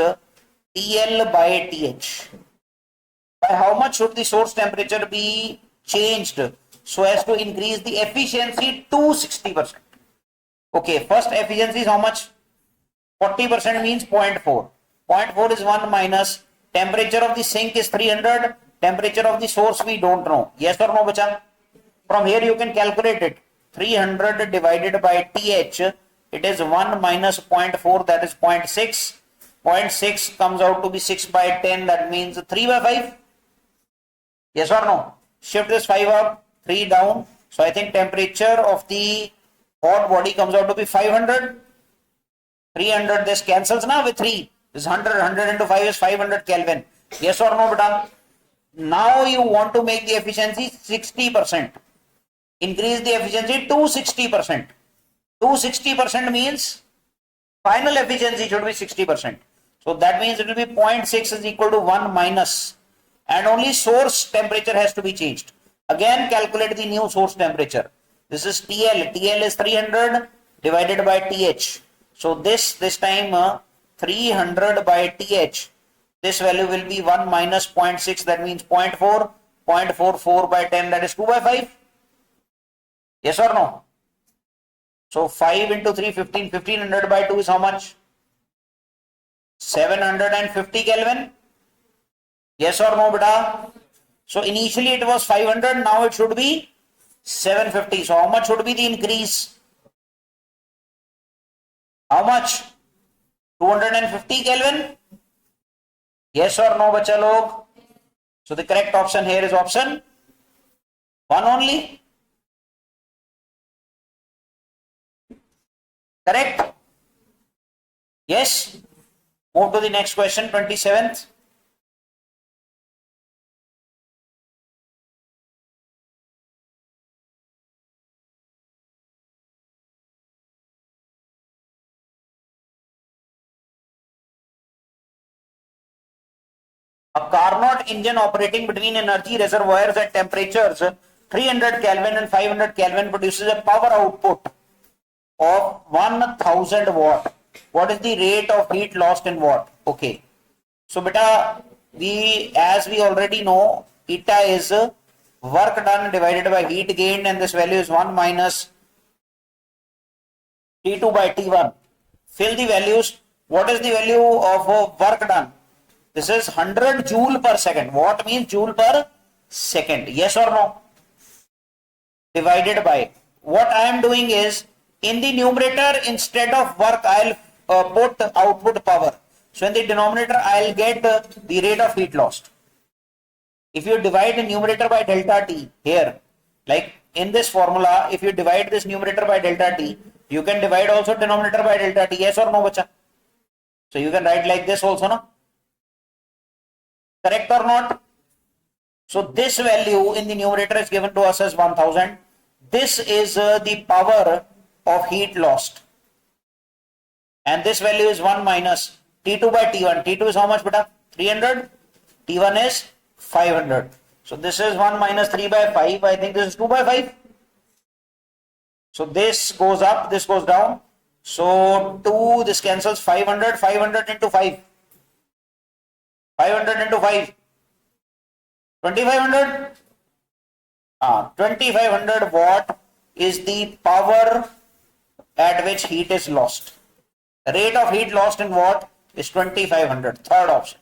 TL by TH. By how much should the source temperature be changed so as to increase the efficiency to 60%? Okay, first efficiency is how much? 40% means 0.4. 0.4 is 1 minus temperature of the sink is 300, temperature of the source we don't know. Yes or no, bacha? From here you can calculate it. 300 divided by TH, it is 1 minus 0.4, that is 0.6. 0.6 comes out to be 6 by 10, that means 3 by 5. Yes or no? Shift this 5 up, 3 down. So I think temperature of the hot body comes out to be 500. 300, this cancels now with 3. This 100, 100 into 5 is 500 Kelvin. Yes or no, beta? Now you want to make the efficiency 60%. Increase the efficiency to 60%. To 60% means final efficiency should be 60%. So that means it will be 0.6 is equal to 1 minus. And only source temperature has to be changed. Again, calculate the new source temperature. This is TL. TL is 300 divided by TH. So this time 300 by TH, this value will be 1 minus 0.6, that means 0.4, 0.44 by 10, that is 2 by 5. Yes or no? So 5 into 3, 15, 1500 by 2 is how much? 750 Kelvin. Yes or no, beta? So initially it was 500, now it should be 750. So how much should be the increase? How much? 250 Kelvin? Yes or no, bacha log? So the correct option here is option 1 only. Correct? Yes. Move to the next question, 27th. A Carnot engine operating between energy reservoirs at temperatures 300 Kelvin and 500 Kelvin produces a power output of 1000 watt. What is the rate of heat lost in watt? Okay. So beta, as we already know, eta is work done divided by heat gained, and this value is 1 minus T2 by T1. Fill the values. What is the value of work done? This is 100 joule per second. Watt means joule per second. Yes or no? Divided by. What I am doing is, in the numerator, instead of work, I'll put output power. So in the denominator, I'll get the rate of heat lost. If you divide the numerator by delta T here, like in this formula, if you divide this numerator by delta T, you can divide also denominator by delta T. Yes or no, bacha? So you can write like this also, no? Correct or not? So this value in the numerator is given to us as 1000. This is the power of heat lost. And this value is 1 minus T2 by T1. T2 is how much, beta? 300. T1 is 500. So this is 1 minus 3 by 5. I think this is 2 by 5. So this goes up, this goes down. So 2, this cancels 500, 500 into 5. 500 into 5. 2500. 2500 watt is the power at which heat is lost. The rate of heat lost in watt is 2500. Third option.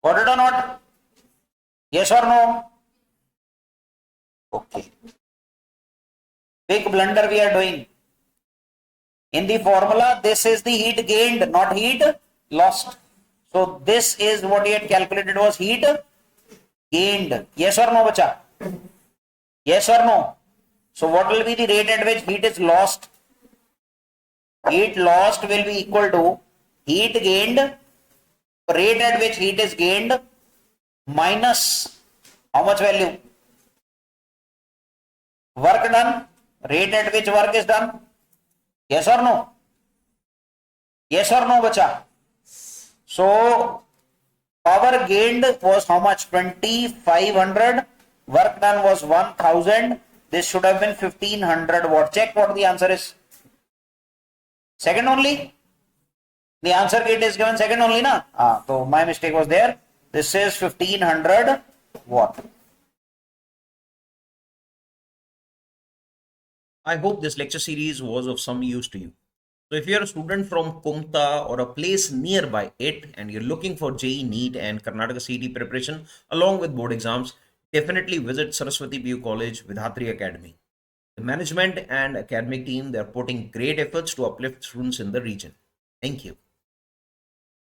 Got it or not? Yes or no? Okay. Big blunder we are doing. In the formula, this is the heat gained, not heat lost. So this is what he had calculated was heat gained. Yes or no, bacha? Yes or no? So what will be the rate at which heat is lost? Heat lost will be equal to heat gained, rate at which heat is gained, minus how much value? Work done, rate at which work is done. Yes or no? Yes or no, bacha? So power gained was how much? 2500. Work done was 1000. This should have been 1500 watt. Check what the answer is. Second only. The answer kit is given second only, na? So my mistake was there. This is 1500 watt. I hope this lecture series was of some use to you. So if you're a student from Kumta or a place nearby it and you're looking for JEE, NEET and Karnataka CET preparation along with board exams, definitely visit Saraswati PU College Vidhatri Academy. The management and academic team, they're putting great efforts to uplift students in the region. Thank you.